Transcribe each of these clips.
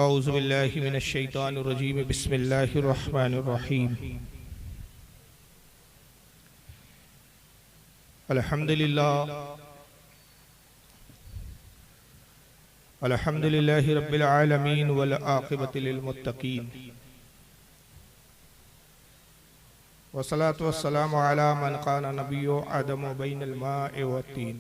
औज़ु बिल्लाहि मिनश शैतानिर रजीम बिस्मिल्लाहिर रहमानिर रहीम अल्हम्दुलिल्लाहि रब्बिल आलमीन वल आक़िबतु लिल मुत्तक़ीन वस्सलातु वस्सलामु अला मन काना नबिय्यु आदमु बैनल माइ वत्तीन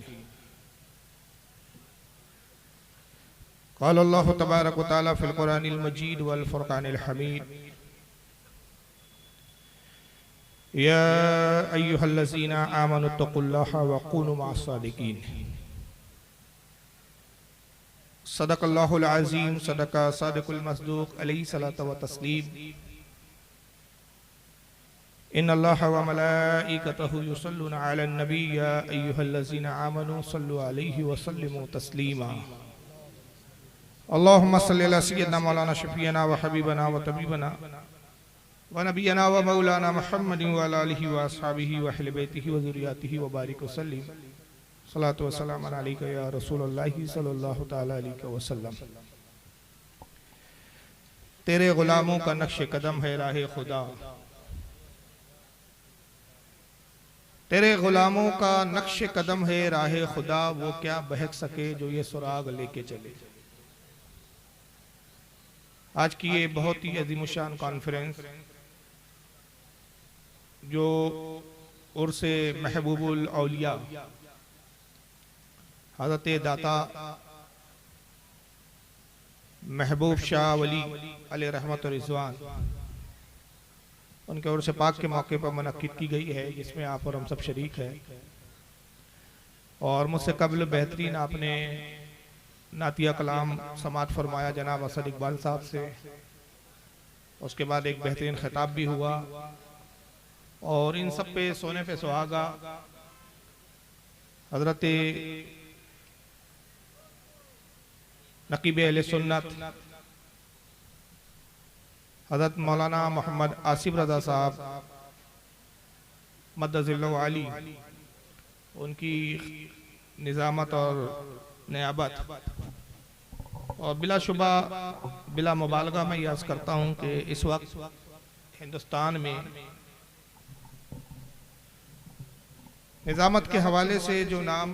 क़ाल अल्लाहु तबारक व तआला फ़िल क़ुरानिल मजीद वल फ़ुरक़ानिल हमीद या अय्युहल्लज़ीना आमनुत्तक़ुल्लाहा व कूनू मअस्सादिक़ीन सदक़ल्लाहुल अज़ीम सदक़ा सादिक़ुल मस्दूक़ अलैहि सलातो व तस्लीम इन्नल्लाहा व मलाइकतहु युसल्लूना अलन नबी या अय्युहल्लज़ीना आमनू सल्लु अलैहि व सल्लिमू तस्लीमा अल्लाहुम्मा सल्लि अला सय्यिदिना मौलाना शफ़ीअना व हबीबना व तबीबना व नबियना व मौलाना मुहम्मदिन व अला आलिहि व अस्हाबिहि व अहलि बैतिहि व ज़ुर्रिय्यतिहि व बारिक व सल्लिम सलातु व सलाम अलैका या रसूलल्लाहि सल्लल्लाहु तआला अलैहि व सल्लम। तेरे गुलामों का नक्श कदम है राहे खुदा, तेरे गुलामों का नक्श कदम है राहे खुदा, वो क्या बहक सके जो ये सुराग लेके चले। आज की ये बहुत ही अज़ीमुशान कॉन्फ्रेंस जो उर्से महबूबुल औलिया हज़रत दाता महबूब शाह वली अलैहि रहमत व रिज़वान उनके उर्स पाक के मौके पर मुनक्किद की गई है, जिसमें आप और हम सब शरीक हैं। और मुझसे कबल बेहतरीन आपने नातिया कलाम समात फरमाया जनाब असद इकबाल साहब से, उसके बाद एक बेहतरीन खिताब भी हुआ और इन सब पे सोने पे सुहागा हजरत नकीब अहले सुन्नत हजरत मौलाना मोहम्मद आसिफ रज़ा साहब मद्दज़िल्लहु आली, उनकी निज़ामत और नियाबत और बिलाशुबा बिला मुबालगा मैं याद करता हूँ कि इस वक्त हिंदुस्तान में निज़ामत के हवाले से जो नाम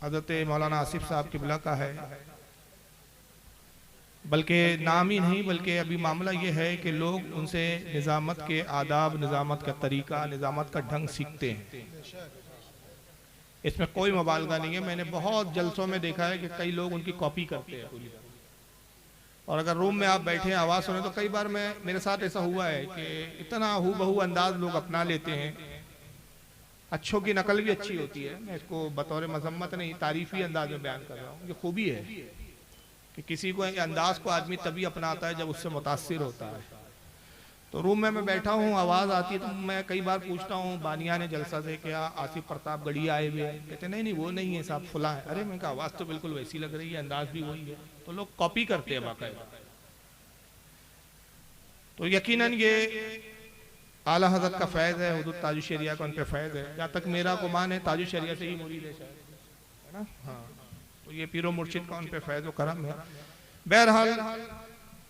हज़रत मौलाना आसिफ साहब किबला का है, बल्कि नाम ही नहीं बल्कि अभी मामला ये है कि लोग उनसे निज़ामत के आदाब, निज़ामत का तरीका, निज़ामत का ढंग सीखते हैं। इसमें कोई मुबालगा नहीं है। मैंने बहुत जलसों में देखा है कि कई लोग उनकी कॉपी करते हैं पूरी तरह, और अगर रूम में आप बैठे आवाज़ सुने तो कई बार मेरे साथ ऐसा हुआ है कि इतना हूबहू अंदाज लोग अपना लेते हैं। अच्छों की नकल भी अच्छी होती है, मैं इसको बतौर मजम्मत नहीं तारीफी अंदाज में बयान कर रहा हूँ। ये खूबी है कि किसी को अंदाज को आदमी तभी अपनाता है जब उससे मुतासिर होता है। तो रूम में मैं बैठा हूँ, आवाज़ आती है तो मैं कई बार पूछता हूँ बानिया ने जलसा से, क्या आसिफ प्रताप गढ़ी आए हुए हैं? कहते नहीं वो नहीं है साहब, फुला है। अरे मैं कहा आवाज़ तो बिल्कुल वैसी लग रही है, अंदाज भी वही है। तो लोग कॉपी करते हैं बाकायदा। तो यकीनन ये आला हज़रत का फैज़ है, हुदूद ताजु शरिया का उन पर फैज़ है। जहाँ तक मेरा गुमान है ताजु शरिया से ही मुरीद है शायद, है ना? हाँ, तो ये पीरो मुर्शिद का उन पर फैज़ व करम है। बहरहाल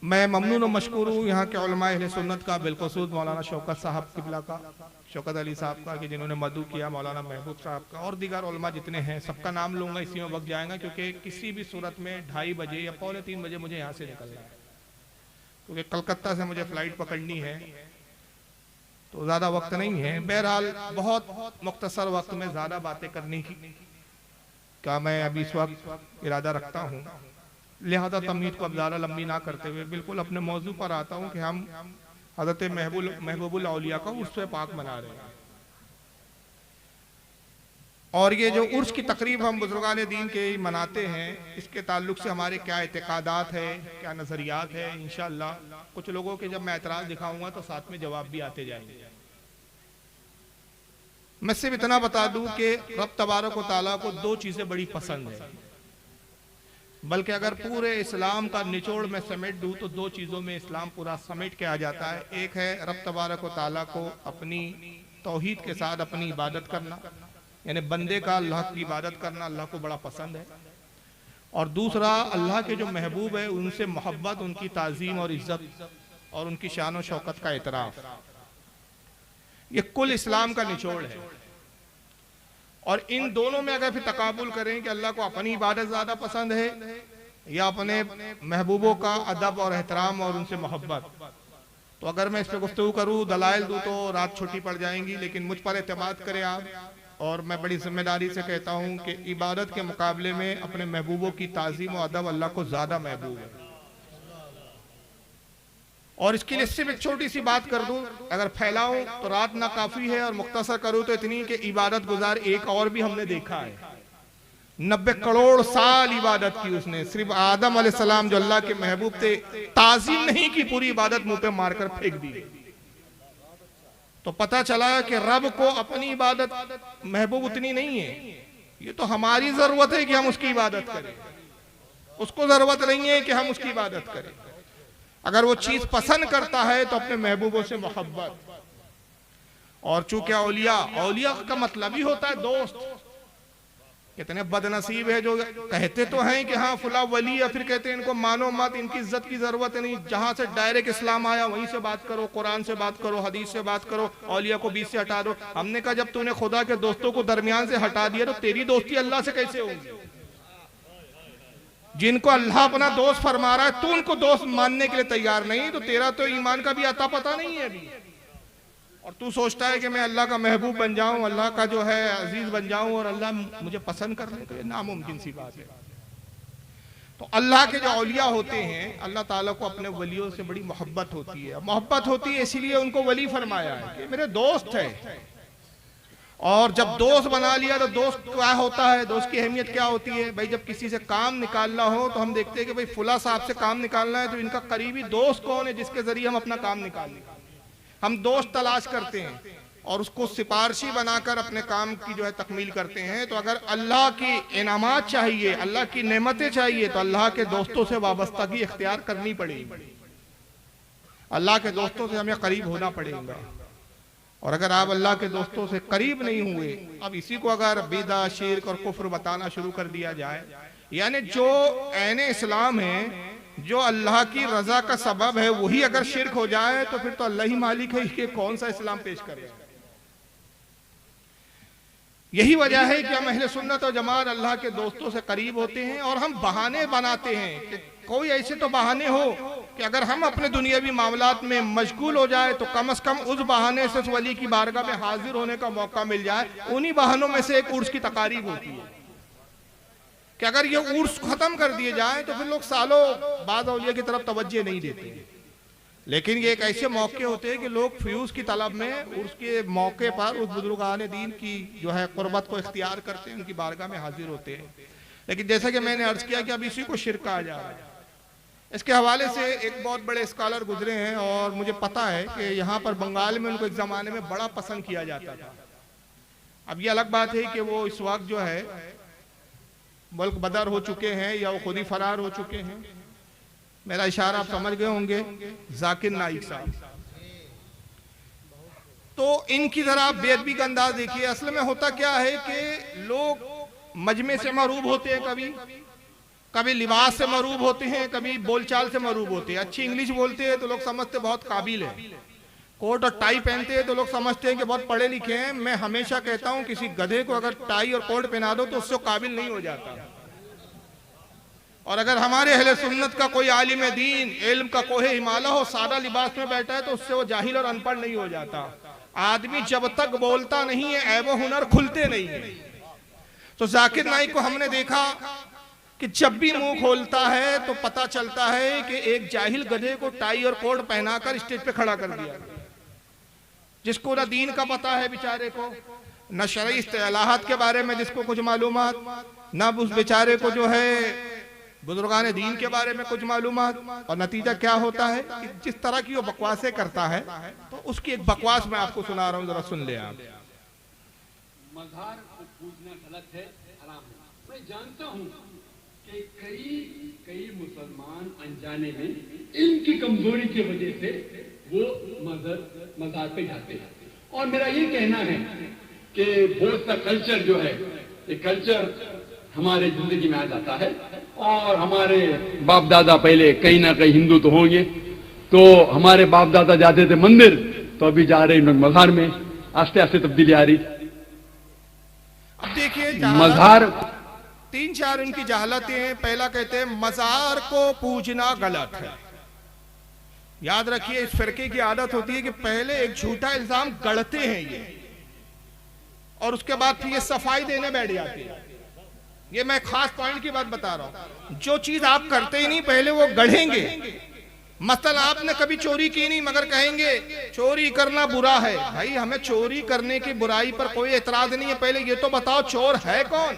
मैं ममनून और मशकूर हूँ यहाँ के उलमाए अहले सुन्नत का, बिलखुसूस मौलाना शौकत साहब किबला का, शौकत अली साहब का कि जिन्होंने मदू किया, मौलाना महबूब साहब का, और दीगर उलमा जितने हैं सबका नाम लूँगा, इसी में वक्त जाएगा क्योंकि किसी भी सूरत में 2:30 बजे या 2:45 बजे मुझे यहाँ से निकलना है, क्योंकि कलकत्ता से मुझे फ़्लाइट पकड़नी है, तो ज़्यादा वक्त नहीं है। बहरहाल बहुत मुख्तसर वक्त में ज़्यादा बातें करने की का मैं अभी इस वक्त इरादा रखता हूँ, लिहाजा तमहीद को अब ज़्यादा लंबी ना करते हुए बिल्कुल अपने मौजू पर आता हूँ कि हम हज़रत महबूबुल औलिया का उर्स पाक मना रहे हैं। और ये जो उर्स की तकरीब हम बुजुर्गान दीन के मनाते हैं, इसके ताल्लुक से हमारे क्या एतकादात है, क्या नज़रियात है, इंशाअल्लाह कुछ लोगों के जब मैं एतराज़ दिखाऊंगा तो साथ में जवाब भी आते जाएंगे। मैं सिर्फ इतना बता दूं कि रब तबारक व तआला को 2 चीज़ें बड़ी पसंद है, बल्कि अगर पूरे इस्लाम का निचोड़ में समेट दूं तो 2 चीज़ों में इस्लाम पूरा समेट के आ जाता है। एक है रब तबारक व तआला को अपनी तौहीद के साथ अपनी इबादत करना, यानी बंदे का अल्लाह की इबादत करना अल्लाह को बड़ा पसंद है। और दूसरा अल्लाह के जो महबूब है उनसे मोहब्बत, उनकी ताज़ीम और इज्जत और उनकी शान और शौकत का एतराफ़। ये कुल इस्लाम का निचोड़ है। और इन दोनों में अगर फिर तकाबुल करें कि अल्लाह को अपनी इबादत ज़्यादा पसंद है या अपने महबूबों का अदब और एहतराम और उनसे मोहब्बत, तो अगर मैं इस पर गुफ्तगू करूँ, दलाइल दूँ तो रात छोटी पड़ जाएंगी। लेकिन मुझ पर एतमाद करें आप, और मैं बड़ी जिम्मेदारी से कहता हूँ कि इबादत के मुकाबले में अपने महबूबों की ताज़ीम और अदब अल्लाह को ज़्यादा महबूब है। और इसके लिए सिर्फ एक छोटी सी बात कर दूं, अगर फैलाऊं तो रात ना काफी है, और मुख्तसर करूं तो इतनी कि इबादत गुजार एक और भी हमने देखा है। 90 करोड़ साल इबादत की उसने, सिर्फ आदम अलैहिस्सलाम जो अल्लाह के महबूब थे, ताज़ीम नहीं की, पूरी इबादत मुंह पे मारकर फेंक दी। तो पता चला कि रब को अपनी इबादत महबूब उतनी नहीं है। ये तो हमारी जरूरत है कि हम उसकी इबादत करें, उसको जरूरत नहीं है कि हम उसकी इबादत करें। अगर वो चीज पसंद करता है तो अपने महबूबों से मोहब्बत। और चूंकि औलिया का मतलब ही होता है दोस्त। कितने बदनसीब है जो कहते तो हैं कि हाँ फुला वली, या फिर कहते हैं इनको मानो मत, इनकी इज्जत की जरूरत नहीं, जहां से डायरेक्ट इस्लाम आया वहीं से बात करो, कुरान से बात करो, हदीस से बात करो, औलिया को बीच से हटा दो। हमने कहा जब तूने खुदा के दोस्तों को दरमियान से हटा दिया तो तेरी दोस्ती अल्लाह से कैसे होगी? जिनको अल्लाह अपना दोस्त फरमा रहा है, तू उनको दोस्त मानने के लिए तैयार नहीं, तो तेरा तो ईमान का भी अता पता नहीं है अभी। और तू सोचता है कि मैं अल्लाह का महबूब बन जाऊं, अल्लाह का जो है अजीज बन जाऊं और अल्लाह मुझे पसंद कर ले, तो ये नामुमकिन सी बात है। तो अल्लाह के जो औलिया होते हैं, अल्लाह ताला को अपने वलियों से बड़ी मोहब्बत होती है। मोहब्बत होती है इसीलिए उनको वली फरमाया है कि मेरे दोस्त है। और जब दोस्त बना लिया तो दोस्त क्या होता है, दोस्त की अहमियत क्या होती है? भाई जब किसी से काम निकालना हो तो हम देखते हैं कि भाई फुला साहब से काम निकालना है तो इनका करीबी दोस्त कौन है जिसके जरिए हम अपना काम निकाल लें। हम दोस्त तलाश करते हैं और उसको सिफारशी बनाकर अपने काम की जो है तकमील करते हैं। तो अगर अल्लाह की इनामात चाहिए, अल्लाह की नेमतें चाहिए, तो अल्लाह के दोस्तों से वाबस्तगी इख्तियार करनी पड़ेगी। अल्लाह के दोस्तों से हमें करीब होना पड़ेगा। और अगर आप अल्लाह के दोस्तों से करीब नहीं हुए, अब इसी को अगर बिदा, शिर्क और कुफ्र बताना शुरू कर दिया जाए, यानी जो ऐन इस्लाम है, जो अल्लाह की रजा का सबब है, वही अगर शिर्क हो जाए तो फिर तो अल्लाह ही मालिक है कि कौन सा इस्लाम पेश करे। यही वजह है कि हम अहले सुन्नत और जमात अल्लाह के दोस्तों से करीब होते हैं। और हम बहाने बनाते हैं कि कोई ऐसे तो बहाने हो कि अगर हम अपने दुनियावी मामलात में मशगूल हो जाए तो कम से कम उस बहाने से उस वली की बारगाह में हाजिर होने का मौका मिल जाए। उन्हीं बहानों में से एक उर्स की तकारीब होती है कि अगर ये उर्स खत्म कर दिए जाए तो फिर लोग सालों बाद औलिया की तरफ तवज्जो नहीं देते। लेकिन ये एक ऐसे मौके होते हैं कि लोग फ्यूज की तलब में उर्स के मौके पर उस बुजुर्गान दीन की जो है कुर्बत को इख्तियार करते हैं, उनकी बारगाह में हाजिर होते हैं। लेकिन जैसा कि मैंने अर्ज किया कि अब इसी को शिर्क कहा जा रहा है। इसके हवाले से एक बहुत बड़े स्कॉलर गुजरे हैं और मुझे पता है कि यहाँ पर बंगाल में उनको एक ज़माने में बड़ा पसंद किया जाता था। अब ये अलग बात है कि वो इस वक्त जो है मुल्क बदर हो चुके हैं या वो खुद ही फरार हो चुके हैं। मेरा इशारा आप समझ गए होंगे, जाकिर नाइक साहब। तो इनकी जरा आप बेअदबी का अंदाज देखिए। असल में होता क्या है कि लोग मजमे से मरूब होते हैं, कभी लिबास से मरूब होते हैं, कभी बोलचाल से मरूब होते हैं। अच्छी इंग्लिश बोलते हैं तो लोग समझते बहुत काबिल है, कोट और टाई पहनते हैं तो लोग समझते हैं कि बहुत पढ़े लिखे हैं। मैं हमेशा कहता हूं किसी गधे को अगर टाई और कोट पहना दो तो उससे काबिल नहीं हो जाता। और अगर हमारे अहले सुन्नत का कोई आलिम दीन इल्म का कोहे हिमालय हो, सादा लिबास में बैठा है तो उससे वो जाहिल और अनपढ़ नहीं हो जाता। आदमी जब तक बोलता नहीं है ऐब हुनर खुलते नहीं है। तो जाकिर नाइक को हमने देखा कि जब भी मुंह खोलता है तो पता चलता है कि एक जाहिल गधे को टाई और कोट पहनाकर स्टेज पे खड़ा कर दिया, जिसको ना दीन का पता है बेचारे को, न शरई इस्तिलाहात के बारे में जिसको कुछ मालूमात, न उस बेचारे को जो है बुजुर्गान दीन के बारे में कुछ मालूमात। और नतीजा क्या होता है कि जिस तरह की वो बकवासें करता है, तो उसकी एक बकवास मैं आपको सुना रहा हूँ, जरा सुन ले आप। मज़ार को पूजना गलत है, हराम है। मैं जानता हूँ कि कई मुसलमान अनजाने में इनकी कमजोरी की वजह से वो मज़ार पे जाते हैं। और मेरा ये कहना है कि बहुत सा कल्चर जो है, ये कल्चर हमारे जिंदगी में आ जाता है और हमारे बाप दादा पहले कहीं ना कहीं हिंदू तो होंगे, तो हमारे बाप दादा जाते थे मंदिर, तो अभी जा रहे हैं मजार में, आस्ते आस्ते तब्दीली आ रही। अब देखिए मजार 3-4 इनकी जहालतें हैं। पहला कहते हैं मजार को पूजना गलत है। याद रखिए, इस फिरके की आदत होती है कि पहले एक झूठा इल्जाम गढ़ते हैं ये, और उसके बाद फिर ये सफाई देने बैठ जाते हैं। ये मैं खास पॉइंट की बात बता रहा हूं। जो चीज आप करते ही नहीं पहले वो गढ़ेंगे। मसलन आपने कभी चोरी की नहीं, मगर कहेंगे चोरी करना बुरा है। भाई हमें चोरी करने की बुराई पर कोई एतराज नहीं है, पहले ये तो बताओ चोर है कौन।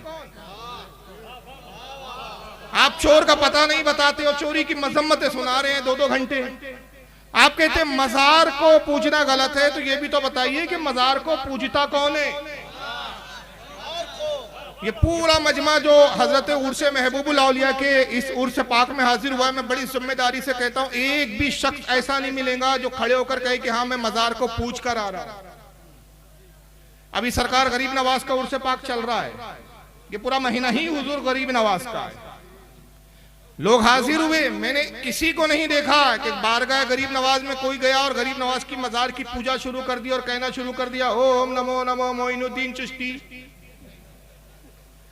आप चोर का पता नहीं बताते हो, चोरी की मजम्मतें सुना रहे हैं 2-2 घंटे। आप कहते हैं मजार को पूजना गलत है, तो ये भी तो बताइए कि मजार को पूजता कौन है। ये पूरा मजमा जो हजरत उर्स महबूबुल औलिया के इस उर्स पाक में हाजिर हुआ है, मैं बड़ी जिम्मेदारी से कहता हूं, एक भी शख्स ऐसा नहीं मिलेगा जो खड़े होकर कहे कि हाँ मैं मजार को पूज कर आ रहा। अभी सरकार गरीब नवाज का उर्स पाक चल रहा है, ये पूरा महीना ही हुजूर गरीब नवाज का है। लोग हाजिर हुए, मैंने किसी को नहीं देखा कि बारगाह गरीब नवाज में कोई गया और गरीब नवाज की मजार की पूजा शुरू कर दी और कहना शुरू कर दिया ओम नमो नमो मोइनुद्दीन चिश्ती,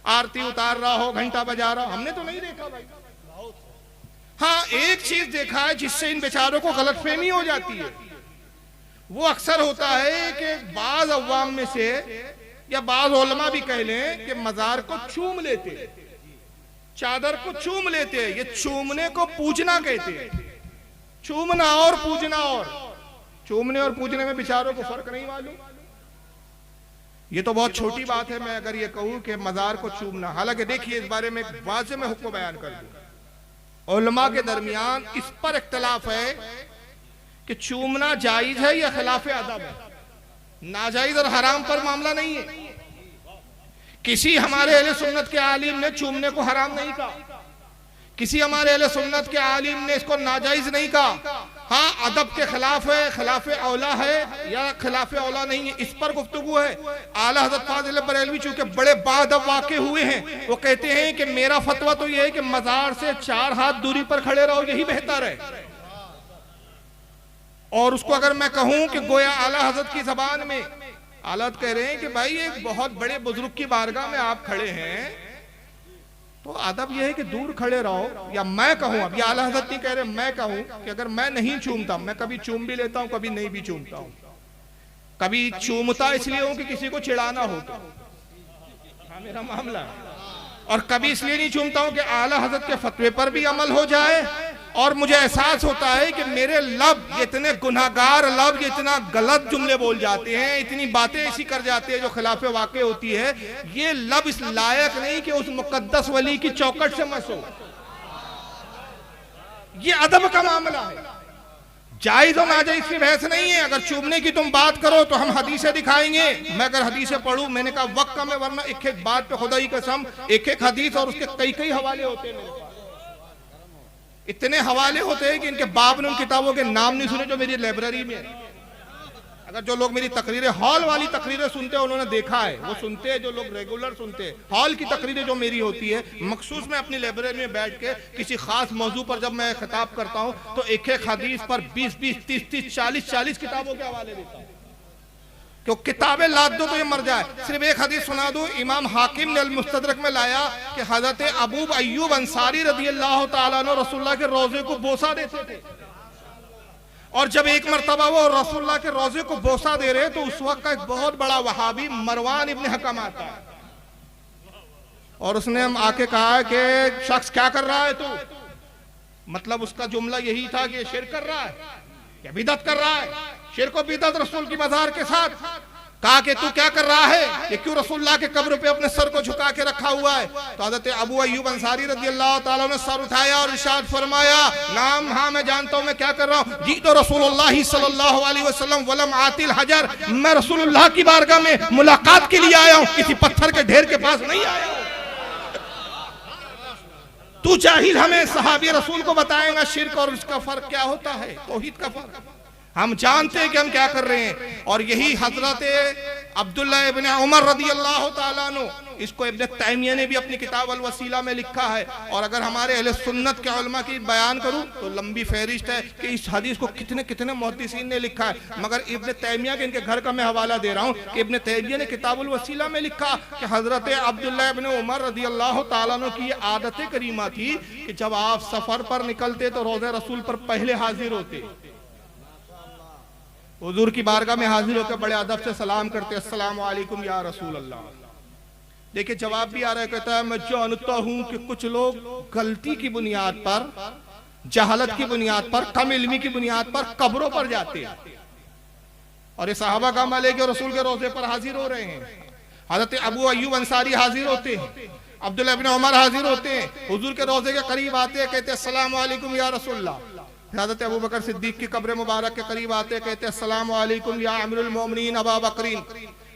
आरती उतार रहा हो, घंटा बजा रहा हो। हमने तो नहीं देखा भाई। हाँ, एक चीज देखा है जिससे इन बेचारों को गलतफहमी हो जाती है। वो अक्सर होता है कि बाज अवाम में से या बाज उलमा भी कह लें कि मजार को चूम लेते, चादर को चूम लेते। ये चूमने को पूजना कहते हैं। चूमना और पूजना, और चूमने और पूजने में बेचारों को फर्क नहीं मालूम। ये तो बहुत छोटी बात है मैं अगर ये कहूं कि मजार को चूमना। हालांकि देखिए, इस बारे में वाज़े में हुक्म बयान कर दूं, उलमा के दरमियान इस पर इख्तलाफ है कि चूमना जायज है या खिलाफ अदब है। नाजायज और हराम पर मामला नहीं है। किसी हमारे अहले सुन्नत के आलिम ने चूमने को हराम नहीं कहा, किसी हमारे अहले सुन्नत के आलिम ने इसको नाजायज नहीं कहा। हाँ, अदब के खिलाफ है, खिलाफ औला है या खिलाफ औला नहीं है, इस पर गुफ्तगू है। आला हज़रत फाज़िल बरेलवी चूंकि बड़े बाअदब वाक़े हुए हैं, वो कहते हैं कि मेरा फतवा तो ये है कि मजार से 4 हाथ दूरी पर खड़े रहो, यही बेहतर है। और उसको अगर मैं कहूं कि गोया आला हज़रत की जबान में आला कह रहे हैं कि भाई एक बहुत बड़े बुजुर्ग की बारगाह में आप खड़े हैं, तो अदब यह है कि दूर खड़े रहो। या मैं कहूं, अब ये आला हज़रत नहीं कह रहे, मैं कहूं कि अगर मैं नहीं चूमता, मैं कभी चूम भी लेता हूं, कभी नहीं भी चूमता हूं। कभी चूमता इसलिए हूं कि किसी को चिढ़ाना हो तो, हाँ मेरा मामला है, और कभी इसलिए नहीं चूमता हूं कि आला हज़रत के फतवे पर भी अमल हो जाए। और मुझे एहसास होता है कि मेरे लब ये इतने गुनाहगार लब, ये इतना गलत जुमले बोल जाते हैं, इतनी बातें ऐसी कर जाते हैं जो खिलाफ वाक़े होती है, ये लब इस लायक नहीं कि उस मुकद्दस वली की चौकट से मसो। ये अदब का मामला है। जायज और नाजायज की बहस नहीं है। अगर चूमने की तुम बात करो तो हम हदीसें दिखाएंगे। मैं अगर हदीसें पढ़ूं, मैंने कहा वक्त कम है, वरना एक एक बात पे खुदा ही कसम एक एक हदीस और उसके कई कई हवाले होते हैं मेरे पास। इतने हवाले होते हैं कि इनके बाप ने उन किताबों के नाम नहीं सुने जो मेरी लाइब्रेरी में है। अगर जो लोग मेरी तकरीरें, हॉल वाली तकरीरें सुनते हैं, उन्होंने देखा है, वो सुनते हैं जो लोग रेगुलर सुनते हैं। हॉल की तकरीरें जो मेरी होती है, मखसूस मैं अपनी लाइब्रेरी में बैठ के किसी खास मौजू पर जब मैं खिताब करता हूँ तो एक एक हदीस पर 20-20, 30-30, 40-40 किताबों के हवाले देता हूँ। क्यों किताबें लाद दो तो ये मर जाए। सिर्फ एक हदीस सुना दूं, इमाम हाकिम ने अल-मुस्तदरक में लाया कि हजरत अबू अय्यूब अंसारी रज़ियल्लाहु ताला अन्हु रसूलुल्लाह के रोजे को बोसा देते थे, और जब एक मरतबा वो रसूलुल्लाह के रोजे को बोसा दे रहे तो उस वक्त का एक बहुत बड़ा वहाबी मरवान इब्न हकम आता है, और उसने आके कहा कि शख्स क्या कर रहा है तू। मतलब उसका जुमला यही था कि शिर्क कर रहा है या बिदअत कर रहा है, शिर्क और बिदअत रसूल की मज़ार के साथ। कहा कि तू क्या कर रहा है, ये क्यों रसूलुल्लाह के कब्र पे अपने सर को झुका के रखा हुआ है। तो हज़रत अबू अय्यूब अंसारी रज़ियल्लाहु ताला ने सर उठाया और इरशाद फरमाया, नाम हाँ मैं जानता हूँ मैं क्या कर रहा हूँ। जी तो रसूलुल्लाह सल्लल्लाहु अलैहि वसल्लम वलम आतिल हजर, मैं रसूलुल्लाह की बारगाह में मुलाकात के लिए आया हूँ, किसी पत्थर के ढेर के पास नहीं आया हूँ। तू जाहिल हमें सहाबी रसूल को बताएगा शिर्क और उसका फर्क क्या होता है, तौहीद का फर्क। हम जानते हैं कि हम क्या कर रहे हैं। और यही हजरत अब्दुल्ला इब्ने उमर रदियल्लाहु ताला अन्हु, इसको इब्ने तैमिया ने भी अपनी किताब अल वसीला में लिखा है। और अगर हमारे अहले सुन्नत के उलमा की बयान करूं तो लंबी फहरिस्त है कि इस हदीस को कितने कितने मुहद्दिसीन ने लिखा है, मगर इब्ने तैमिया के इनके घर का मैं हवाला दे रहा हूं कि इब्ने तैमिया ने किताब अल वसीला में लिखा कि हजरत अब्दुल्ला इब्ने उमर रदियल्लाहु ताला अन्हु की ये आदत करीमा थी कि जब आप सफर पर निकलते तो रोज़े रसूल पर पहले हाजिर होते, हुजूर की बारगाह में हाजिर होकर बड़े अदब से सलाम करते, अस्सलाम वालेकुम या रसूल अल्लाह। देखिए जवाब भी आ रहा है, कहता है मैं जानता हूं कि कुछ लोग गलती की बुनियाद पर, जहालत की बुनियाद पर, कम इल्मी की बुनियाद पर कब्रों पर जाते हैं और ये सहाबा का अमल है कि रसूल के रोजे पर हाजिर हो रहे हैं। हजरत अबू अय्यूब अंसारी हाजिर होते हैं, अब्दुल्ला इब्ने उमर हाजिर होते हैं, हुजूर के रोजे के करीब आते हैं, कहते हैं अस्सलाम वालेकुम या रसूलल्लाह। हज़रत अबू बकर सिद्दीक की कब्र मुबारक के करीब आते कहते अस्सलाम वालेकुम या अमीरुल मोमिनीन अबा बकरीन।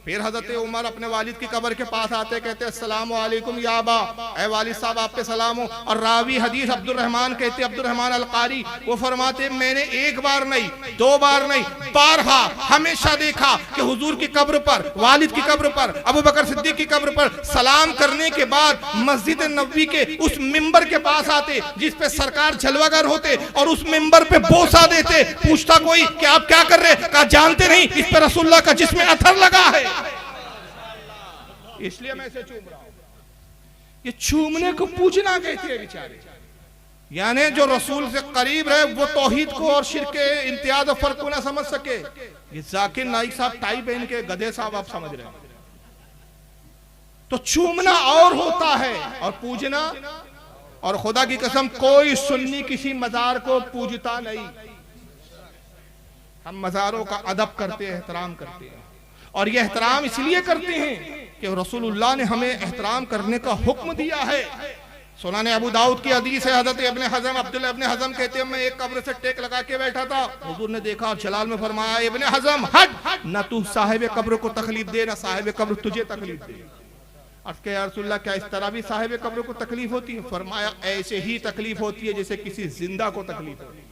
फिर हज़रत उमर अपने वालिद की कब्र के पास आते कहते अस्सलाम वालेकुम या अबा, ऐ वालिद साहब आप पे सलाम हो। और रावी हदीस अब्दुर्रहमान कहते, अब्दुर्रहमान अल कारी, वो फरमाते मैंने एक बार नहीं, दो बार नहीं, बारहा हमेशा देखा कि हुजूर की कब्र पर, वालिद की कब्र पर, अबू बकर सिद्दीक की कब्र पर सलाम करने के बाद मस्जिद नबवी के उस मिंबर के पास आते जिस पे सरकार जलवागर होते और उस मिंबर पे बोसा देते। पूछता कोई कि आप क्या कर रहे, कहा जानते नहीं इस पे रसूलुल्लाह का जिस्म अथर लगा है, इसलिए मैं इसे चूम रहा हूं। ये चूमने को पूजना कहते हैं बेचारे, यानी जो रसूल से करीब रहे वो तौहीद को और शिर्क के इम्तियाज और फर्क को ना समझ सके। ये जाकिर नाइक साहब टाई पहन के गधे साहब आप समझ रहे हैं। तो चूमना और होता है और पूजना, और खुदा की कसम कोई सुन्नी किसी मजार को पूजता नहीं। हम मजारों का अदब करते हैं, एहतराम करते हैं, और यह एहतराम इसलिए करते हैं कि रसूलुल्लाह ने हमें एहतराम करने का हुक्म दिया है। सुनाने अबू दाऊद की हदीस है, हज़रत इब्ने हज़म, अब्दुल्लाह इब्ने हज़म कहते हैं मैं एक कब्र से टेक लगा के बैठा था, हुजूर ने देखा और जलाल में फरमाया इब्ने हज़म हट, ना तू साहिब कब्र को तकलीफ दे, ना साहिब कब्र तुझे तकलीफ दे। अर्ज़ किया या रसूलल्लाह क्या इस तरह भी साहिब कब्र को तकलीफ होती है? फरमाया ऐसे ही तकलीफ होती है जैसे किसी जिंदा को तकलीफ होती है।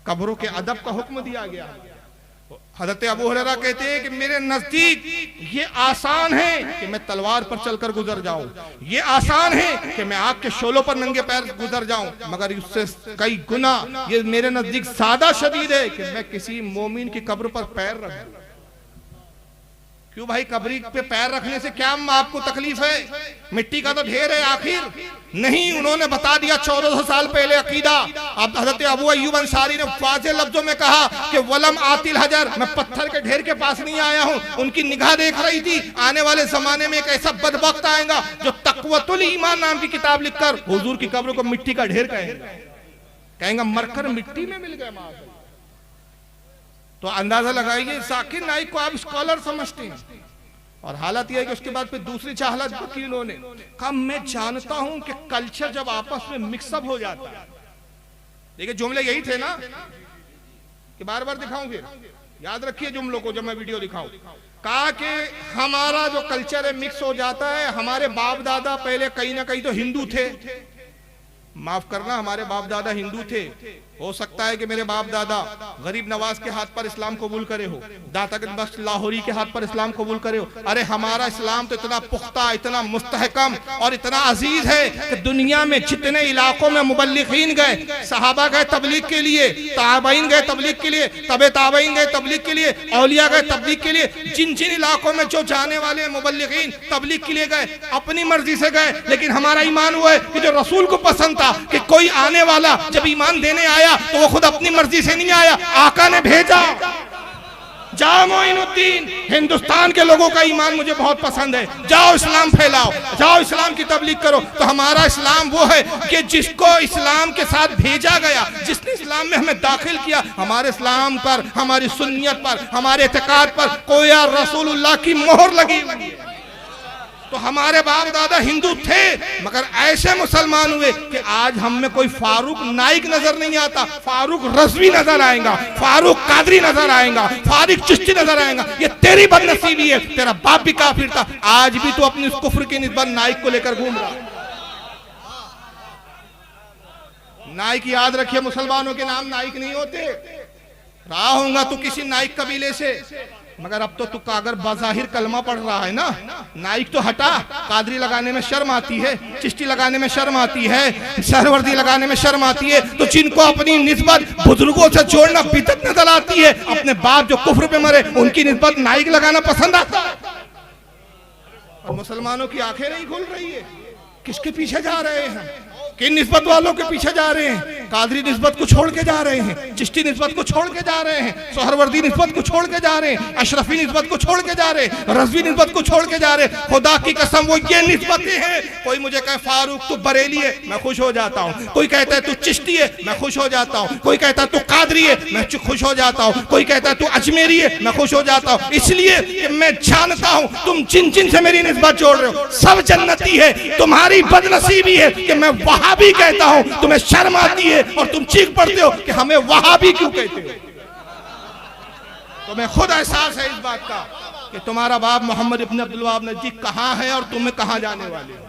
कब्रों के अदब का हुक्म दिया गया है। हज़रत अबू हुरैरा कहते हैं कि मेरे नजदीक ये आसान है कि मैं तलवार पर चलकर गुजर जाऊं, ये आसान है कि मैं आग के शोलों पर नंगे पैर गुजर जाऊं, मगर उससे कई गुना ये मेरे नजदीक ज्यादा शदीद है कि मैं किसी मोमिन की कब्र पर पैर रख दूं। क्यों भाई, कब्री पे पैर रखने से क्या आपको तकलीफ है? मिट्टी का तो ढेर है आखिर। नहीं, उन्होंने बता दिया 1400 साल पहले अकीदा। अब हज़रत अबू अय्यूब अंसारी ने वाज़े लफ्जों में कहा कि वलम आतिल हजर, मैं पत्थर के ढेर के पास नहीं आया हूँ। उनकी निगाह देख रही थी आने वाले जमाने में एक ऐसा बदबख्त आएगा जो तक़वतुल ईमान नाम की किताब लिखकर हुजूर की कब्र को मिट्टी का ढेर कहेंगा मरकर मिट्टी में मिल गए माँ। तो अंदाजा लगाइए, जाकिर नाइक को आप स्कॉलर समझते हैं, और हालत यह है कि उसके बाद फिर दूसरी चाहलत की उन्होंने कहा मैं जानता हूं कि कल्चर जब आपस में मिक्सअप हो जाता है। देखिए जुमले यही थे ना कि बार बार दिखाऊं, फिर याद रखिए जुमलों को जब मैं वीडियो दिखाऊं। कहा कि हमारा जो कल्चर है मिक्स हो जाता है। हमारे बाप दादा पहले कहीं ना कहीं तो हिंदू थे, माफ करना हमारे बाप दादा हिंदू थे। हो सकता है कि मेरे बाप दादा गरीब नवाज के हाथ पर इस्लाम कबूल करे हो, दाता बख्श लाहौरी के हाथ पर इस्लाम कबूल करे हो। अरे हमारा इस्लाम तो इतना पुख्ता, इतना मुस्तहकम और इतना अजीज है कि दुनिया में जितने इलाकों में मुबल्लिगीन गए, सहाबा गए तबलीग के लिए, ताबईन गए तबलीग के लिए, तबे ताबईन गए तबलीग के लिए, औलिया गए तबलीग के लिए, जिन जिन इलाकों में जो जाने वाले मुबल्लिगीन तबलीग के लिए गए अपनी मर्जी से गए। लेकिन हमारा ईमान हुआ है कि जो रसूल को पसंद था कि कोई आने वाला जब ईमान देने आया तो वो खुद अपनी मर्जी से नहीं आया, आका ने भेजा। जाओ मोइनुद्दीन, हिंदुस्तान के लोगों का ईमान मुझे बहुत पसंद है, जाओ इस्लाम फैलाओ, जाओ इस्लाम की तबलीग करो। तो हमारा इस्लाम वो है कि जिसको इस्लाम के साथ भेजा गया, जिसने इस्लाम में हमें दाखिल किया, हमारे इस्लाम पर, हमारी सुन्नियत पर, हमारे इत्तेकाद पर कोई रसूलुल्लाह की मोहर लगी हुई है। तो हमारे बाप दादा हिंदू थे, मगर ऐसे मुसलमान हुए कि आज हम में कोई फारूक नाइक नजर नहीं आता, फारूक रज़वी नजर आएगा, फारूक कादरी नजर आएगा, फारूक चिश्ती नजर आएगा। ये तेरी बदनसीबी है, तेरा बाप भी काफिर था, आज भी तो अपनी उस कुफ्र की निस्बत नाइक को लेकर घूम रहा। नाइक याद रखिए, मुसलमानों के नाम नाइक नहीं होते। रहा होगा तू किसी नाइक कबीले से, मगर अब तो तू अगर बाज़ाहिर कलमा पढ़ रहा है ना, नाइक तो हटा, कादरी लगाने में शर्म आती है, चिश्ती लगाने में शर्म आती है, सहरवर्दी लगाने में शर्म आती है, तो जिनको अपनी निस्बत बुजुर्गों से जोड़ना बिदअत नजर आती है, अपने बाप जो कुफ्र पे मरे उनकी निस्बत नाइक लगाना पसंद आता है। और मुसलमानों की आंखें नहीं खुल रही है, किसके पीछे जा रहे हैं, किन निस्बत वालों के पीछे जा रहे हैं। कादरी निस्बत को छोड़ के जा रहे हैं, चिश्ती निस्बत को छोड़ के जा रहे हैं, सोहरवर्दी निस्बत को छोड़ के जा रहे हैं, अशरफी निस्बत को छोड़ के जा रहे हैं, रज़वी निस्बत को छोड़ के जा रहे हैं। खुदा की कसम वो ये निस्बतें हैं। कोई मुझे कहे फारूक तू बरेली है, मैं खुश हो जाता हूँ। कोई कहता है तू चिश्ती है, मैं खुश हो जाता हूँ। कोई कहता है तू कादरी है, मैं खुश हो जाता हूँ। कोई कहता है तू अजमेरी है, मैं खुश हो जाता हूँ। इसलिए कि मैं जानता हूँ तुम जिन जिन से मेरी निस्बत जोड़ रहे हो सब जन्नती है। तुम्हारी बदनसीबी है कि मैं वहाबी कहता हूँ, तुम्हें शर्म आती है और तुम चीख पड़ते हो कि हमें वहाबी क्यों कहते हो। तुम्हें खुद एहसास है इस बात का कि तुम्हारा बाप मोहम्मद इब्न अब्दुल वहाब नजदी कहाँ है और तुम्हें कहाँ जाने वाले हो,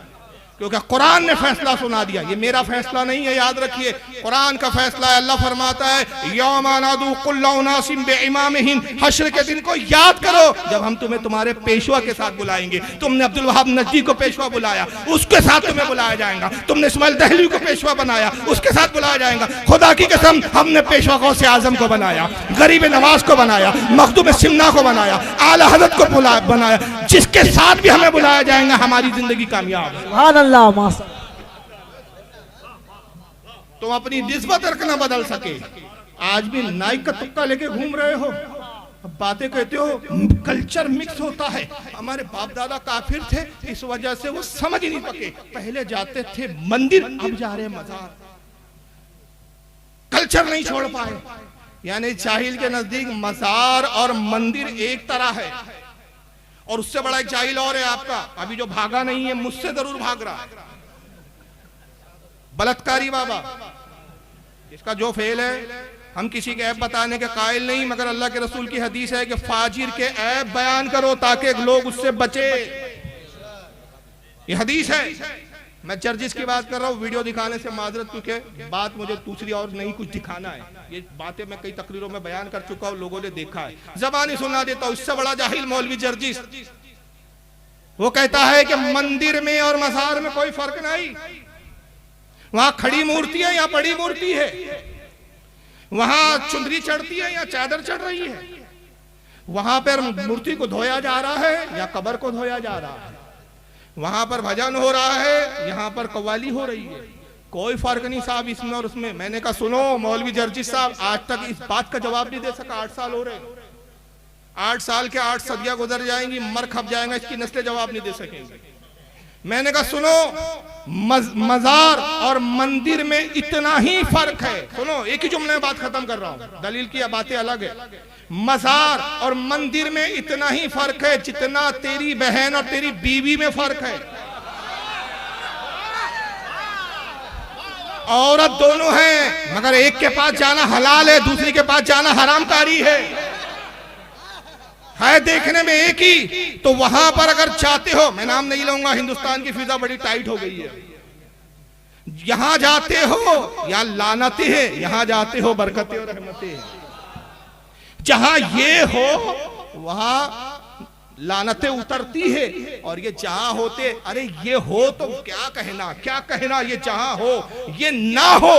क्योंकि कुरान ने फैसला सुना दिया। ये मेरा फैसला नहीं है, याद रखिए, कुरान का फैसला है। अल्लाह फरमाता है यौमा नादू कुल्लु उनासिम बिइमामिहिम, हश्र के दिन को याद करो जब हम तुम्हें तुम्हारे पेशवा के साथ बुलाएंगे। तुमने अब्दुल वहाब नजदी को पेशवा बुलाया, उसके साथ तुम्हें बुलाया जाएगा। तुमने इस्माइल दहलवी को पेशवा बनाया, उसके साथ बुलाया जाएगा। खुदा की कसम हमने पेशवा गौसे आजम को बनाया, गरीब नवाज को बनाया, मखदूम सिमना को बनाया, आला हज़रत को बनाया। जिसके साथ भी हमें बुलाया जाएगा हमारी जिंदगी कामयाब है। तुम अपनी निस्बत रखना बदल सके। आज भी नाइक का तुक्का लेके घूम रहे हो, बातें कहते हो कल्चर मिक्स होता है। हमारे बाप दादा काफिर थे, इस वजह से वो समझ ही नहीं सके। पहले जाते थे मंदिर, अब जा रहे मजार। कल्चर नहीं छोड़ पाए। यानी जाहिल के नजदीक मजार और मंदिर एक तरह है। और उससे बड़ा एक जाहिल और है आपका, अभी जो भागा नहीं है, मुझसे जरूर भाग रहा है, बलात्कारी बाबा। इसका जो फेल है, हम किसी के ऐब बताने के कायल नहीं, मगर अल्लाह के रसूल की हदीस है कि फाजिर के ऐब बयान करो ताकि लोग उससे बचे। ये हदीस है। मैं जर्जिस की बात कर रहा हूँ, वीडियो दिखाने से माजरत, क्योंकि बात मुझे दूसरी और नहीं कुछ दिखाना है। ये बातें मैं कई तकरीरों में बयान कर चुका हूँ, लोगों ने देखा है। जबानी सुना देता हूँ। इससे बड़ा जाहिल मौलवी जर्जिस, वो कहता है कि मंदिर में और मजार में कोई फर्क नहीं। वहां खड़ी मूर्ति है या पड़ी मूर्ति है, वहां चुंदरी चढ़ती है या चादर चढ़ रही है, वहां पर मूर्ति को धोया जा रहा है या कब्र को धोया जा रहा है, वहां पर भजन हो रहा है, यहाँ पर कव्वाली हो रही है। कोई फर्क नहीं साहब इसमें और उसमें। मैंने कहा सुनो मौलवी जर्जिस साहब, आज तक इस बात का जवाब नहीं दे सका। 8 साल हो रहे, 8 साल के 8 सदियां गुजर जाएंगी, मर खप जाएंगे, इसकी नस्लें जवाब नहीं दे सकेंगी। मैंने कहा सुनो, मजार और मंदिर में इतना ही फर्क है। सुनो, एक ही जुमले में बात खत्म कर रहा हूं, दलील की बातें अलग है। मजार और मंदिर में इतना ही फर्क है जितना तेरी बहन और तेरी बीवी में फर्क है। औरत दोनों हैं, मगर एक के पास जाना हलाल है, दूसरी के पास जाना हरामकारी है देखने में एक ही। तो वहां पर अगर चाहते हो, मैं नाम नहीं लूंगा, हिंदुस्तान की फिजा बड़ी टाइट हो गई है। यहां जाते हो या लानतें हैं, यहां जाते हो बरकतें और रहमतें हैं। जहां ये हो वहां लानतें उतरती है, और ये जहां होते, अरे ये हो तो क्या कहना, क्या कहना, ये जहां हो ये ना हो,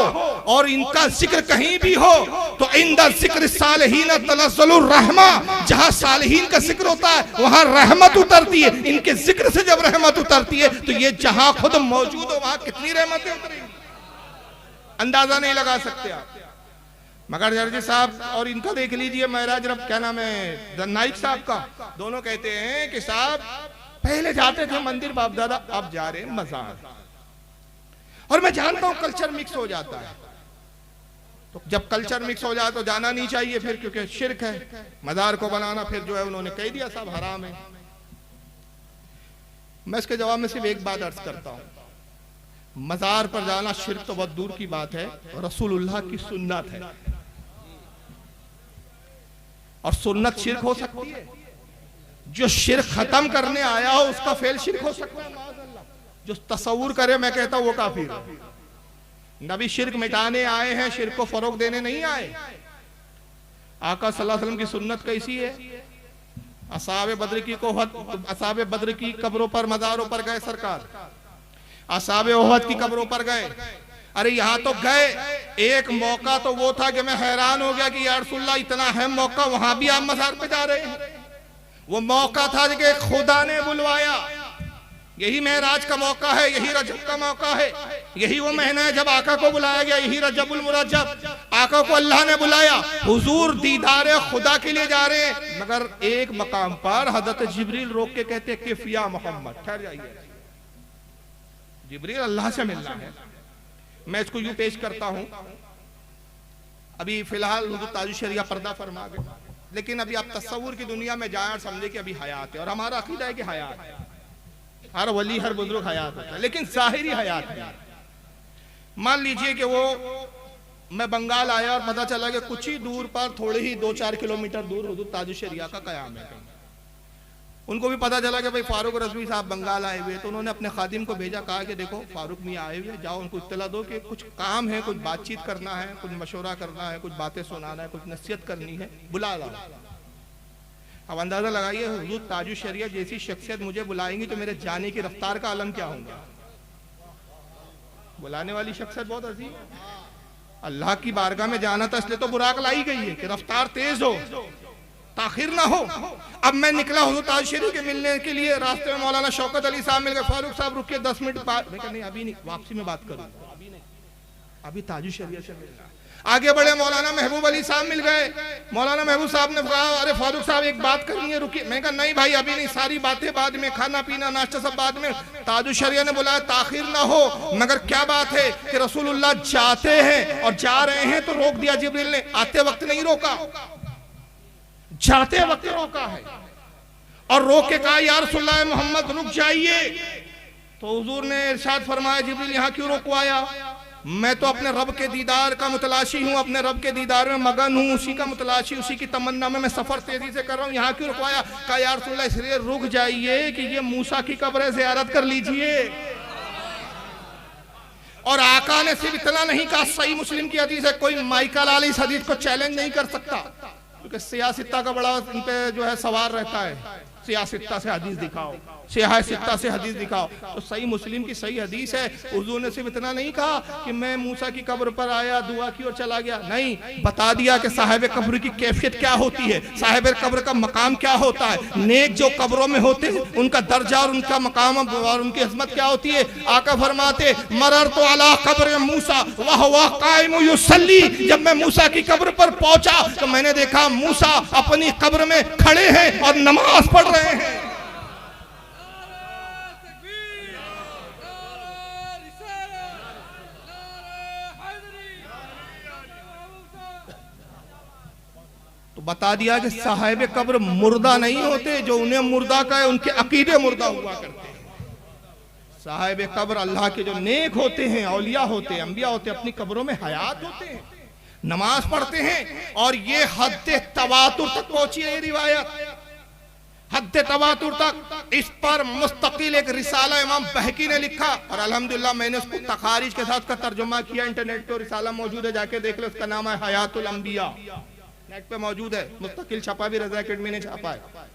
और इनका जिक्र कहीं भी हो तो इंदा जिक्र सालिहीन तनज़्ज़लुर रहमा, जहां सालिहीन का जिक्र होता है वहां रहमत उतरती है। इनके जिक्र से जब रहमत उतरती है तो ये जहां खुद मौजूद हो वहां कितनी रहमतें उतरेंगी, अंदाजा नहीं लगा सकते आप। मगर जर्जी साहब और इनका देख लीजिए, महराज रब क्या नाम है, नाइक साहब का, दोनों कहते हैं कि साहब पहले जाते थे मंदिर बाप दादा, अब जा रहे हैं मजार। और मैं जानता हूं कल्चर मिक्स हो जाता है, तो जब कल्चर मिक्स हो जाए तो जाना नहीं चाहिए फिर, क्योंकि शिर्क है। मजार को बनाना फिर जो है उन्होंने कह दिया साहब हराम है। मैं इसके जवाब में सिर्फ एक बात अर्ज करता हूं, मजार पर जाना शिर्क तो बहुत दूर की बात है, रसूलुल्लाह की सुन्नत है। और सुन्नत शिर्क हो सकती है, जो शिर्क खत्म करने आया हो उसका फेल शिर्क हो सकता है। जो तसव्वुर करे, मैं कहता हूं वो काफिर है। नबी शिर्क मिटाने आए हैं, शिर्क को फरोग देने नहीं आए। आका सल्लल्लाहु अलैहि वसल्लम की सुन्नत कैसी है? असहाबे बद्र की कब्रों पर, मज़ारों पर गए सरकार, असहाबे ओहद की कब्रों पर गए। अरे यहाँ तो गए, एक मौका तो वो था कि मैं हैरान हो गया कि या रसूलल्लाह इतना अहम मौका, वहां भी आप मज़ार पे जा रहे हैं। वो मौका था कि खुदा ने बुलवाया, यही मेराज का मौका है, यही रजब का मौका है, यही वो महीना है जब आका को बुलाया गया, यही रजबुल मुरज्जब। आका को अल्लाह ने बुलाया, हुजूर दीदारे खुदा के लिए जा रहे हैं। मगर एक मकाम पर हजरत जिब्रील रोक के कहते हैं कि या मोहम्मद ठहर जाइए, जिब्रील अल्लाह से मिलना है। मैं इसको यूं पेश करता हूं, अभी फिलहाल हुजूर ताजुश शरिया पर्दा फरमा गए, लेकिन अभी आप तस्वुर की दुनिया में जाए और समझे कि अभी हयात है, और हमारा अकीदा है कि हयात है, हर वली हर बुजुर्ग हयात होता है, लेकिन ज़ाहिरी हयात है। मान लीजिए कि वो मैं बंगाल आया और पता चला कि कुछ ही दूर पर, थोड़े ही 2-4 किलोमीटर दूर हुजूर ताजुश शरिया का कयाम है। उनको भी पता चला कि भाई फारूक रज़वी साहब बंगाल आए हुए, तो उन्होंने अपने खादिम को भेजा, कहा कि देखो फारूक मियाँ आए हुए, जाओ उनको इत्तला दो कि कुछ काम है, कुछ बातचीत करना है, कुछ मशवरा करना है, कुछ बातें सुनाना है, कुछ नसीहत करनी है, बुला लाओ। अब अंदाजा लगाइए, हुजूर ताजुश शरिया जैसी शख्सियत मुझे बुलाएंगी तो मेरे जाने की रफ्तार का आलम क्या होगा? बुलाने वाली शख्सियत बहुत अजीम, अल्लाह की बारगाह में जाना था, इसलिए तो बुराक लाई गई है कि रफ्तार तेज हो, ताखिर ना हो। अब मैं निकला हुजूर ताजुश शरीफ के मिलने के लिए, रास्ते में मौलाना शौकत अली साहब मिल गए, फारूक साहब रुकिए 10 मिनट बाद। मैं कहा नहीं अभी नहीं, वापसी में बात करूँ, अभी ताजुश शरीफ से मिलना। आगे बढ़े, मौलाना महबूब अली साहब मिल गए, मौलाना महबूब साहब ने कहा अरे फारूक साहब एक बात करनी है, रुकिए। मैं कहा नहीं भाई अभी नहीं, सारी बातें बाद में, खाना पीना नाश्ता सब बाद में। ताजुश शरिया ने बुलाया, ताखिर ना हो, मगर क्या बात है कि रसूलुल्लाह जाते हैं और जा रहे हैं तो रोक दिया जिब्रील ने, आते वक्त नहीं रोका, जाते वक्त रोका है, और रोक के कहा या रसूलुल्लाह मोहम्मद रुक जाइए। तो हुजूर ने इरशाद फरमाया, जिब्रील यहाँ क्यों रोकवाया? मैं तो अपने रब के दीदार का मुतलाशी हूँ, अपने रब के दीदार में मगन हूँ, उसी का मुतलाशी, उसी की तमन्ना में मैं सफर तेजी से कर रहा हूँ, यहाँ क्यों रुकवाया? कहा या रसूलल्लाह इसलिए रुक जाइए कि ये मूसा की कब्र ज़ियारत कर लीजिए। और आका ने सिर्फ इतना नहीं कहा, सही मुस्लिम की हदीस है, कोई माइकल आली इस हदीस को चैलेंज नहीं कर सकता, क्योंकि सियासत्ता का बड़ा इन पे जो है सवार रहता है, सियासत्ता से हदीस दिखाओ, सियासत्ता से हदीस दिखाओ। तो सही मुस्लिम की सही हदीस है, हुजूर ने सिर्फ इतना नहीं कहा कि मैं मूसा की कब्र पर आया, दुआ की और चला गया, नहीं, बता दिया कि साहिब कब्र की कैफियत क्या होती है, साहिब कब्र का मकाम क्या होता है, नेक जो कब्रों में होते हैं उनका दर्जा और उनका मकाम और उनकी अज़मत क्या होती है। आका फरमाते मररतु अला कब्र मूसा वहुवा काइम युसल्ली, जब मैं मूसा की कब्र पर पहुंचा तो मैंने देखा मूसा अपनी कब्र में खड़े हैं और नमाज पढ़ रहे हैं। तो बता दिया कि साहिब कब्र मुर्दा नहीं होते, जो उन्हें मुर्दा कहे उनके अकीदे मुर्दा हुआ करते हैं। साहिब कब्र अल्लाह के जो नेक होते हैं, औलिया होते हैं, अंबिया होते हैं, अपनी कब्रों में हयात होते हैं, नमाज पढ़ते हैं। और ये हद तवातुर तक पहुंची है ये रिवायत, हद तवातुर तक। इस पर मुस्तकिल एक रिसाला इमाम बहकी ने लिखा, और अल्हम्दुलिल्लाह मैंने उसको तखारिज के साथ का तर्जुमा किया, इंटरनेट पे रिसाला मौजूद है, जाके देख लो, उसका नाम है हयातुल अंबिया, नेट पे मौजूद है, मुस्तकिल छपा भी रज़ा अकेडमी ने छापा है।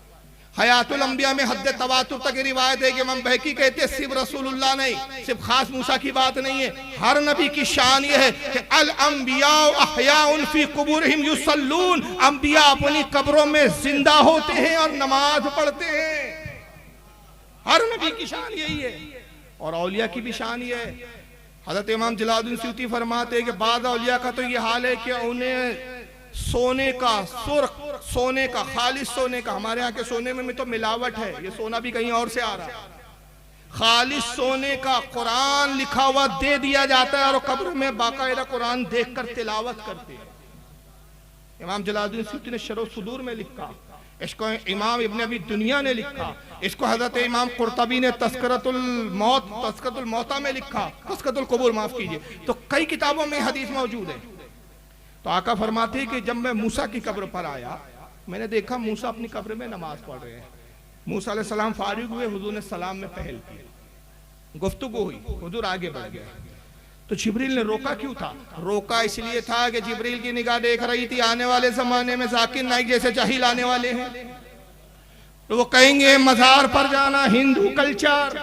हयातुल अंबिया में हद तवातुर तक रिवायत है कि इमाम बहकी कहते हैं सिर्फ रसूलुल्लाह नहीं, सिर्फ खास मूसा की बात नहीं है, हर नबी की शान यह है कि अल अंबिया अहयाउन फी कुबूरिहिम युसल्लून, अंबिया अपनी कब्रों में जिंदा होते हैं और नमाज पढ़ते हैं, हर नबी की शान यही है। और औलिया की भी शान यह है। हज़रत इमाम जलालुद्दीन सूती फरमाते हैं कि बाद औलिया का तो ये हाल है कि उन्हें सोने का, सुर्ख सोने का, खालिस सोने का, हमारे यहाँ के सोने में तो मिलावट है, ये सोना भी कहीं और से आ रहा है, खालिस सोने का कुरान लिखा हुआ दे दिया जाता है और कब्र में बाकायदा कुरान देखकर तिलावत करते हैं। इमाम जलालुद्दीन सूती ने शरह सुदूर में लिखा, इसको इमाम इब्न अबी दुनिया ने लिखा, इसको हजरत इमाम कुर्तबी ने तस्करतुल मौता में लिखा, तस्करतुल कुबूर माफ कीजिए, तो कई किताबों में हदीस मौजूद है। तो आका फरमाते हैं कि जब मैं मूसा की कब्र पर आया, मैंने देखा मूसा अपनी कब्र में नमाज पढ़ रहे हैं। मूसा अलैहि सलाम फारिग हुए, हुजूर ने सलाम में पहल की, गुफ्तगू हुई, हुजूर आगे बढ़ गए। तो जिब्रील ने रोका क्यों था? रोका इसलिए था कि जिब्रील की निगाह देख रही थी आने वाले जमाने में जाकिर नाइक जैसे जाहिल आने वाले हैं, तो वो कहेंगे मजार पर जाना हिंदू कल्चर,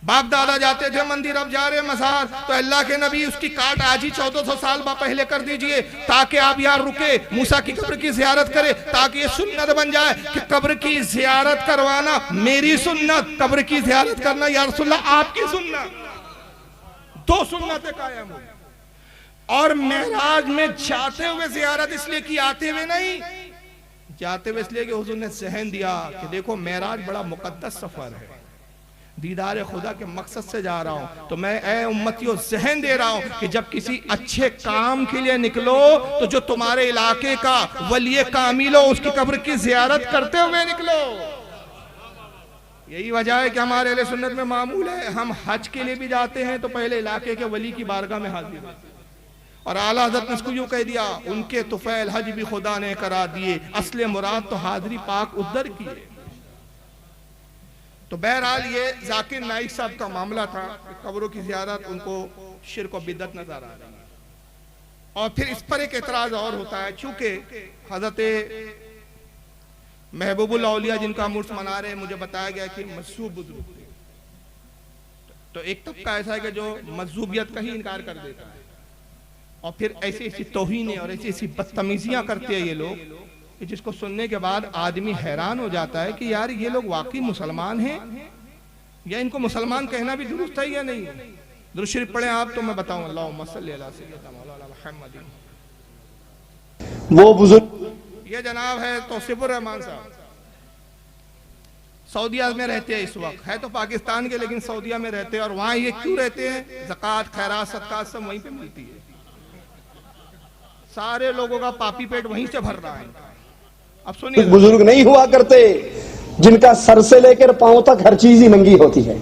बाप दादा जाते थे मंदिर, अब जा रहे मजार। तो अल्लाह के नबी उसकी काट आज ही 1400 साल पहले कर दीजिए, ताकि आप यार रुके, मूसा की कब्र की जियारत करे, ताकि ये सुन्नत बन जाए कि कब्र की जियारत करवाना मेरी सुन्नत, कब्र की जियारत करना या रसूलल्लाह आपकी सुन्नत, दो सुन्नतें कायम हो। और मेराज में जाते हुए जियारत इसलिए की, आते हुए नहीं, जाते हुए इसलिए कि हुजूर ने सहन दिया कि देखो मेराज बड़ा मुकद्दस सफर है, दीदार खुदा के मकसद से जा रहा हूं, तो मैं ए उम्मतियों जहन दे रहा हूं कि जब किसी अच्छे काम के लिए निकलो तो जो तुम्हारे इलाके का वली कामिल हो उसकी कब्र की जियारत करते हुए निकलो। यही वजह है कि हमारे अहले सुन्नत में मामूल है, हम हज के लिए भी जाते हैं तो पहले इलाके के वली की बारगाह में हाजिर होते हैं। और आला हज़रत ने इसको यूं कह दिया, उनके तुफैल हज भी खुदा ने करा दिए, असले मुराद तो हाजिरी पाक उधर की है। तो बहरहाल ये जाकिर नाइक साहब का मामला था, कब्रों की ज़ियारत उनको शिर्क और बिदअत नजर आ रही है। और फिर इस पर एक एतराज और होता है, चूंकि हजरत महबूबुल औलिया जिनका मुर्स मना रहे, मुझे बताया गया कि मजसूब बुजुर्ग थे, तो एक तबका ऐसा है कि जो मजहूबियत का ही इनकार कर देता है, और फिर ऐसी ऐसी तौहीनें और ऐसी ऐसी बदतमीजियां करते हैं ये लोग कि जिसको सुनने के बाद आदमी हैरान हो जाता है कि यार ये लोग वाकई मुसलमान हैं या इनको मुसलमान कहना भी दुरुस्त है या नहीं। दुरूद शरीफ पढ़े आप तो मैं बताऊं, अल्लाहुम्मा सल्ली अला सय्यिदना मौलाना मुहम्मद। वो बुजुर्ग ये जनाब है तौसीफुर रहमान साहब, सऊदीया में रहते हैं इस वक्त, है तो पाकिस्तान के लेकिन सऊदीया में रहते हैं। और वहां ये क्यों रहते हैं? ज़कात खैरात सदकात सब वहीं पे मिलती है, सारे लोगों का पापी पेट वहीं से भर रहा है। अब सुनिए, बुजुर्ग नहीं हुआ करते जिनका सर से लेकर पांव तक हर चीज ही नंगी होती है,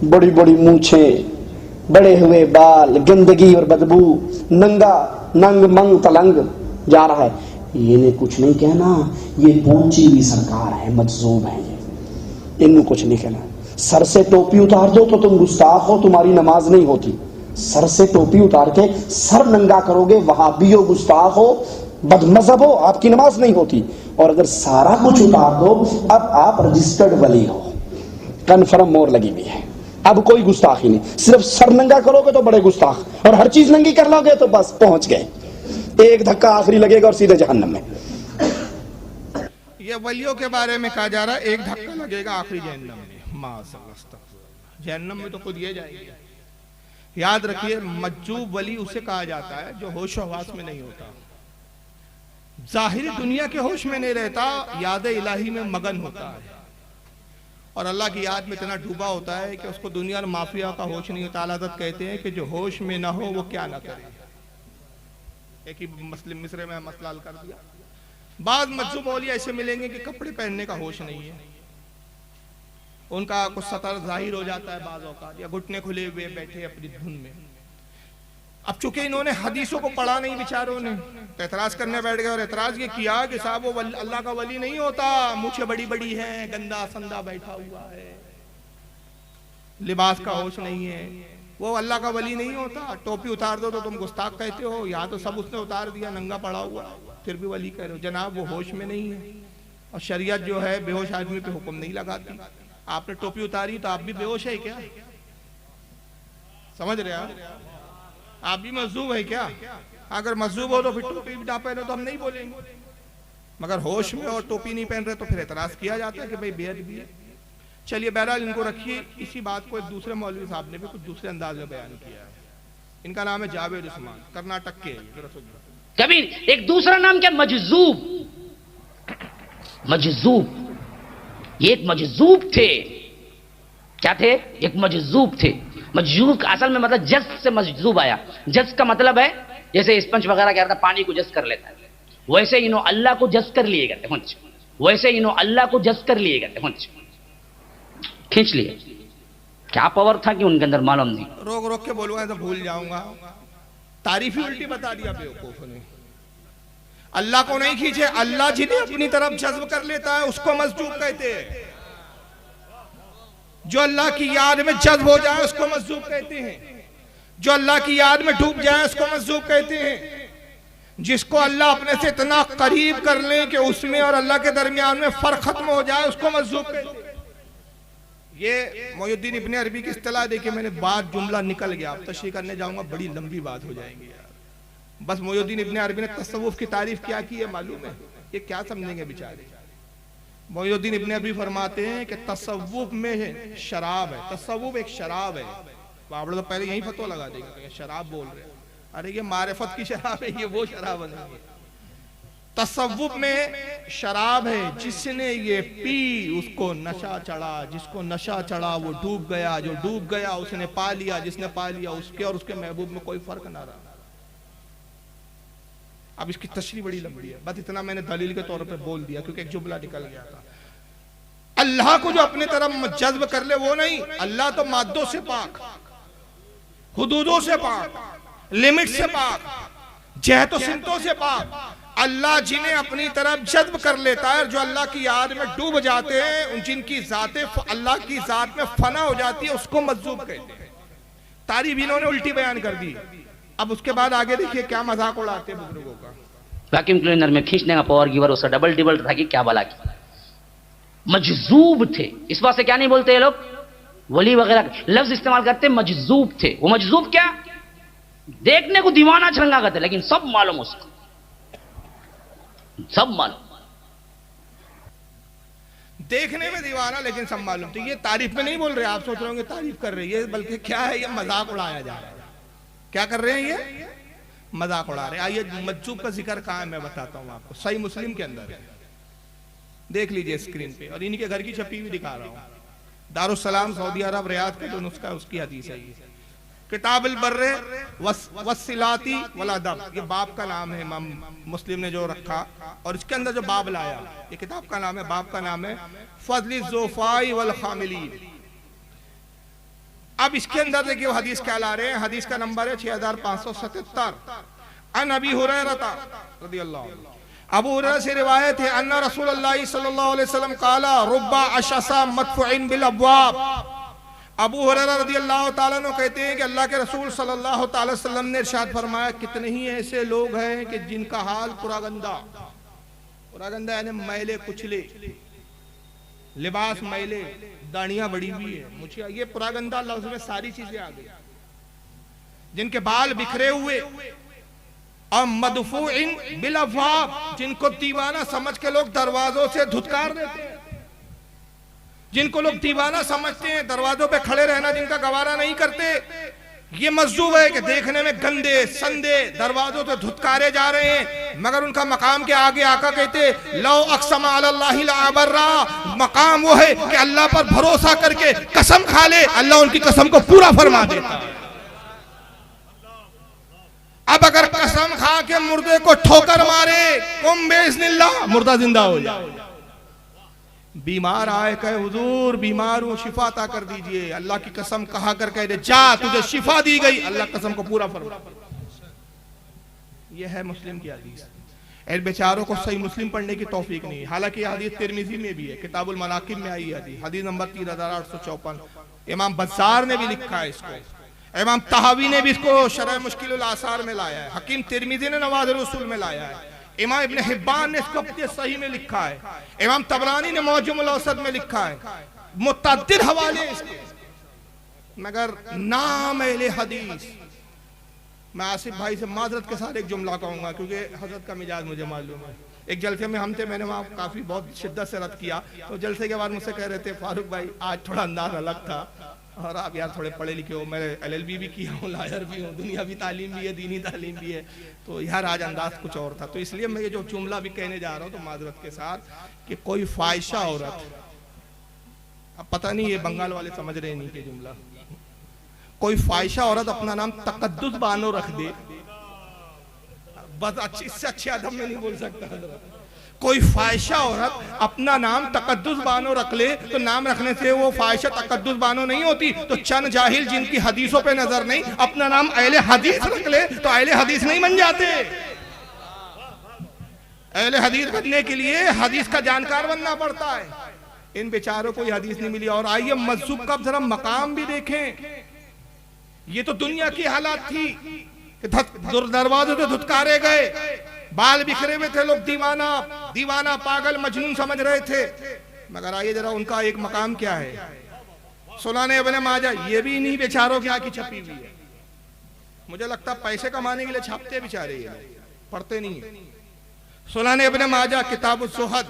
बड़ी बड़ी मूछें, बड़े हुए बाल, गंदगी और बदबू, नंगा नंग मंग तलंग जा रहा है। ये ने कुछ नहीं कहना, ये पहुंची भी सरकार है, मजजूब है, ये इन्हें कुछ नहीं कहना। सर से टोपी उतार दो तो तुम गुस्ताख हो, तुम्हारी नमाज नहीं होती। सर से टोपी उतार के सर नंगा करोगे, वहाबी हो, गुस्ताख हो, बदमजहब हो, आपकी नमाज नहीं होती। और अगर सारा कुछ उतार दो, अब आप रजिस्टर्ड वली हो, कन्फर्म मोहर लगी हुई है, अब कोई गुस्ताखी नहीं। सिर्फ सर नंगा करोगे तो बड़े गुस्ताख, और हर चीज नंगी कर लोगे तो बस पहुंच गए, एक धक्का आखिरी लगेगा और सीधे जहन्नम में। ये वलियों के बारे में कहा जा रहा है, एक धक्का लगेगा आखिरी जहन्नम में, माज़अल्लाह जहन्नम में तो खुद ये जाएंगे। याद रखिए, मज्जूब वली उसे कहा जाता है जो होश हवास में नहीं होता, जाहिरी दुनिया के होश में नहीं रहता, याद इलाही में मगन होता है और अल्लाह की याद में इतना डूबा होता है कि उसको दुनिया और माफिया का होश नहीं होता। हज़रत कहते हैं कि जो होश में ना हो वो क्या ना करे। एक ही मुस्लिम मिसरे में मसला हल कर दिया। बाद मज्जूब औलिया ऐसे मिलेंगे कि कपड़े पहनने का होश नहीं है, उनका कुछ सतर जाहिर हो जाता है बाज़ औक़ात, या घुटने खुले हुए बैठे अपनी धुन में। अब चूंकि इन्होंने हदीसों को पढ़ा नहीं बेचारों ने, तो एतराज करने बैठ गए और एतराज ये किया कि साहब वो अल्लाह का वली नहीं होता, मुझे बड़ी बड़ी है, गंदा संदा बैठा हुआ है, लिबास का होश नहीं है, वो अल्लाह का वली नहीं होता। टोपी उतार दो तो तुम गुस्ताख कहते हो, यहाँ तो सब उसने उतार दिया, नंगा पड़ा हुआ, फिर भी वली कह रहे हो। जनाब वो होश में नहीं है, और शरीयत जो है बेहोश आदमी पे हुक्म नहीं लगाती। आपने टोपी उतारी तो आप भी बेहोश है क्या? समझ रहे आप भी मजदूब है क्या? अगर मजदूब हो तो फिर टोपी भी ना पहने तो हम नहीं बोलेंगे, मगर होश में और टोपी नहीं पहन रहे तो फिर एतराज किया जाता है कि भाई बेअदबी है। चलिए बहरहाल इनको रखिए। इसी बात को एक दूसरे मौलवी साहब ने भी कुछ दूसरे अंदाज में बयान किया है। इनका नाम है जावेद उस्मान, कर्नाटक के। कभी एक दूसरा नाम क्या? मजजूब। मजजूब, ये एक मजजूब थे। क्या थे? एक मजजूब थे। मजजूब का असल में मतलब जज से मजजूब आया। जज का मतलब है जैसे स्पंज वगैरह क्या करता है, पानी को जज कर लेता है, वैसे इन्हों अल्लाह को जज कर लिए गए, वैसे इन्हों अल्लाह को जज कर लिए गए, खींच लिए। क्या पावर था कि उनके अंदर मालूम नहीं। रोक रोक के बोलूंगा तो भूल जाऊंगा। तारीफ ही उल्टी बता दिया बेवकूफ ने। अल्लाह को नहीं खींचे, अल्लाह जिन्हें अपनी तरफ जज्ब कर लेता है उसको मजजूब कहते हैं। जो अल्लाह की याद में जज्ब हो जाए उसको मजजूब कहते हैं। जो अल्लाह की याद में डूब जाए उसको मजजूब कहते हैं। जिसको अल्लाह अपने से इतना करीब कर ले कि उसमें और अल्लाह के दरमियान में फर्क खत्म हो जाए, उसको मजजूब कहते हैं। ये मोहिउद्दीन इब्ने अरबी की इस्तिलाह देखिए, मैंने बात जुमला निकल गया, अब तशरीह करने जाऊंगा बड़ी लंबी बात हो जाएगी यार। बस मोहिउद्दीन इब्ने अरबी ने तसव्वुफ की तारीफ क्या की है मालूम है? ये क्या समझेंगे बेचारे। मोहिउद्दीन इब्ने अरबी फरमाते हैं कि तसव्वुफ में शराब है, तसव्वुफ एक शराब है। बाबड़ तो पहले यही फतवा लगा देगा कि शराब बोल रहे हैं, अरे ये मारिफत की शराब है, ये वो शराब नहीं है। तसव्वुफ में शराब है, जिसने ये पी उसको नशा चढ़ा, जिसको नशा चढ़ा वो डूब गया, जो डूब गया उसने पा लिया, जिसने पा लिया उसके और उसके महबूब में कोई फर्क ना रहा। अब इसकी तशरीह बड़ी लंबी है, बस इतना मैंने दलील के तौर पे बोल दिया क्योंकि एक जुमला निकल गया था। अल्लाह को जो अपने तरफ जज्ब कर ले वो नहीं, अल्लाह तो मादों से पाक, हुदूदों से पाक, लिमिट से पाक, जहतो सिमतों से पाक। अल्लाह जिन्हें अपनी तरफ जज्ब कर लेता है, जो अल्लाह की याद में डूब जाते हैं, जिनकी जातें अल्लाह की जात में फना हो जाती है, उसको मजजूब कहते हैं। तारीफ इन्होंने उल्टी बयान कर दी। अब उसके बाद आगे देखिए क्या मजाक उड़ाते हैं बुजुर्गों का। वैक्यूम क्लीनर में खींचने का पावर गिवर उसका डबल टिबल था कि क्या भला की मजजूब थे। इस बात से क्या नहीं बोलते ये लोग, वली वगैरह लफ्ज इस्तेमाल करते, मजजूब थे। वो मजजूब क्या, देखने को दीवाना छरंगा करते, लेकिन सब मालूम उसको, सब मालूम, देखने में दीवाना लेकिन सब मालूम। तो ये तारीफ में नहीं बोल रहे, आप सोच रहे होंगे तारीफ कर रहे हैं, बल्कि क्या है, ये मजाक उड़ाया जा रहा है। क्या कर रहे हैं ये, मजाक उड़ा रहे हैं। आइए मजजूब का जिक्र कहां है मैं बताता हूं आपको, सही मुस्लिम के अंदर है, देख लीजिए स्क्रीन पे, और इनके घर की छपी हुई दिखा रहा हूं। दारुस्सलाम सऊदी अरब रियाद का जो नुस्खा उसकी हदीस है। किताबुल बर्रे वस्सिलाती वल अदब, ये बाप का नाम है, इमाम मुस्लिम ने जो रखा, और इसके अंदर जो बाब लाया, ये किताब का नाम है, बाप का नाम है फज़्ल ज़ुफ़ाई वल खामिलीन। अब इसके अंदर देखिए हदीस क्या ला रहे हैं, हदीस का नंबर है 6577। अन अबी हुरैरा रज़ियल्लाहु अन्हु, अबू हुरैरा से रिवायत है, अन्ना रसूलुल्लाह सल्लल्लाहु अलैहि वसल्लम काला रुब्बा अशसा मदफुइन बिल अब्वाब। अबू हुरैरा रज़ियल्लाहु ताला अन्हु कहते हैं कि अल्लाह के रसूल सल्लल्लाहु अलैहि वसल्लम ने इरशाद फरमाया, कितने ही ऐसे लोग हैं कि जिनका हाल पुरागंदा, पुरागंदा यानी मैले कुचले, लिबास मैले, दाढ़ियां बड़ी हुई है, मुझे ये पुरागंदा लफ्ज में सारी चीजें आ गई, जिनके बाल बिखरे हुए, और मदफूइन बिल अब्वाब, जिनको दीवाना समझ के लोग दरवाजों से धुतकार देते हैं, जिनको लोग दीवाना समझते हैं, दरवाजों पे खड़े रहना जिनका गवारा नहीं करते, ये मजजूब है कि देखने में गंदे संदे दरवाजों से धुतकारे जा रहे हैं, मगर उनका मकाम के आगे आका कहते लो अक़समा अलल्लाहि लअबर्रा, मकाम वो है कि अल्लाह पर भरोसा करके कसम खा ले, अल्लाह उनकी कसम को पूरा फरमा देता है। अब अगर कसम खा के मुर्दे को ठोकर मारे, कुम बिइज़्निल्लाह, मुर्दा जिंदा हो जाए। बीमार आए कहे हुजूर बीमार हूं, शिफा अता कर दीजिए, अल्लाह की कसम कहा कर कह दे जा तुझे शिफा दी गई, अल्लाह कसम को पूरा फरमा। यह है मुस्लिम की हदीस। इन बेचारों को सही मुस्लिम पढ़ने की तौफीक नहीं, हालांकि यह हदीस तिरमिज़ी में भी है, किताबुल मनाकिब में आई हदीस, हदीस नंबर 3854। इमाम बज़्ज़ार ने भी लिखा है इसको, इमाम तहावी ने भी इसको शरह मुश्किल आसार में लाया है, हकीम तिरमिज़ी ने नवाज़िर उसूल में लाया है, इमाम इब्ने हिब्बान ने इसको अपने सही में लिखा है, इमाम तबरानी ने मौजमुल औसत में लिखा है, मुतअद्दिद हवाले इसके, मगर नाम अहले हदीस। मैं आसिफ भाई से माजरत के साथ एक जुमला कहूंगा क्योंकि हजरत का मिजाज मुझे मालूम है। एक जलसे में हम थे, मैंने वहाँ काफी बहुत शिद्दत से रद्द किया, तो जलसे के बाद मुझसे कह रहे थे फारूक भाई आज थोड़ा अंदाज अलग था, और आप यार थोड़े पढ़े लिखे हो, मैं LLB भी किया हूँ, लायर भी हूँ, दुनियावी तालीम भी है, दीनी तालीम भी है, तो यार आज अंदाज कुछ और था। तो इसलिए मैं ये जो जुमला भी कहने जा रहा हूँ तो माजरत के साथ कि कोई ख्वाहिशा औरत, अब पता नहीं ये बंगाल वाले समझ रहे नहीं कि जुमला, कोई ख्वाहिशा औरत अपना नाम तकद्दुस बानो रख दे, बस अच्छी, इससे अच्छे अदब में नहीं बोल सकता हज़रत। कोई ख्वाहिशा औरत अपना नाम तकद्दुस बानो रख ले तो नाम रखने से वो ख्वाहिशा तकद्दुस बानो नहीं होती। तो चंद जाहिल जिनकी हदीसों पे नजर नहीं अपना नाम अहले हदीस रख ले तो अहले हदीस नहीं बन जाते। अहले हदीस बनने के लिए हदीस का जानकार बनना पड़ता है। इन बेचारों को ये हदीस नहीं मिली। और आइए मजहब का जरा मकाम भी देखें। ये तो दुनिया की हालात थी कि दरवाजों से धुतकारे गए, बाल बिखरे हुए थे, लोग दीवाना दीवाना पागल मजनून समझ रहे थे। मगर आइए जरा उनका एक मकाम क्या है। सुनाने इब्ने माजा, ये भी इन्हीं बेचारों की आंखें छपी हुई है। मुझे लगता है पैसे कमाने के लिए छापते बेचारे, ये पढ़ते नहीं है। सुनाने इब्ने माजा किताब ज़ुहद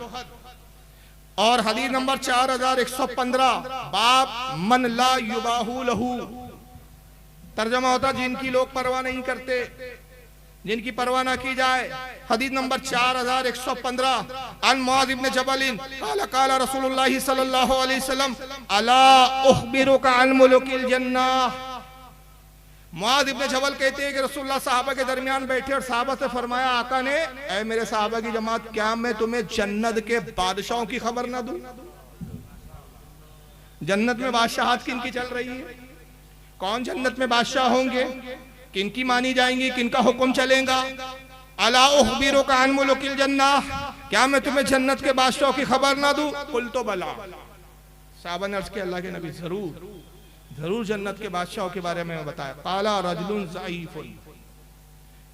और हदीस नंबर 4115, बाप मन ला युबाहु लहू, तर्जमा होता जिनकी लोग परवाह नहीं करते, जिनकी परवाह ना की जाए। हदीस नंबर 4115, अन मुआज़ इब्न जबल क़ाल क़ाल रसूलुल्लाह सल्लल्लाहु अलैहि वसल्लम अला उख़बिरुका अन मुलुकिल जन्नह। मुआज़ इब्न जबल कहते हैं कि रसूलुल्लाह साहबा के दरमियान बैठे और साहबा से फरमाया, आका ने, ऐ मेरे साहबा की जमात, क्या मैं तुम्हें जन्नत के बादशाहों की खबर ना दूं? जन्नत में बादशाहत किनकी चल रही है? कौन जन्नत में बादशाह होंगे? किनकी मानी जाएंगी? किनका हुक्म चलेगा? अला उख़बिरुका अन मुलुकिल जन्नह, क्या मैं तुम्हें जन्नत के बादशाहों की खबर ना दूं? कुल तो बला। साहबा ने अर्ज़ किया, अल्लाह के नबी जरूर जरूर जन्नत के बादशाहों के बारे में बताया। काला रजुलुन ज़ईफ़ुन,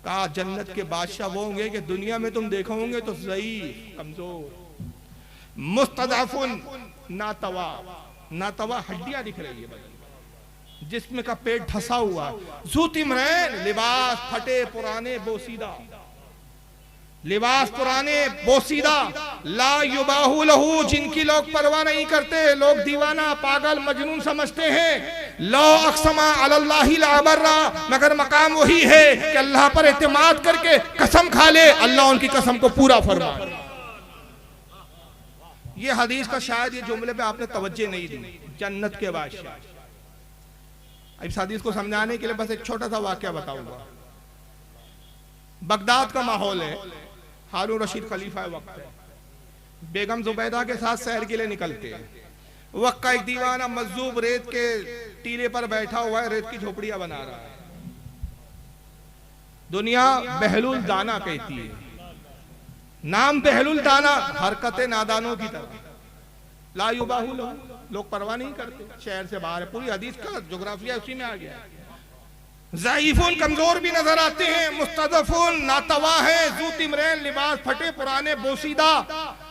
कहा जन्नत के बादशाह वो होंगे कि दुनिया में तुम देखोगे तो ज़ईफ़, कमजोर, मुस्तज़अफ़ुन, नातवा, नातवा हड्डियां दिख रही है बदन, जिस्म का पेट धसा हुआ, ज़ुतिमरैन, लिबास फटे पुराने बोसीदा, लिबास पुराने बोसीदा, ला युबाहु लहू, जिनकी लोग परवाह नहीं करते, लोग दीवाना पागल मजनून समझते हैं। लो अक़समा अलल्लाहि ला बर्रा, मगर मकाम वही है कि अल्लाह पर एतमाद करके कसम खा ले, अल्लाह उनकी कसम को पूरा फरमाए। ये हदीस का शायद ये जुमले पे आपने तवज्जो नहीं दी, जन्नत के बादशाह। इस हदीस को समझाने के लिए बस एक छोटा सा वाकया बताऊंगा। बगदाद का माहौल है, हारून रशीद खलीफा वक्त है, बेगम जुबैदा के साथ सैर के लिए निकलते हैं। वक्त का एक दीवाना मजदूब रेत के टीले पर बैठा हुआ है, रेत की झोपड़ियां बना रहा है। दुनिया बहलुल दाना कहती है, नाम बहलुल दाना, हरकतें नादानों की तरह, ला युबाहु लहू, लोग परवाह नहीं करते, शहर से बाहर है। पूरी हदीस का जोग्राफिया उसी में आ गया। ज़ईफ़ुन, कमजोर भी नजर आते हैं, मुस्तज़फ़ुन, नातवा है, ज़ुतिमरैन, लिबास फटे पुराने बोसीदा,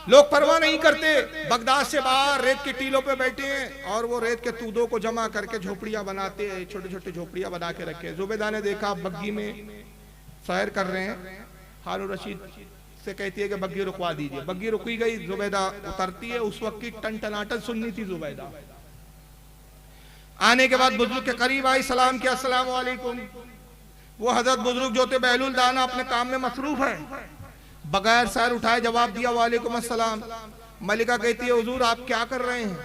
लोग परवाह नहीं करते। बगदाद से बाहर रेत के टीलों पे बैठे हैं और वो रेत के तूदों को जमा करके झोपड़ियां बनाते हैं, छोटे छोटे झोपड़ियां बना के रखे। जुबैदा ने देखा बग्गी में सैर कर रहे हैं, हारून रशीद से कहती है कि बग्गी रुकवा दीजिए। बग्गी रुकी गई, जुबैदा उतरती है। उस वक्त की टनटनाटन सुननी थी जुबैदा। आने के बाद बुजुर्ग के करीब आई, सलाम किया, अस्सलाम वालेकुम। वो हजरत बुजुर्ग जो थे बहलुल दाना अपने काम में मसरूफ है, बगैर सर उठाए जवाब दिया, वालेकुम अस्सलाम। मलिका कहती है, हुजूर आप क्या कर रहे हैं?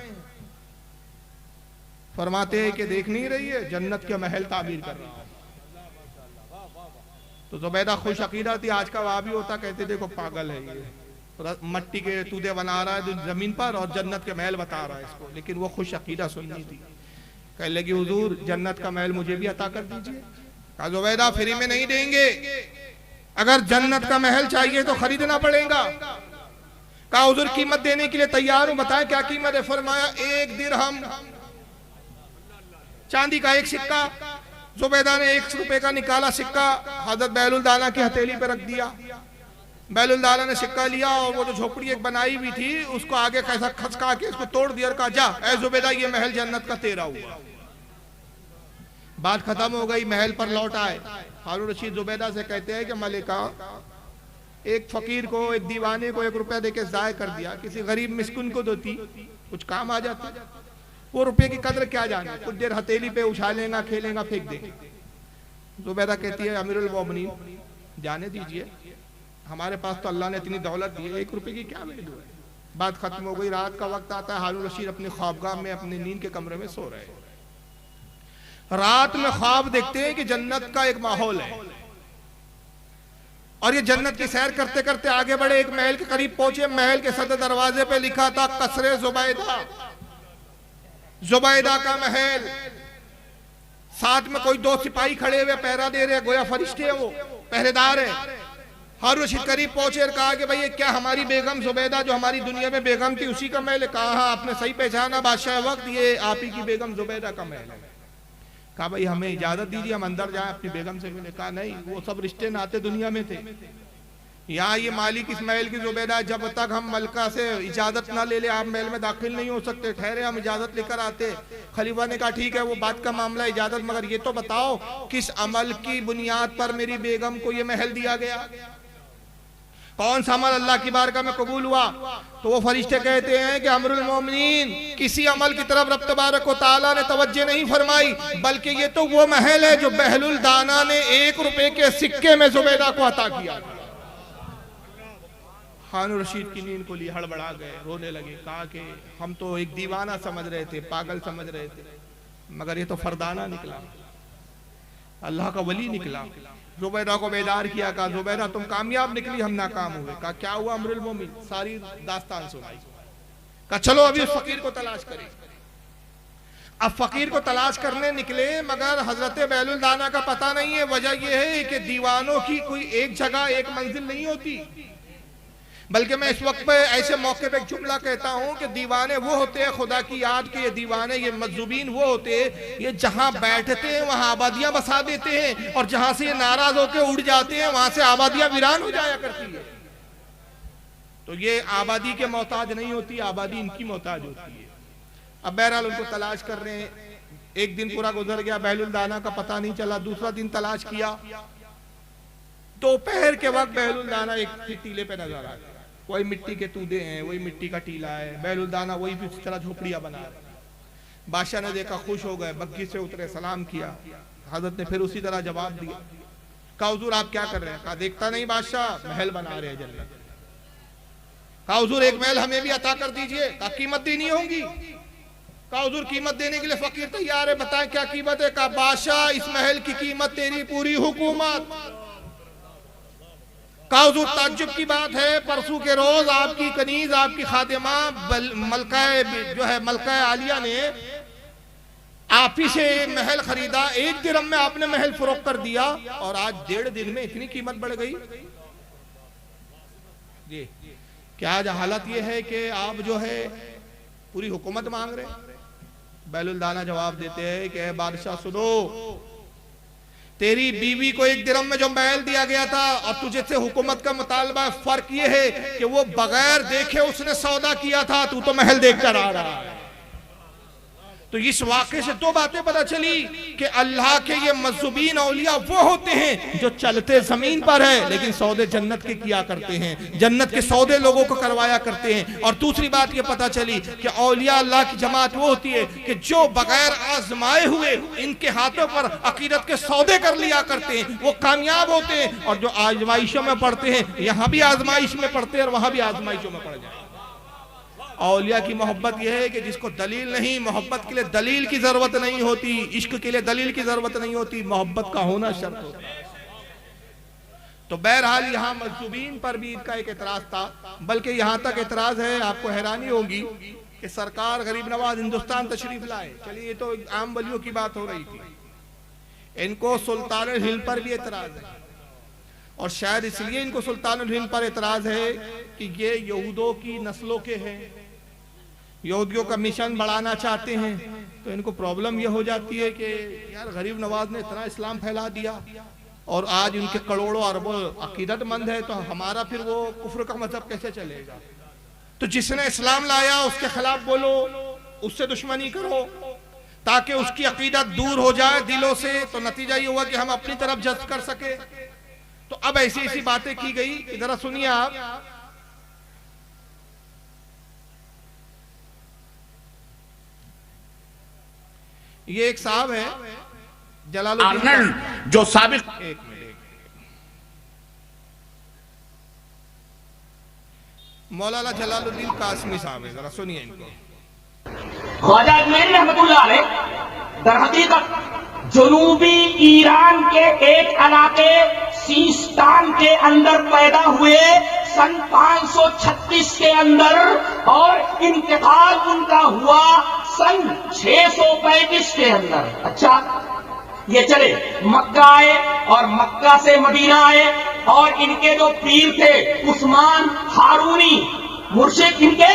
फरमाते हैं कि देख नहीं रही है, जन्नत के महल तामीर कर रहा हूं। तो जुबैदा खुश अकीदा थी, आज का वहां भी होता, कहते देखो पागल है ये, मट्टी के तूदे बना रहा है जमीन पर और जन्नत के महल बता रहा है इसको। लेकिन वो खुश अकीदा सुननी थी। कहने लगी, हुजूर जन्नत का महल मुझे भी अता कर दीजिए। कहा जुबैदा फ्री में नहीं देंगे, अगर जन्नत का महल चाहिए तो खरीदना पड़ेगा। कहा हुजूर कीमत देने के लिए तैयार हूं, बताएं क्या कीमत है? फरमाया 1 दिरहम, चांदी का 1 सिक्का। जुबैदा ने 1 रुपए का निकाला सिक्का, हजरत बहलुल दाना की हथेली पे रख दिया। बहलुल दाना ने सिक्का लिया और वो जो झोपड़ी एक बनाई हुई थी उसको आगे कैसा खसका के उसको तोड़ दिया और कहा, जा ऐ जुबैदा ये महल जन्नत का तेरा हुआ। बात खत्म हो गई, महल पर लौट आए। हारून रशीद जुबैदा से कहते हैं कि मलिका, एक फकीर को, एक दीवाने को 1 रुपया देके ज़ाय कर दिया, किसी गरीब मिस्किन को देती कुछ काम आ जाता। वो रुपये की कदर क्या जाने, कुछ देर हथेली पे उछालेगा, खेलेगा, फेंक देंगे। जुबैदा कहती है, अमीरुल मोमिनीन जाने दीजिए, हमारे पास तो अल्लाह ने इतनी दौलत दी है, 1 रुपये की क्या वैल्यू है। बात खत्म हो गई। रात का वक्त आता है, हारून रशीद अपने ख्वाबगाह में अपने नींद के कमरे में सो रहे हैं। रात में ख्वाब देखते हैं कि जन्नत का एक माहौल है और ये जन्नत की सैर करते करते आगे बढ़े, एक महल के करीब पहुंचे। महल के सदर दरवाजे पे लिखा था कसरे जुबैदा, जुबैदा का महल। साथ में कोई 2 सिपाही खड़े हुए पहरा दे रहे, गोया फरिश्ते हैं, वो पहरेदार है। हारून रशीद करीब पहुंचे और कहा कि भाई ये क्या हमारी बेगम जुबैदा जो हमारी दुनिया में बेगम थी उसी का महल है? कहा हाँ आपने सही पहचाना बादशाह वक्त, ये आप ही की बेगम जुबैदा का महल है। कहा भाई हमें इजाजत दीजिए, हम अंदर जाएं अपनी बेगम से मिले। कहा नहीं, वो सब रिश्ते नाते दुनिया में थे, यहाँ ये मालिक इस्माइल की जुबैदा, जब तक हम मलका से इजाजत ना ले ले आप महल में दाखिल नहीं हो सकते, ठहरे हम इजाजत लेकर आते। खलीफा ने कहा ठीक है, वो बात का मामला इजाजत, मगर ये तो बताओ किस अमल की बुनियाद पर मेरी बेगम को ये महल दिया गया, कौन सा अमल अल्लाह की बारगाह में कबूल हुआ? तो वो फरिश्ते कहते हैं कि अमरुल मोमिनीन, किसी अमल की तरफ रब तबारक व तआला ने तवज्जो नहीं फरमाई, बल्कि ये तो वो महल है जो बहलुल दाना ने 1 रुपए के सिक्के में जुबैदा को अता किया। खान रशीद की नींद को लिए हड़बड़ा गए, रोने लगे। कहा कि हम तो एक दीवाना समझ रहे थे, पागल समझ रहे थे, मगर ये तो फरदाना निकला, अल्लाह का वली निकला। जुबैदा को बेदार किया, कहा जुबैदा तुम कामयाब निकली, हम नाकाम हुए। कहा क्या हुआ अमरुल मोमिन? सारी दास्तान सुनाई। कहा चलो अभी उस फकीर को तलाश करें। अब फकीर को तलाश करने निकले, मगर हजरत बहलुल दाना का पता नहीं है। वजह यह है कि दीवानों की कोई एक जगह एक मंजिल नहीं होती, बल्कि मैं इस वक्त पे ऐसे मौके पे एक जुमला कहता हूँ कि दीवाने वो होते हैं खुदा की याद के, ये दीवाने ये मजलूबीन वो होते हैं ये जहाँ बैठते हैं वहाँ आबादियाँ बसा देते हैं, और जहाँ से ये नाराज होकर उड़ जाते हैं वहाँ से आबादियाँ वीरान हो जाया करती है। तो ये आबादी के मोहताज नहीं होती, आबादी इनकी मोहताज होती है। अब बहरहाल उनको तलाश कर रहे हैं। एक दिन पूरा गुजर गया, बहलुल दाना का पता नहीं चला। दूसरा दिन तलाश किया, दोपहर के वक्त बहलुल दाना एक टीले पे नजर आया। वही मिट्टी के तूदे हैं, वही मिट्टी का टीला है, बहलुल दाना वही भी उस तरह झोपड़ियां बना रहे। बादशाह ने देखा, खुश हो गए, बग्घी से उतरे, सलाम किया। हजरत ने फिर उसी तरह जवाब दिया। कहा हुजूर आप क्या कर रहे हैं? कहा देखता नहीं बादशाह, महल बना रहे हैं जन्नत। कहा हुजूर एक महल हमें भी अता कर दीजिए। कहा कीमत देनी होगी। कहा हुजूर कीमत देने के लिए फकीर तैयार है, बताएं क्या कीमत है? कहा बादशाह इस महल की कीमत तेरी पूरी हुकूमत। कहा हुजूर ताज्जुब की बात है, परसों के रोज आपकी कनीज आपकी खादिमा मलका जो है मलका आलिया ने आप ही से महल खरीदा, 1 दिरहम में आपने महल फरोख्त कर दिया, और आज 1.5 दिन में इतनी कीमत बढ़ गई। जी क्या आज हालत ये है कि आप जो है पूरी हुकूमत मांग रहे हैं? बहलुल दाना जवाब देते हैं कि बादशाह सुनो, तेरी बीवी को 1 दिरहम में जो महल दिया गया था और तुझे से हुकूमत का मुतालबा, फर्क ये है कि वो बगैर देखे उसने सौदा किया था, तू तो महल देखकर आ रहा है। तो इस वाक़े से 2 बातें पता चली कि अल्लाह के ये मज़्ज़ूबीन औलिया वो होते हैं जो चलते जमीन पर है लेकिन सौदे जन्नत के किया करते हैं, जन्नत के सौदे लोगों को करवाया करते हैं। और दूसरी बात ये पता चली कि औलिया अल्लाह की जमात वो होती है कि जो बगैर आजमाए हुए इनके हाथों पर अकीदत के सौदे कर लिया करते हैं, वो कामयाब होते हैं। और जो आजमाइशों में पढ़ते हैं, यहाँ भी आजमाइश में पढ़ते हैं और वहाँ भी आजमाइशों में पढ़ जाए। औलिया की मोहब्बत यह है कि जिसको दलील नहीं, मोहब्बत के लिए दलील की जरूरत नहीं होती, इश्क के लिए दलील की जरूरत नहीं होती, मोहब्बत का होना शर्त होता है। तो बहरहाल यहाँ मज़्ज़ूबीन पर भी इनका एक एतराज था, बल्कि यहाँ तक एतराज है, आपको हैरानी होगी कि सरकार गरीब नवाज हिंदुस्तान तशरीफ लाए। चलिए ये तो आम वलियों की बात हो रही थी, इनको सुल्तानुल हिंद पर भी एतराज है, और शायद इसलिए इनको सुल्तानुल हिंद पर एतराज है कि ये यहूदों की नस्लों के हैं, यहूदियों का मिशन बढ़ाना चाहते हैं। तो इनको प्रॉब्लम यह हो जाती है कि यार गरीब नवाज ने इतना इस्लाम फैला दिया और आज उनके करोड़ों अरबों अकीदतमंद है, तो हमारा फिर वो कुफ्र का मजहब कैसे चलेगा? तो जिसने इस्लाम लाया उसके खिलाफ बोलो, उससे दुश्मनी करो ताकि उसकी अकीदत दूर हो जाए दिलों से। तो नतीजा ये हुआ कि हम अपनी तरफ जज्ब कर सके। तो अब ऐसी ऐसी बातें की गई, जरा सुनिए आप। ये एक साहब है जलालुद्दीन, जो साबिक, एक मिनट, मौलाना जलालुद्दीन कासमी साहब है, जरा सुनिए इनको। ख्वाजा अजमेरी रहमतुल्लाह अलैह दरहकीकत जुनूबी ईरान के एक इलाके सीस्तान के अंदर पैदा हुए सन 536 के अंदर, और इंतकाल उनका हुआ सन 635 के अंदर। अच्छा ये चले, मक्का आए और मक्का से मदीना आए, और इनके जो पीर थे उस्मान हारूनी, मुर्शिद इनके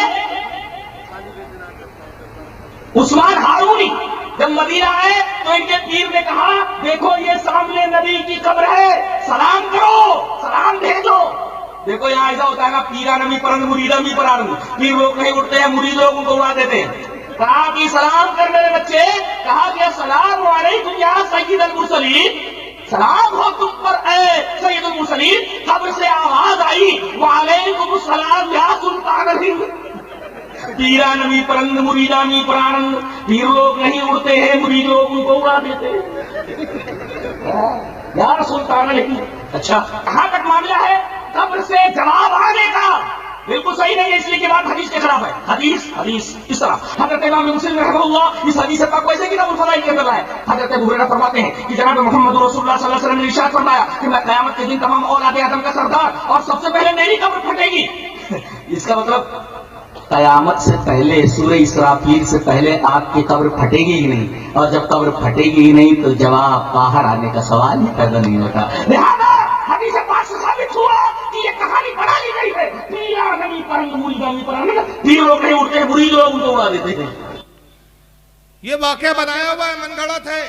उस्मान हारूनी, जब मदीना आए तो इनके पीर ने कहा, देखो ये सामने नबी की कब्र है, सलाम करो, सलाम भेजो। देखो यहाँ ऐसा होता है ना, पीरा नमी परंग मुरीदा मी परारंग, पीर लोग नहीं उठते हैं, मुरीद लोग उनको उड़ा देते हैं। कहा कि सलाम कर मेरे बच्चे, कहा कि सलाम अलैकुम या सय्यदुल मुरसलीन, सलाम हो तुम पर ऐ सय्यदुल मुरसलीन। कब्र से आवाज आई, वालेकुम सलाम या सुल्तान हिंद। पीरा नमी परंग मुरीदा मी परारंग, पीर लोग नहीं उड़ते हैं, मुरीद लोग उनको उड़ा देते हैं। यार सुल्तान हिंद। अच्छा, कहां तक मामला है? कब्र से जवाब आने का। बिल्कुल सही नहीं है, इसलिए की बात हदीस के खिलाफ है। हदीस हदीस इस तरह हजरत इमाम मुस्लिम रहमतुल्लाह इस हदीस का कैसे किताबुल फज़ाइल के अंदर है। हजरत अबू हुरैरा फरमाते हैं कि जनाब मोहम्मद रसूलुल्लाह सल्लल्लाहु अलैहि वसल्लम ने इरशाद फरमाया कि मैं क़यामत के दिन तमाम औलाद आदम का सरदार और सबसे पहले मेरी कब्र फटेगी। इसका मतलब कयामत से पहले, सूरह इसराफील से पहले आपकी कब्र फटेगी ही नहीं, और जब कब्र फटेगी ही नहीं तो जवाब बाहर आने का सवाल ही पैदा नहीं होता। लिहाजा हदीस पाक से साबित हुआ कि ये कहानी बना ली गई है। पीरा नबी परंग मुरीदा मी परारंग, पीर लोग नहीं उठते, मुरीद लोग उनको उड़ा देते हैं। ये वाकया बनाया हुआ है, मनगढ़ंत है।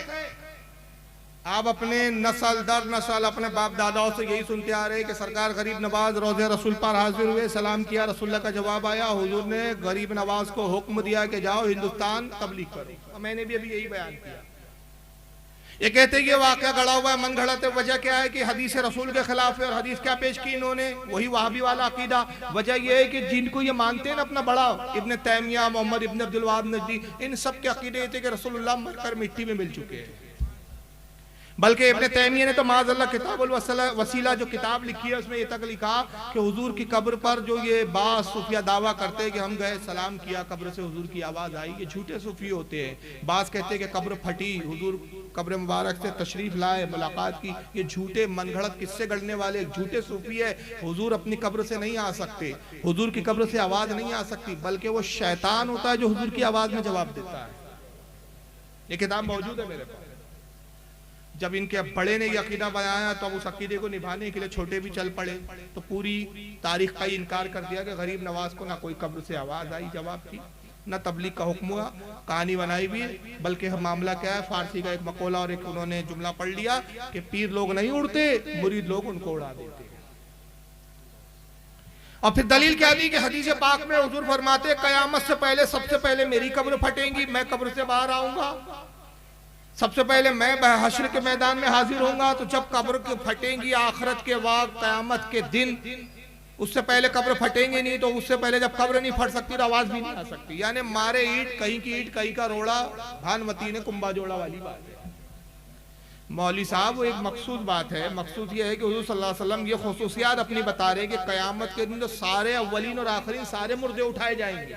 आप अपने नस्ल दर नस्ल अपने बाप दादाओं से यही सुनते आ रहे कि सरकार गरीब नवाज रोज़े रसूल पर हाजिर हुए, सलाम किया, रसूलुल्लाह का जवाब आया, हुजूर ने गरीब नवाज को हुक्म दिया कि जाओ हिंदुस्तान तबलीग करो। मैंने भी अभी यही बयान किया। ये कहते हैं कि वाकया गढ़ा हुआ है, मन गढ़ा। वजह क्या है कि हदीस रसूल के खिलाफ है। और हदीस क्या पेश की इन्होंने? वही वहाबी वाला अकीदा। वजह यह है कि जिनको ये मानते हैं ना अपना बड़ा, इब्न तैमिया, मोहम्मद इब्न अब्दुल वहाब नजदी, इन सब के अकीदे थे कि रसूलुल्लाह मरकर मिट्टी में मिल चुके हैं। बल्कि इब्न तैमिया ने तो माज़अल्लाह किताबुल वसीला जो किताब लिखी है उसमें ये तक लिखा कि हुजूर की कब्र पर जो ये बास सूफिया दावा करते हैं कि हम गए सलाम किया, कब्र से हुजूर की आवाज़ आई, ये झूठे सूफी होते हैं। बास कहते हैं कि कब्र फटी, हुजूर कब्र मुबारक से तशरीफ लाए, मुलाकात की। ये झूठे मनगढ़ंत किस्से गढ़ने वाले झूठे सूफी है। हुजूर अपनी कब्र से नहीं आ सकते, हुजूर की कब्र से आवाज़ नहीं आ सकती, बल्कि वो शैतान होता है जो हुजूर की आवाज़ में जवाब देता है। ये किताब मौजूद है मेरे पास। जब इनके बड़े ने ये अकीदा बनाया तो अब उस अकीदे को निभाने के लिए छोटे भी चल पड़े, तो पूरी तारीख का ही इनकार कर दिया कि गरीब नवाज को ना कोई कब्र से आवाज आई जवाब की, ना तबलीग का हुक्म हुआ। कहानी बनाई भी, बल्कि मामला क्या है, फारसी का एक मकोला और एक उन्होंने जुमला पढ़ लिया कि पीर लोग नहीं उड़ते, मुरीद लोग उनको उड़ा देते। और फिर दलील क्या दी कि हदीस पाक में हुजूर फरमाते कयामत से पहले सबसे पहले मेरी कब्र फटेगी, मैं कब्र से बाहर आऊंगा, सबसे पहले मैं हश्र के मैदान में हाजिर होऊंगा। तो जब कब्र के फटेंगी आखिरत के वक्त कयामत के दिन, उससे पहले कब्र फटेंगे नहीं, तो उससे पहले जब कब्र नहीं फट सकती तो आवाज भी नहीं आ सकती। यानी मारे ईंट कहीं की ईंट कहीं का रोड़ा, भानवती ने कुंभा जोड़ा वाली बात है। मौलवी साहब वो एक मखसूस बात है, मखसूस ये है कि हुजूर सल्लल्लाहु अलैहि वसल्लम ये खुसूसियात अपनी बता रहे हैं कि कयामत के दिन तो सारे अव्वलीन और आखिरीन सारे मुर्दे उठाए जाएंगे,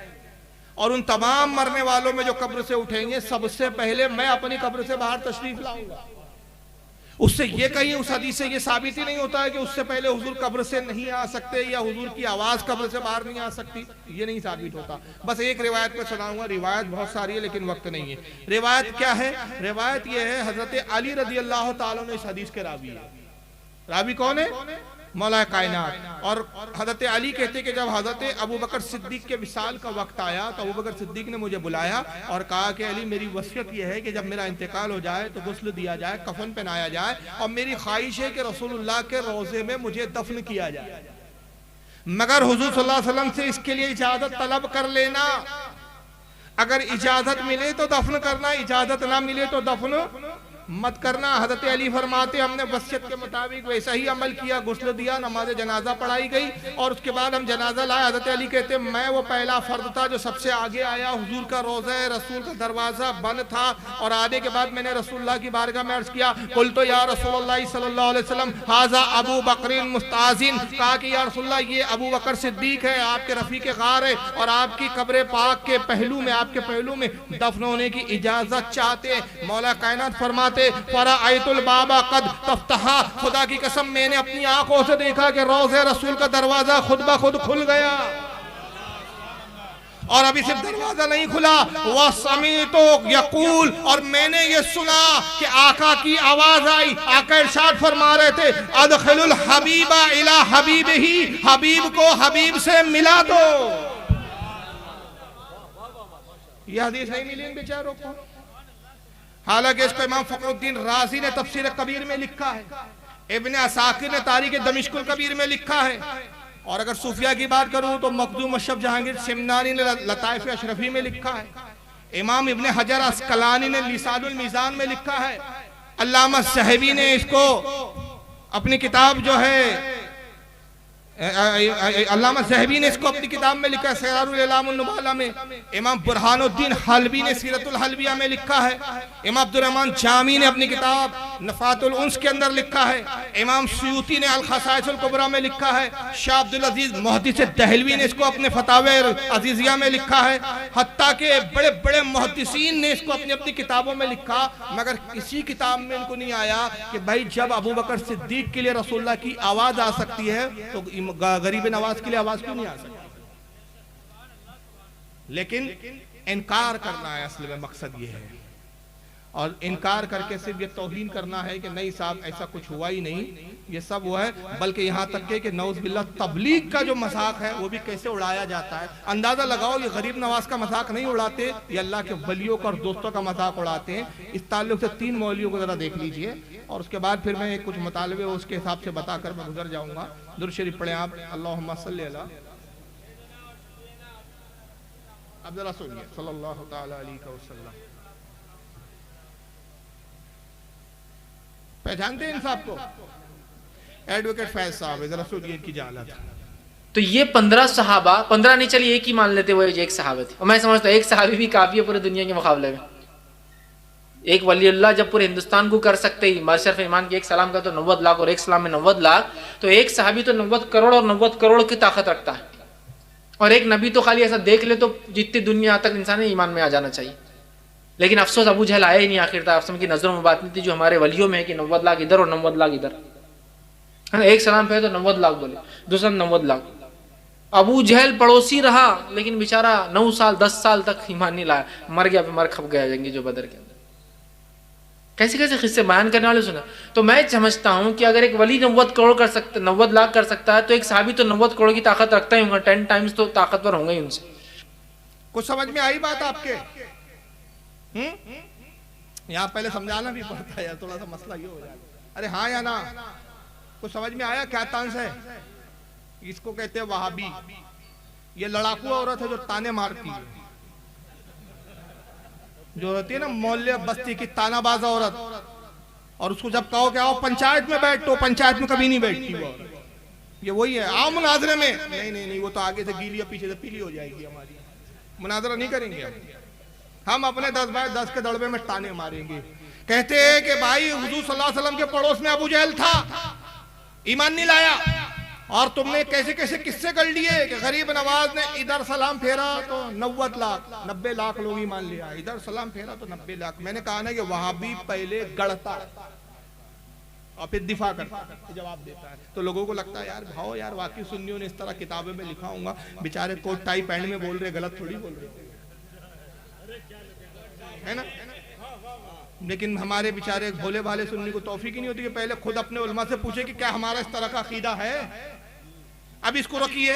और उन तमाम मरने वालों में जो कब्र से उठेंगे सबसे पहले मैं अपनी कब्र से बाहर तशरीफ लाऊंगा। उससे ये कहीं उस हदीस से ये साबित ही नहीं होता है कि उससे पहले हुजूर कब्र से नहीं आ सकते या हुजूर की आवाज कब्र से बाहर नहीं आ सकती, ये नहीं साबित होता। बस एक रिवायत पे सुनाऊंगा, रिवायत बहुत सारी है लेकिन वक्त नहीं है। रिवायत क्या है? रिवायत ये है हजरत अली रजी अल्लाह ताला ने इस हदीस के रावी है। रावी कौन है? मौला कायनात। और हजरत अली कहते कि जब हजरत अबू बकर सिद्दीक के विसाल का वक्त आया तो अबू बकर सिद्दीक ने मुझे बुलाया और कहा कि अली मेरी वसीयत यह है कि जब मेरा इंतकाल हो जाए तो गुस्ल दिया जाए, कफन पहनाया जाए, और मेरी ख्वाहिश है कि रसूलुल्लाह के रोजे में मुझे दफन किया जाए, मगर हुजूर सल्लल्लाहु अलैहि वसल्लम से इसके लिए इजाजत तलब कर लेना। अगर इजाजत मिले तो दफन करना, इजाजत ना मिले तो दफन मत करना। हजरत अली फरमाते हमने वसीयत के मुताबिक वैसा ही अमल किया, गुस्ल दिया, नमाज जनाजा पढ़ाई गई और उसके बाद हम जनाजा लाए। हजरत अली कहते मैं वो पहला फर्द था जो सबसे आगे आया, हुजूर का रोज़ा रसूल का दरवाजा बंद था और आने के बाद मैंने रसूलुल्लाह की बारगाह में अर्ज किया, कुल तो या रसूलुल्लाह सल्लल्लाहु अलैहि वसल्लम हाजा अबू बकरिन मुस्ताजिन, कहा कि या रसूलुल्लाह ये अबू बकर सिद्दीक है, आपके रफीक गार है और आपकी कब्र पाक के पहलू में, आपके पहलू में दफन होने की इजाजत चाहते। मौला कायनात फरमाते फराअयतुल बाबा कद तफ्तहा, खुदा की कसम मैंने अपनी आंखों से देखा कि रोज़े रसूल का दरवाजा खुद ब खुद खुल गया। और अभी सिर्फ दरवाजा नहीं खुला, वह समीतो यकूल, और मैंने ये सुना कि आका की आवाज आई। आका इरशाद फरमा रहे थे अदखिलुल हबीबा इला हबीबिही, हबीब को हबीब से मिला दो। यह हदीस नहीं मिली इन बेचारों को। हालांकि इसको इमाम फखरुद्दीन राजी ने तफसीर कबीर में लिखा है, इब्न असाकिर ने तारीख दमिश्कुल कबीर में लिखा है, और अगर सूफिया की बात करूं तो मखदूम अशरफ जहांगीर सिमनानी ने लताइफ अशरफी में लिखा है, इमाम इब्न हजर अस्कलानी ने लिसानुल मीज़ान में लिखा है, अल्लामा सहवी ने इसको अपनी किताब जो है अल्लामा ज़हबी ने इसको अपनी किताब में लिखा है सिरारुल इलाम नुबाला में, इमाम बुरहानुद्दीन हलबी ने सीरतुल हलबिया में लिखा है, इमाम अब्दुर्रहमान जामी ने अपनी किताब नफातुल उन्स के अंदर लिखा है, इमाम सुयूती ने अल खसाइसुल कुबरा में लिखा है, शाह अब्दुल अजीज मुहद्दिस दहलवी ने इसको अपने फतावे अजीजिया में लिखा है, हत्ता के बड़े बड़े मुहद्दिसीन ने इसको अपनी अपनी किताबों में लिखा, मगर किसी किताब में इनको नहीं आया कि भाई जब अबू बकर सिद्दीक के लिए रसूलुल्लाह की आवाज आ सकती है तो गरीब नवाज के लिए आवाज क्यों नहीं आ सकती। लेकिन इनकार करना है असल में मकसद ये है, और इनकार करके सिर्फ ये तौहीन करना है कि नहीं साहब ऐसा कुछ हुआ ही नहीं, ये सब वो है, बल्कि यहाँ तक के कि नौज़ बिल्लाह तबलीग का जो मजाक है वो भी कैसे उड़ाया जाता है। अंदाजा लगाओ ये गरीब नवाज का मजाक नहीं उड़ाते, ये अल्लाह के वलियों का और दोस्तों का मजाक उड़ाते हैं। इस ताल्लुक से 3 मौलवियों को जरा देख लीजिए, और उसके बाद फिर मैं कुछ मुतालबे उसके हिसाब से बताकर मैं गुजर जाऊंगा। दुरूद शरीफ पढ़े आप, अल्लाहुम्मा सल्ली अला, अब जरा सुनिए सल्लल्लाहु तआला अलैहि वसल्लम। पहचानते हैं इन साहब को? एडवोकेट फैज साहब, जरा सुनिए इनकी जालत। तो ये 15 सहाबा, 15 नहीं चलिए एक ही मान लेते वो एक सहाबा थे, और मैं समझता हूँ एक सहाबी भी काफी है पूरे दुनिया के मुकाबले में। एक वलीउल्लाह जब पूरे हिंदुस्तान को कर सकते ही मशरफ ईमान के एक सलाम का तो 90 लाख और एक सलाम में 90 लाख, तो एक सहाबी तो 90 करोड़ और 90 करोड़ की ताकत रखता है, और एक नबी तो खाली ऐसा देख ले तो जितनी दुनिया तक इंसान ईमान में आ जाना चाहिए। लेकिन अफसोस अबू जहल आया ही नहीं आखिर तक, अफसोस की नजरों में बात नहीं थी जो हमारे वलियों में है कि 90 लाख इधर और 90 लाख इधर है ना। एक सलाम पे तो 90 लाख बोले, दूसरा 90 लाख। अबू जहल पड़ोसी रहा लेकिन बेचारा 9 साल 10 साल तक ईमान नहीं लाया, मर गया, मर खप गया जंगी जो बदर के अंदर। कैसे कैसे किस्से बयान करने वाले सुना। तो मैं समझता हूं कि अगर एक वली 90 करोड़ कर सकता, 90 लाख कर सकता है, तो एक सहाबी तो 90 करोड़ की ताकत रखता ही होगा, 10 टाइम्स तो ताकतवर होंगे ही उनसे। कुछ समझ में आई बात आपके? यहाँ पहले समझाना भी पड़ता है यार, थोड़ा सा मसला ये हो जाए। अरे हाँ या ना, कुछ समझ में आया क्या तांस है? इसको कहते हैं वहाबी। ये लड़ाकू औरत है जो ताने मारती है, जो होती है ना मोहल्ले बस्ती की तानाबाज औरत, और उसको जब कहो कि आओ पंचायत में बैठ, तो पंचायत में कभी नहीं बैठती वो। ये वही है, आओ मुनाजरे में, नहीं नहीं नहीं, वो तो आगे से गीली और पीछे से पीली हो जाएगी हमारी, मुनाजरा नहीं करेंगे हम अपने 10 बाय 10 के दड़बे में ताने मारेंगे। कहते हैं कि भाई हुजूर सल्लल्लाहु अलैहि वसल्लम के पड़ोस में अबू जहल था, ईमान नहीं लाया, और तुमने कैसे कैसे किस्से कर लिए कि गरीब नवाज ने इधर सलाम फेरा तो 90 लाख लोग ईमान लिया, इधर सलाम फेरा तो 90 लाख। मैंने कहा ना कि वहाबी पहले गढ़ता और फिर दिफा करता, जवाब देता है, तो लोगों को लगता है यार भाव यार वाकई सुन्नियों ने इस तरह किताबें में लिखा होगा, बेचारे कोट टाई पैंट में बोल रहे, गलत थोड़ी बोल रहे है ना। लेकिन हमारे बेचारे भोले भाले सुन्नी को तौफीक ही नहीं होती कि पहले खुद अपने उलमा से पूछे कि क्या हमारा इस तरह का अकीदा है। अब इसको रखिए,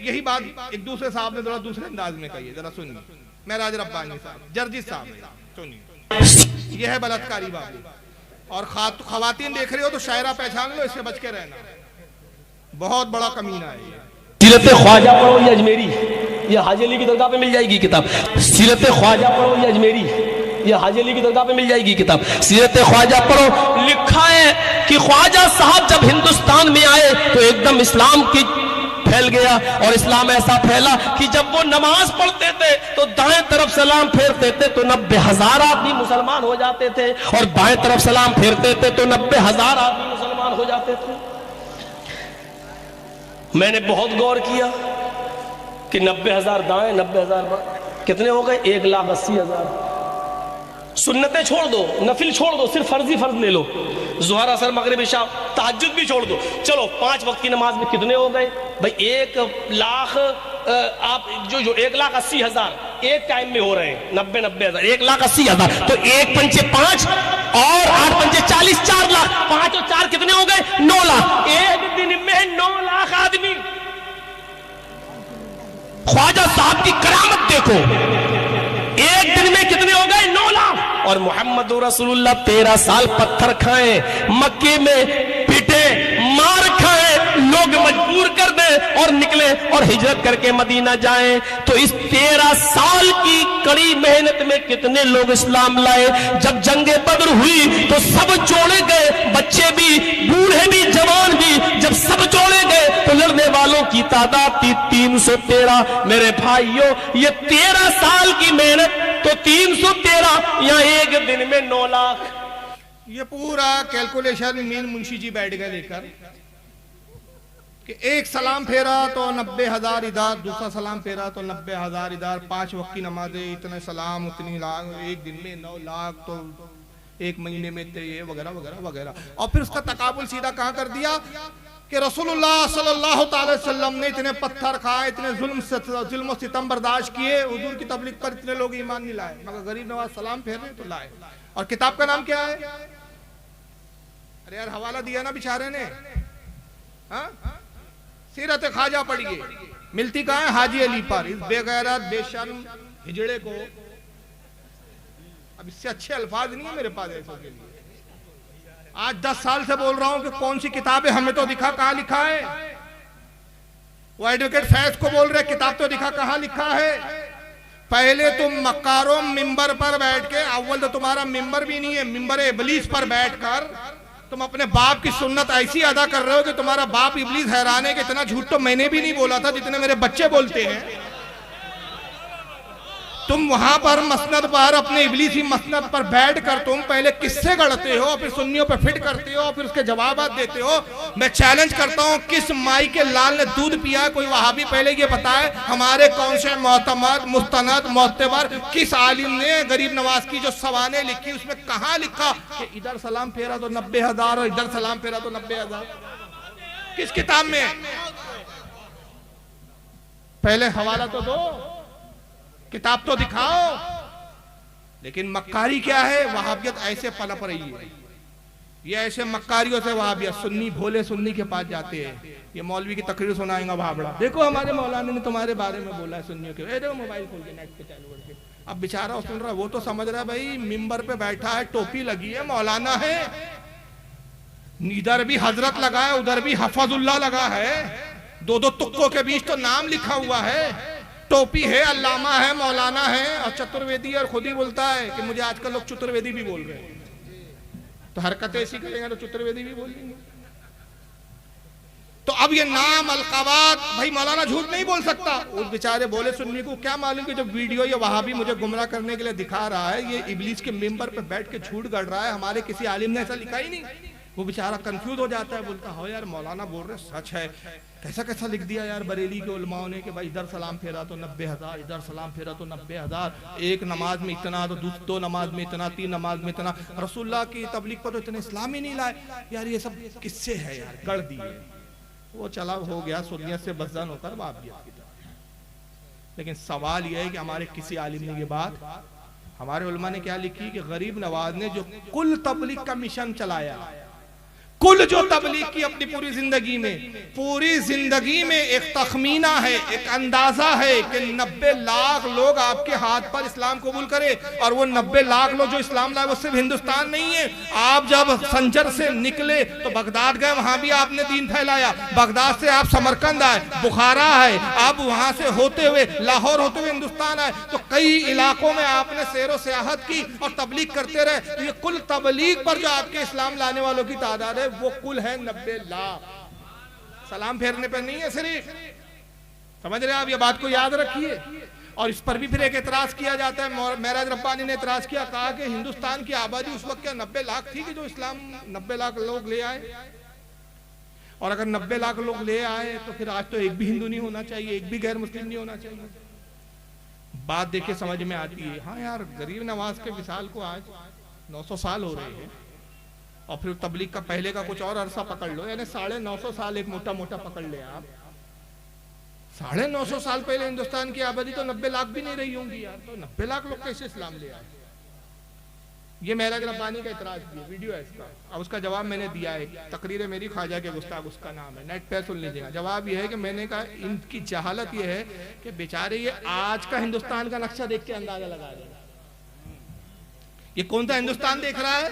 यही बात एक दूसरे साहब ने थोड़ा दूसरे अंदाज में कही है, जरा सुनिए। महराज रब्बानी साहब, जर्जिस साहब, सुनिए। यह है बलात्कारी बाबू, और खवातीन देख रहे हो तो शायरा पहचान लो, इससे बच के रहना, बहुत बड़ा कमीना है। सीरत ख्वाजा पढ़ो ये अजमेरी, ये हाजी अली की दरगाह पे मिल जाएगी किताब। सीरत ख्वाजा पढ़ो ये अजमेरी, ये हाजी अली की दरगाह पे मिल जाएगी किताब। सीरत ख्वाजा पढ़ो, लिखा है कि ख्वाजा साहब जब हिंदुस्तान में आए तो एकदम इस्लाम की फैल गया, और इस्लाम ऐसा फैला कि जब वो नमाज पढ़ते थे तो दाएं तरफ सलाम फेरते थे तो 90,000 आदमी मुसलमान हो जाते थे, और बाएं तरफ सलाम फेरते थे तो 90,000 आदमी मुसलमान हो जाते थे। मैंने बहुत गौर किया कि 90,000 दाएं, 90,000 कितने हो गए? 1,80,000। सुन्नतें छोड़ दो, नफिल छोड़ दो, सिर्फ फर्ज ले लो, ज़ुहर असर मगरिब इशा तहज्जुद भी छोड़ दो, चलो 5 वक्त की नमाज में कितने हो गए भाई? 1,00,000 आप जो 1,80,000 एक टाइम में हो रहे हैं, 90,000 1,80,000, तो 1 पंचे 5 और 8 पंचे 40, 4 लाख, 5 और 4 कितने हो गए? 9 लाख। एक दिन में 9 लाख आदमी। ख्वाजा साहब की करामत देखो, एक दिन में कितने हो गए? 9 लाख। और मोहम्मद रसूलुल्लाह 13 साल पत्थर खाए, मक्के में पिटे, मार खाए, लोग मजबूर कर दे और निकले और हिजरत करके मदीना जाएं। तो इस 13 साल की कड़ी मेहनत में कितने लोग इस्लाम लाए। जब जंगे बद्र हुई तो सब जोड़े गए, बच्चे भी, बूढ़े भी, जवान भी। जब सब जोड़े गए तो लड़ने वालों की तादाद थी 313। मेरे भाइयों, ये 13 साल की मेहनत तो 313 या एक दिन में 9 लाख। ये पूरा कैलकुलेशन मीन मुंशी जी बैठ गए लेकर कि एक सलाम फेरा तो 90,000 इधर, दूसरा सलाम फेरा तो 90,000 इधर, 5 वक्त की नमाजें, इतने सलाम, उतनी लाख, एक दिन में 9 लाख, तो एक महीने में ये वगैरह वगैरह वगैरह। और फिर उसका तकाबुल सीधा कहाँ कर दिया कि रसूलुल्लाह सल्लल्लाहु अलैहि वसल्लम ने इतने पत्थर खाए, इतने जुल्म सितम बर्दाश्त किए, हुजूर की तबलीग पर इतने लोग ईमान नहीं लाए, मगर गरीब नवाज सलाम फेर रहे तो लाए। और किताब का नाम क्या है? अरे यार हवाला दिया ना बेचारे ने, हाँ? सीरत ख्वाजा पढ़िए, मिलती कहाँ है? हाजी अली पर। इस बेगैरत बेशर्म हिजड़े को, अब इससे अच्छे अल्फाज नहीं है मेरे पास ऐसों के लिए। आज 10 साल से बोल रहा हूं कि कौन सी किताब है, हमें तो दिखा कहां लिखा है। वो एडवोकेट फैज को बोल रहे किताब तो दिखा कहां लिखा है। पहले तुम मक्कारों मिंबर पर बैठ के, अव्वल तो तुम्हारा मिंबर भी नहीं है, मिंबर इबलीस पर बैठकर तुम अपने बाप की सुन्नत ऐसी अदा कर रहे हो कि तुम्हारा बाप इबलीस हैरान है कि इतना झूठ तो मैंने भी नहीं बोला था जितने मेरे बच्चे बोलते हैं। तुम वहां पर मसनद पर, अपने इबलीसी मसनद पर बैठकर तुम पहले किस्से गढ़ते हो, फिर सुन्नियों पे फिट करते हो, फिर उसके जवाब देते हो। मैं चैलेंज करता हूं, किस माई के लाल ने दूध पिया? कोई वहाबी पहले ये बताए हमारे कौन से मोहतमद, मुस्तनद, मोतबर, किस आलिम ने गरीब नवाज की जो सवाने लिखी उसमें कहां लिखा कि इधर सलाम फेरा तो 90,000 और इधर सलाम फेरा तो 90,000? किस किताब में? पहले हवाला तो दो, किताब तो दिखाओ। लेकिन मक्कारी क्या है? वहाबियत ऐसे पनप रही है, ये ऐसे मक्कारियों से वहाबियत, सुन्नी भोले सुन्नी के पास जाते हैं, ये मौलवी की तकरीर सुनाएगा भाबड़ा, देखो हमारे मौलाना ने तुम्हारे बारे में बोला है सुन्नियों के, देखो मोबाइल खोल के नेट पे चालू करके। अब बेचारा सुन रहा है, वो तो समझ रहा है भाई मिंबर पे बैठा है, टोपी लगी है, मौलाना है, इधर भी हजरत लगा है, उधर भी हफजुल्लाह लगा है, दो दो तुक्कों के बीच तो नाम लिखा हुआ है, टोपी है, अल्लामा है, मौलाना है, और चतुर्वेदी, और खुद ही बोलता है कि मुझे आजकल लोग चतुर्वेदी भी बोल रहे हैं, तो हरकतें ऐसी करेंगे तो चतुर्वेदी भी बोलेंगे। तो अब ये नाम अलकाबात, भाई मौलाना झूठ नहीं बोल सकता। उस बेचारे बोले सुन्नी को क्या मालूम कि जो वीडियो ये वहाबी मुझे गुमराह करने के लिए दिखा रहा है, ये इबलीस के मेंबर पे बैठ के झूठ गढ़ रहा है, हमारे किसी आलिम ने ऐसा लिखा ही नहीं। वो बेचारा कंफ्यूज हो जाता है, बोलता हो यार मौलाना बोल रहे सच है, कैसा कैसा लिख दिया यार बरेली के उलमाओं ने कि भाई इधर सलाम फेरा तो 90,000, इधर सलाम फेरा तो 90,000, एक नमाज में इतना, तो दो नमाज में इतना, 3 नमाज में इतना, रसूलुल्लाह की तबलीग पर तो इतने इस्लाम ही नहीं लाए यार, ये सब किससे है यार, गढ़ दिए। वो चला हो गया सुन्नियत से बज़न होकर वाबियत की तरफ। लेकिन सवाल यह है कि हमारे किसी आलिम ने ये बात, हमारे उलमा ने क्या लिखी कि गरीब नवाज ने जो कुल तबलीग का मिशन चलाया, कुल जो तबलीग की अपनी पूरी जिंदगी में एक तखमीना है, एक अंदाजा है कि 90 लाख लोग आपके हाथ पर इस्लाम कबूल करे। और वो 90 लाख लोग जो इस्लाम लाए वो सिर्फ हिंदुस्तान नहीं है। आप जब संजर से निकले तो बगदाद गए, वहां भी आपने दीन फैलाया। बगदाद से आप समरकंद आए, बुखारा है, आप वहां से होते हुए लाहौर होते हुए हिंदुस्तान आए, तो कई इलाकों में आपने सैरो सियाहत की और तबलीग करते रहे। तो ये कुल तबलीग पर जो आपके इस्लाम लाने वालों की तादाद है वो कुल है 90 लाख। सलाम फेरने पर नहीं है सिर्फ, समझ रहे हैं आप? ये बात को याद रखिए। और इस पर भी फिर एक एतराज किया जाता है, महराज रब्बानी ने एतराज किया, कहा कि हिंदुस्तान की आबादी उस वक्त क्या 90 लाख थी कि जो इस्लाम 90 लाख लोग ले आए? और अगर 90 लाख लोग ले आए तो फिर आज तो एक भी हिंदू नहीं होना चाहिए, एक भी गैर मुस्लिम नहीं होना चाहिए। बात देखे समझ में आती है। हाँ यार, गरीब नवाज के विशाल को आज 900 साल हो रहे हैं, और फिर तबलीग का पहले का कुछ और अरसा पकड़ लो, यानी 950 साल एक मोटा मोटा पकड़ ले आप। 950 साल पहले हिंदुस्तान की आबादी तो 90 लाख भी नहीं रही होंगी यार, तो 90 लाख लोग कैसे इस्लाम ले आए? ये महराज रब्बानी का इतराज दिया, वीडियो है इसका, अब उसका जवाब मैंने दिया है। तकरीर है मेरी, ख्वाजा के गुस्ताख उसका नाम है, नेट पे सुन लीजिएगा। जवाब यह है कि मैंने कहा इनकी जहालत यह है कि बेचारे ये आज का हिंदुस्तान का नक्शा देख के अंदाजा लगा रहे हैं। ये कौन सा हिंदुस्तान देख रहा है?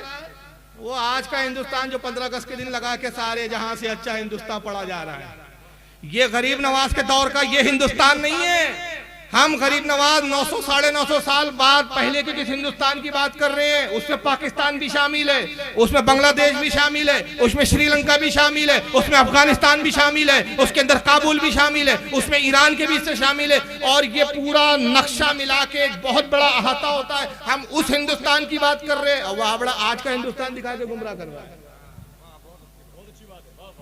वो आज का हिंदुस्तान जो 15 अगस्त के दिन लगा के सारे जहां से अच्छा हिंदुस्तान पढ़ा जा रहा है। ये गरीब नवाज के दौर का ये हिंदुस्तान नहीं है। हम गरीब नवाज 900 साढ़े 900 साल बाद पहले के जिस हिंदुस्तान की बात कर रहे हैं उसमें पाकिस्तान भी शामिल है, उसमें बांग्लादेश भी शामिल है, उसमें श्रीलंका भी शामिल है, उसमें अफगानिस्तान भी शामिल है, उसके अंदर काबुल भी शामिल है, उसमें ईरान के भी इससे शामिल है। और ये पूरा नक्शा मिला के एक बहुत बड़ा अहाता होता है। हम उस हिंदुस्तान की बात कर रहे हैं और वह बड़ा आज का हिंदुस्तान दिखा के गुमराह कर रहा है।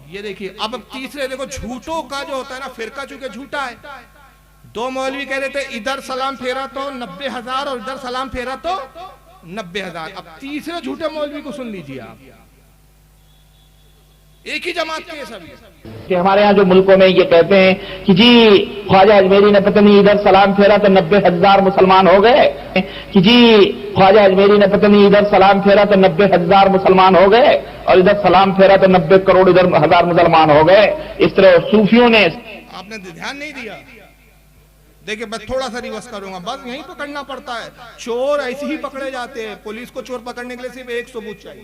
ये देखिए, अब तीसरे देखो झूठों का जो होता है ना फिरका, चूंकि झूठा है। दो मौलवी कह रहे थे इधर सलाम फेरा तो 90,000 और इधर सलाम फेरा तो 90,000। अब तीसरे झूठे मौलवी को सुन लीजिए आप, एक ही जमात के सभी। कि हमारे यहाँ जो मुल्कों में ये कहते हैं कि जी ख्वाजा अजमेरी ने पता नहीं इधर सलाम फेरा तो 90,000 मुसलमान हो गए, कि जी ख्वाजा अजमेरी ने पता नहीं इधर सलाम फेरा तो 90,000 मुसलमान हो गए और इधर सलाम फेरा तो 90 करोड़ इधर हजार मुसलमान हो गए। इस तरह सूफियों ने, आपने ध्यान नहीं दिया। देखिए मैं थोड़ा सा रिवर्स करूंगा, बस यहीं पकड़ना पड़ता है। चोर ऐसे ही पकड़े जाते हैं। पुलिस को चोर पकड़ने के लिए सिर्फ एक सबूत चाहिए,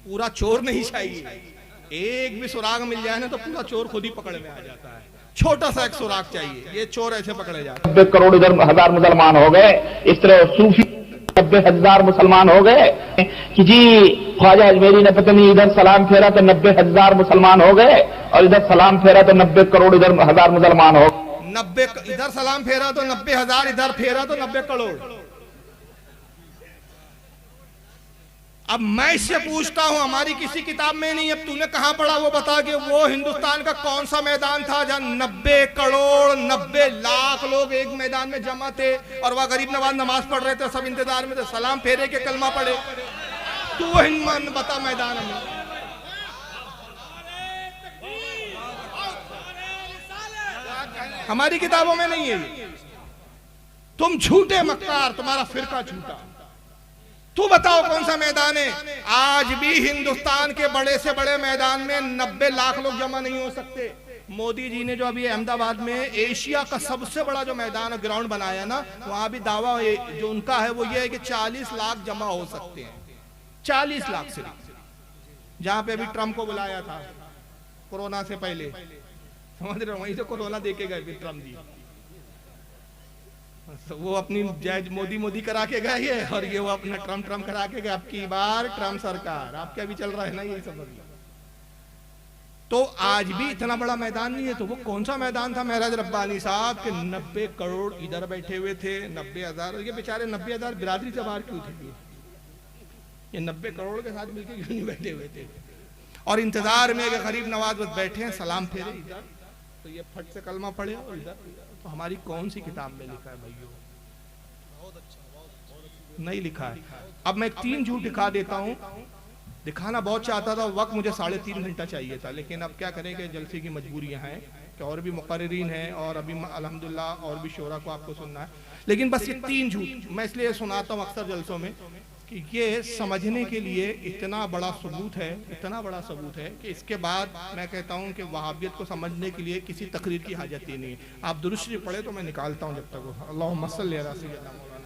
पूरा चोर नहीं चाहिए। एक भी सुराग मिल जाए ना तो पूरा चोर खुद ही पकड़ में आ जाता है। छोटा सा एक सुराग चाहिए, ये चोर ऐसे पकड़े जाते हैं। 90 करोड़ इधर हजार मुसलमान हो गए। इस तरह सूफी 90,000 मुसलमान हो गए, कि जी ख्वाजा अजमेरी ने पता नहीं इधर सलाम फेरा तो 90,000 मुसलमान हो गए और इधर सलाम फेरा तो 90 करोड़ इधर हजार मुसलमान हो गए। 90 इधर सलाम फेरा तो 90,000, इधर फेरा तो 90 करोड़। अब मैं इससे पूछता हूं, हमारी किसी किताब में नहीं, अब तूने कहां पढ़ा वो बता के। वो हिंदुस्तान का कौन सा मैदान था जहां 90 करोड़ 90 लाख लोग एक मैदान में जमा थे और वह गरीब नवाज नमाज पढ़ रहे थे, सब इंतजार में थे सलाम फेरे के कलमा पढ़े? तू वो हिंदुस्तान बता मैदान में। हमारी किताबों में नहीं है। तुम झूठे मक्कार, तुम्हारा फिरका झूठा। तू बताओ कौन सा मैदान है? आज भी हिंदुस्तान के बड़े से बड़े मैदान में 90 लाख लोग जमा नहीं हो सकते। मोदी जी ने जो अभी अहमदाबाद में एशिया का सबसे बड़ा जो मैदान ग्राउंड बनाया ना, वहां भी दावा जो उनका है वो ये है कि 40 लाख जमा हो सकते हैं। 40 लाख से, जहां पे अभी ट्रंप को बुलाया था कोरोना से पहले, समझ रहे हो, वहीं से कोरोना देके गए फिर ट्रम्प जी। वो अपनी जय मोदी करा के गए ये, और ये वो अपना ट्रम्प करा के गए। अब की बार ट्रम्प सरकार, आपका भी चल रहा है ना ये सब। तो आज भी इतना बड़ा मैदान नहीं है। तो वो कौन सा मैदान था महराज रब्बानी साहब के 90 करोड़ इधर बैठे हुए थे, 90,000 ये बेचारे 90,000 बिरादरी से बाहर क्यों थे? ये 90 करोड़ के साथ मिलकर क्यों नहीं बैठे हुए थे? और इंतजार में गरीब नवाज बस बैठे हैं, सलाम फेरे इधर तो ये फट से कलमा पढ़े और इधर। तो हमारी कौन सी किताब में लिखा है भाइयों? नहीं लिखा है। अब मैं 3 झूठ दिखा देता हूं। दिखाना बहुत चाहता था, वक्त मुझे 3.5 घंटा चाहिए था, लेकिन अब क्या करें कि जलसे की मजबूरियां हैं कि और भी मुकर्रिरीन हैं और अभी अल्हम्दुलिल्लाह और भी शोरा को आपको सुनना है। लेकिन बस ये 3 झूठ मैं इसलिए सुनाता हूँ अक्सर जलसों में कि ये समझने के लिए इतना बड़ा सबूत है, इतना बड़ा सबूत है कि इसके बाद मैं कहता हूँ कि वहाबियत को समझने के लिए किसी तकरीर की हाजत ही नहीं है। आप दुरूद शरीफ पढ़े तो मैं निकालता हूँ जब तक। अल्लाहुम्मा सल्ली अला सय्यिदना मौलाना।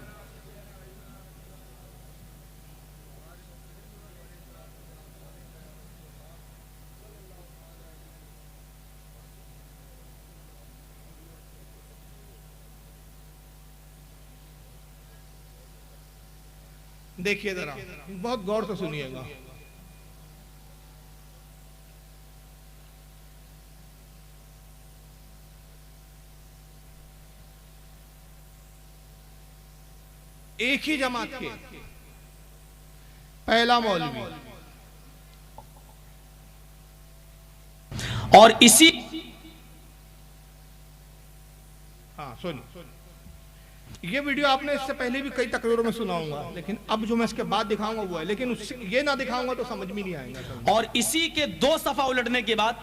देखिए जरा, बहुत गौर से सुनिएगा। एक ही जमात के पहला मौलवी और इसी सुन, ये वीडियो आपने इससे पहले भी कई तकरीरों में सुना होगा, लेकिन अब जो मैं इसके बाद दिखाऊंगा वो है, लेकिन उससे ये ना दिखाऊंगा तो समझ में नहीं आएगा। और इसी के 2 सफा उलटने के बाद,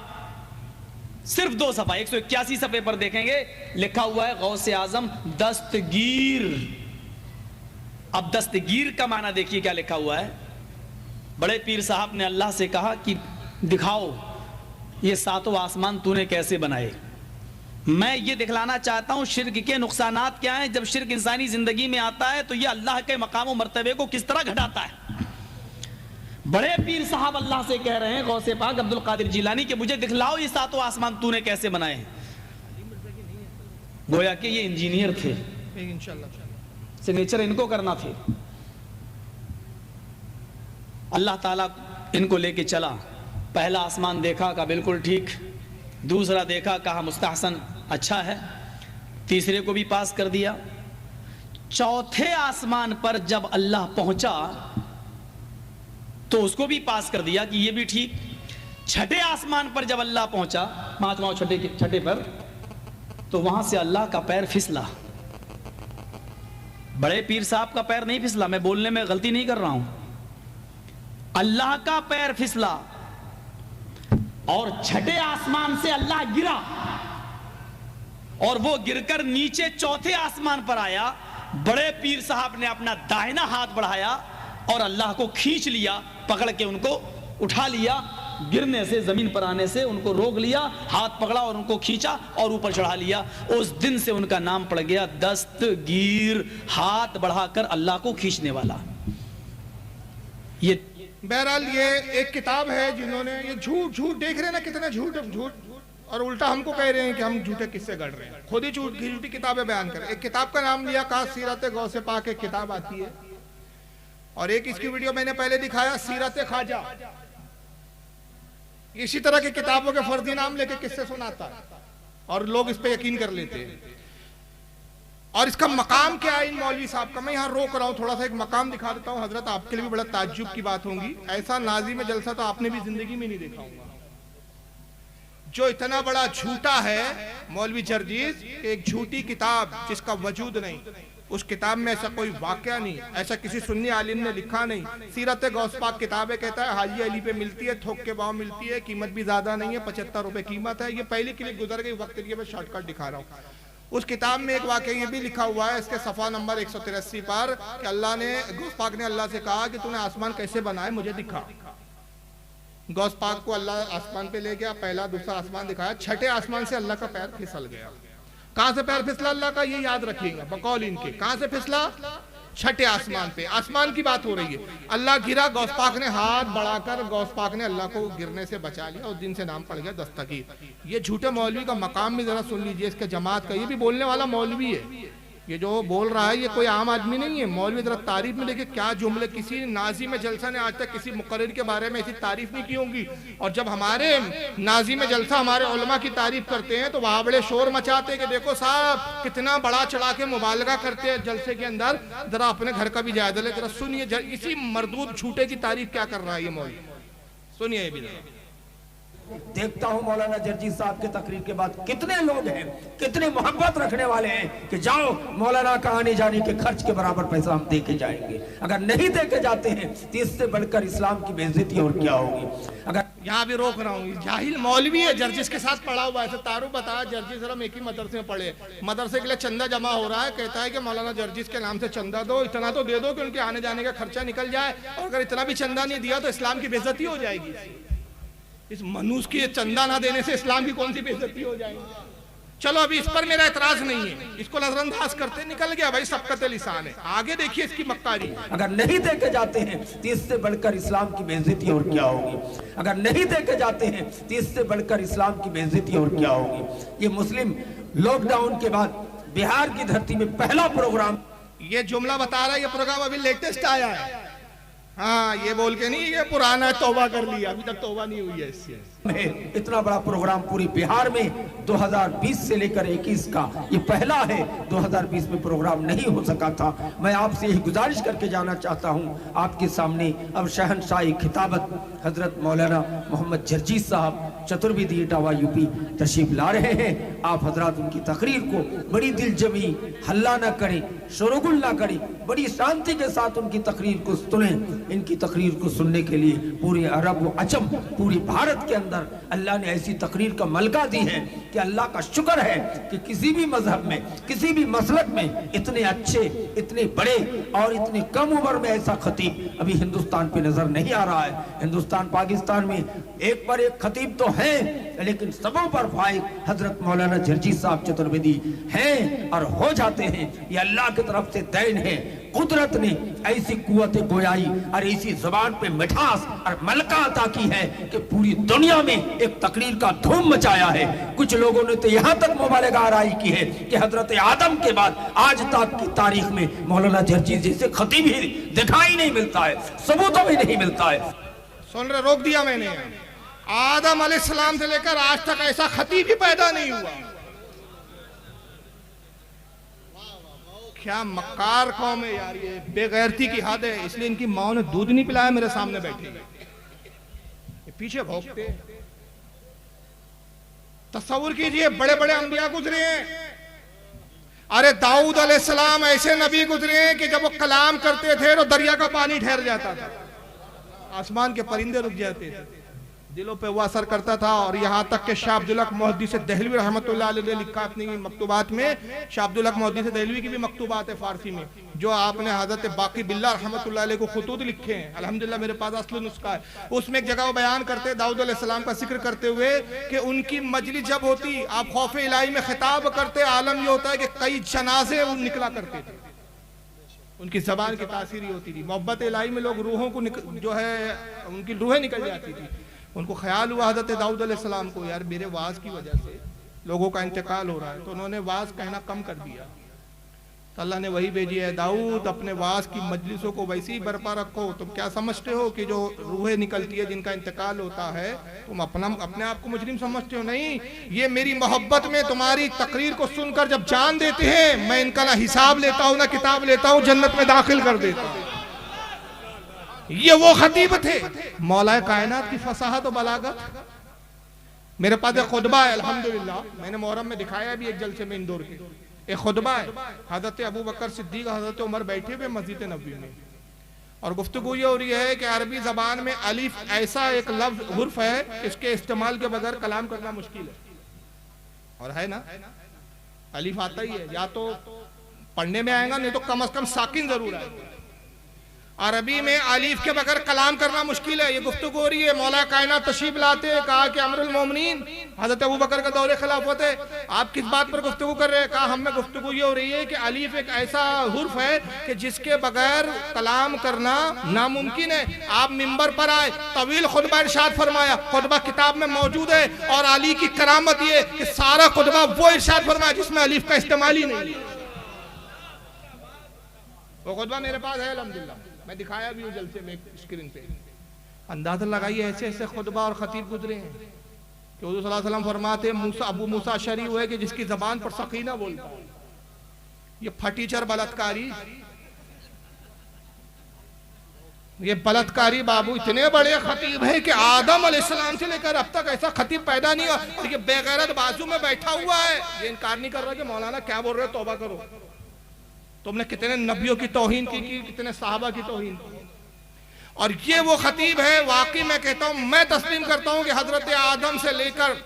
सिर्फ 2 सफा 181 सफे पर देखेंगे लिखा हुआ है गौसे आजम दस्तगीर। अब दस्तगीर का माना देखिए क्या लिखा हुआ है। बड़े पीर साहब ने अल्लाह से कहा कि दिखाओ ये 7 आसमान तूने कैसे बनाए। मैं ये दिखलाना चाहता हूं शिर्क के नुकसानात क्या हैं। जब शिर्क इंसानी जिंदगी में आता है तो ये अल्लाह के मकाम और मर्तबे को किस तरह घटाता है। बड़े पीर साहब अल्लाह से कह रहे हैं, गौसे पाक अब्दुल कादिर जिलानी, कि मुझे दिखलाओ ये सातों आसमान तूने कैसे बनाए हैं। गोया कि ये इंजीनियर थे, इंशाल्लाह सिग्नेचर इनको करना थे। अल्लाह ताला इनको लेके चला, पहला आसमान देखा, कहा बिल्कुल ठीक, दूसरा देखा, कहा मुस्तहसन, अच्छा है, तीसरे को भी पास कर दिया। चौथे आसमान पर जब अल्लाह पहुंचा तो उसको भी पास कर दिया कि ये भी ठीक। छठे आसमान पर जब अल्लाह पहुंचा, पांचवा छठे पर, तो वहां से अल्लाह का पैर फिसला। बड़े पीर साहब का पैर नहीं फिसला, मैं बोलने में गलती नहीं कर रहा हूं, अल्लाह का पैर फिसला और छठे आसमान से अल्लाह गिरा और वो गिरकर नीचे चौथे आसमान पर आया। बड़े पीर साहब ने अपना दाहिना हाथ बढ़ाया और अल्लाह को खींच लिया, पकड़ के उनको उठा लिया, गिरने से, जमीन पर आने से उनको रोक लिया, हाथ पकड़ा और उनको खींचा और ऊपर चढ़ा लिया। उस दिन से उनका नाम पड़ गया दस्तगीर, हाथ बढ़ाकर अल्लाह को खींचने वाला। ये बहरहाल ये एक किताब है जिन्होंने ये झूठ देख रहे हैं ना, कितना झूठ और उल्टा हमको कह रहे हैं कि हम झूठे किससे गढ़ रहे हैं, खुद ही झूठी किताबें बयान कर। एक किताब का नाम लिया का सीरत गौसे पाक, एक किताब आती है, और एक इसकी वीडियो मैंने पहले दिखाया सीरत ख्वाजा। इसी तरह की किताबों के फर्जी नाम लेके किससे सुनाता है और लोग इस पे यकीन कर लेते हैं। और इसका मकाम क्या है इन मौलवी साहब का, मैं यहाँ रोक रहा हूँ, थोड़ा सा एक मकाम दिखा देता हूँ। हजरत आपके लिए भी बड़ा ताज्जुब की बात होगी, ऐसा नाजी में जलसा तो आपने भी जिंदगी में नहीं देखा होगा। जो इतना बड़ा झूठा है मौलवी जर्जीस, एक झूठी किताब जिसका वजूद नहीं, उस किताब में ऐसा कोई वाकया नहीं, ऐसा किसी सुन्नी आलिम ने लिखा नहीं। सीरत गौस पाक किताब है, कहता है हाजी अली पे मिलती है, थोक के भाव मिलती है, कीमत भी ज्यादा नहीं है, 75 रुपए कीमत है। ये पहली क्लिप गुजर गई, वक्त के लिए मैं शॉर्टकट दिखा रहा हूँ। उस किताब में एक वाकया ये भी लिखा हुआ है, इसके सफा नंबर 183 पर, कि अल्लाह ने, गौस पाक ने अल्लाह से कहा कि तूने आसमान कैसे बनाए मुझे दिखा। गौस पाक को अल्लाह आसमान पे ले गया, पहला दूसरा आसमान दिखाया, छठे आसमान से अल्लाह का पैर फिसल गया। कहां से पैर फिसला अल्लाह का, ये याद रखिएगा बकौल इनके, कहां से फिसला, छठे आसमान पे। आसमान की बात हो रही है, अल्लाह गिरा, गौस पाक ने हाथ बढ़ाकर गौस पाक ने अल्लाह को गिरने से बचा लिया, उस दिन से नाम पड़ गया दस्तगीर। ये झूठे मौलवी का मकाम भी जरा सुन लीजिए, इसके जमात का, ये भी बोलने वाला मौलवी है, ये जो बोल रहा है ये कोई आम आदमी नहीं है। मौलवी जरा तारीफ में देखिए क्या जुमले, किसी नाजी में जलसा ने आज तक किसी मुकर्रिर के बारे में ऐसी तारीफ नहीं की होगी। और जब हमारे नाजी में जलसा हमारे उलमा की तारीफ करते हैं तो वहां बड़े शोर मचाते हैं कि देखो साहब कितना बड़ा चढ़ा के मुबालगा करते हैं जलसे के अंदर, जरा अपने घर का भी जायजा ले, जरा सुनिए इसी मरदूद झूठे की तारीफ क्या कर रहा है ये मौलवी, सुनिए ये भी। देखता हूं मौलाना जर्जी साहब के तकरीर के बाद कितने लोग हैं, कितने मोहब्बत रखने वाले हैं कि जाओ मौलाना का आने जाने के खर्च के बराबर पैसा हम दे के जाएंगे। अगर नहीं दे के जाते हैं तो इससे बढ़कर इस्लाम की बेइज्जती और क्या होगी। अगर यहाँ भी रोक रहा हूँ, जाहिल मौलवी है, जर्जिस के साथ पढ़ा हुआ है। तारू बताया जर्जिस हम एक ही मदरसे में पढ़े, मदरसे के लिए चंदा जमा हो रहा है, कहता है कि मौलाना जर्जिस के नाम से चंदा दो, इतना तो दे दो कि उनके आने जाने का खर्चा निकल जाए, और अगर इतना भी चंदा नहीं दिया तो इस्लाम की बेइज्जती हो जाएगी। इस मनुष्य की चंदा ना देने से इस्लाम की कौन सी बेइज्जती हो जाएगी। चलो अभी इस पर मेरा एतराज नहीं है, इसको नजरअंदाज करते निकल गया भाई, सबकत लिसान है। आगे देखिए इसकी मक्कारी, अगर नहीं दे के जाते हैं तो इससे बढ़कर इस्लाम की बेइज्जती और क्या होगी। अगर नहीं दे के जाते हैं तो इससे बढ़कर इस्लाम की बेइज्जती और क्या होगी। ये मुस्लिम लॉकडाउन के बाद बिहार की धरती में पहला प्रोग्राम, ये जुमला बता रहा है, ये प्रोग्राम अभी लेटेस्ट आया है। हाँ ये बोल के नहीं ये पुराना है, तौबा कर लिया, अभी तक तौबा नहीं हुई है इससे। इतना बड़ा प्रोग्राम पूरी बिहार में 2020 से लेकर 21 का ये पहला है। 2020 में प्रोग्राम नहीं हो सका था। मैं आपसे यही गुजारिश करके जाना चाहता हूँ आपके सामने अब शहनशाही खिताबत हजरत मौलाना मोहम्मद जर्जीस साहब चतुर्वेदी इटावा यूपी तशरीफ ला रहे हैं। आप हजरात उनकी तकरीर को बड़ी दिलजमी, हल्ला ना करें, शोरगुल ना करें, बड़ी शांति के साथ उनकी तकरीर को सुनें। इनकी तकरीर को सुनने के लिए पूरे अरब व अजम, पूरी भारत के अंदर अल्लाह ने ऐसी तकरीर का मलका दी है कि अल्लाह का शुक्र है कि किसी भी मजहब में, किसी भी मसलक में इतने अच्छे, इतने बड़े और इतने कम उम्र में ऐसा खतीब अभी हिंदुस्तान पे नजर नहीं आ रहा है। हिंदुस्तान पाकिस्तान में एक पर एक खतीब तो हैं, लेकिन सबों पर फाइक हजरत मौलाना जर्जी साहब चतुर्वेदी हैं और हो जाते हैं। ये अल्लाह की तरफ से देन है। कुदरत ने ऐसी कुव्वत गोयाई और ऐसी जुबान पे मिठास और मलका अता की है कि पूरी दुनिया में एक तकरीर का धूम मचाया है। कुछ लोगों ने तो यहाँ तक मुबालगा आराई की है कि हजरत आदम के बाद आज तक की तारीख में मौलाना जर्जी जैसे खतीब ही दिखाई नहीं मिलता है, सबूतों में नहीं मिलता है। सुन रहे, रोक दिया मैंने। आदम अलैहिस्सलाम से लेकर आज तक ऐसा खतीब ही पैदा नहीं हुआ। क्या मक्कार कौम है यार, ये बेगैरती की हद है। इसलिए इनकी माँ ने दूध नहीं पिलाया मेरे सामने बैठे, ये पीछे भौंकते। तस्वुर कीजिए, बड़े बड़े अंबिया गुजरे हैं। अरे दाऊद अलैहिस्सलाम ऐसे नबी गुजरे हैं कि जब वो कलाम करते थे तो दरिया का पानी ठहर जाता था, आसमान के परिंदे रुक जाते थे, दिलों पे वो असर करता था। और यहाँ तक कि शाह अब्दुल हक मुहद्दिस दहलवी रहमतुल्लाह अलैह ने लिखा अपनी मकतूबात में, शाह अब्दुल हक मुहद्दिस दहलवी की भी मकतूबात है फारसी में, जो आपने हजरत बाकी बिल्ला रहमतुल्लाह अलैह को खुतूत लिखे हैं। अल्हम्दुलिल्लाह मेरे पास असली नुस्खा है। उसमें एक जगह वो बयान करते दाऊद अलैहिस्सलाम का जिक्र करते हुए कि उनकी मजलिस जब होती, आप खौफ इलाही में खिताब करते, आलम ये होता है कि कई जनाजे निकला करते थे। उनकी जबान की तासीर होती थी। मोहब्बत इलाही में लोग रूहों को जो है उनकी रूहें निकल जाती थी। उनको ख्याल हुआ हज़रत दाऊद अलैहिस्सलाम को, यार मेरे वाज की वजह से लोगों का इंतकाल हो रहा है, तो उन्होंने वाज कहना कम कर दिया। तो अल्लाह ने वही भेजी है, दाऊद अपने वाज की मजलिसों को वैसे ही बरपा रखो। तुम क्या समझते हो कि जो रूहें निकलती है जिनका इंतकाल होता है, तुम अपने आप को मुजरिम समझते हो? नहीं, ये मेरी मोहब्बत में तुम्हारी तकरीर को सुनकर जब जान देते हैं, मैं इनका ना हिसाब लेता हूँ ना किताब लेता हूँ, जन्नत में दाखिल कर देता हूँ। ये वो खतीब थे, मौलाए कायनात की फसाहत और बलागत। मेरे पास एक खुतबा है अल्हम्दुलिल्लाह, मैंने मुहर्रम में दिखाया भी एक जलसे में इंदौर के। एक खुतबा है, हजरत अबू बकर सिद्दीक हजरत उमर बैठे हुए मस्जिद नबवी में, और गुफ्तगू ये हो रही है कि अरबी जबान में अलिफ ऐसा एक लफ्ज हुर्फ है, इसके इस्तेमाल के बगैर कलाम करना मुश्किल है। और है ना, अलिफ आता ही है, या तो पढ़ने में आएगा, नहीं तो कम से कम साकिन जरूर आएगा। अरबी में अलीफ के बगैर कलाम करना मुश्किल है। ये गुफ्तगू हो रही है, मौला कायनात तशरीफ लाते हैं, कहा कि अमीरुल मोमिनीन हजरत अबू बकर का दौरे खिलाफत है, आप किस बात पर गुफ्तगू कर रहे हैं? कहा हम में गुफ्तगू ये हो रही है कि अलीफ एक ऐसा हुर्फ है कि जिसके बगैर कलाम करना नामुमकिन है। आप मिंबर पर आए, तवील खुतबा इरशाद फरमाया, खुतबा किताब में मौजूद है, और अली की करामत ये कि सारा खुतबा वो इरशाद फरमाया जिसमें अलीफ का इस्तेमाल ही नहीं है। वो खुतबा मेरे पास है अल्हम्दुलिल्लाह, मैं दिखाया भी हूँ जलसे में स्क्रीन पे। अंदाजा लगाइए ऐसे ऐसे खुतबा और खतीब गुजरे हैं कि हुज़ूर सल्लल्लाहु अलैहि वसल्लम फरमाते मूसा अबू मूसा अशरी हुए कि जिसकी जबान पर सकीना बोलता है, ये फटीचर बलात्कारी, ये बलात्कारी बाबू इतने बड़े खतीब है कि आदम अलैहिस्सलाम से लेकर अब तक ऐसा खतीब पैदा नहीं हुआ। और ये बेगैरत बाजू में बैठा हुआ है, ये इनकार नहीं कर रहा कि मौलाना क्या बोल रहे हो, तौबा करो, तुमने कितने नबियों की तौहीन की, कितने साहबा की तौहीन की। और ये वो खतीब है, वाकई मैं कहता हूं, मैं तस्लीम करता हूं कि हजरत आदम से लेकर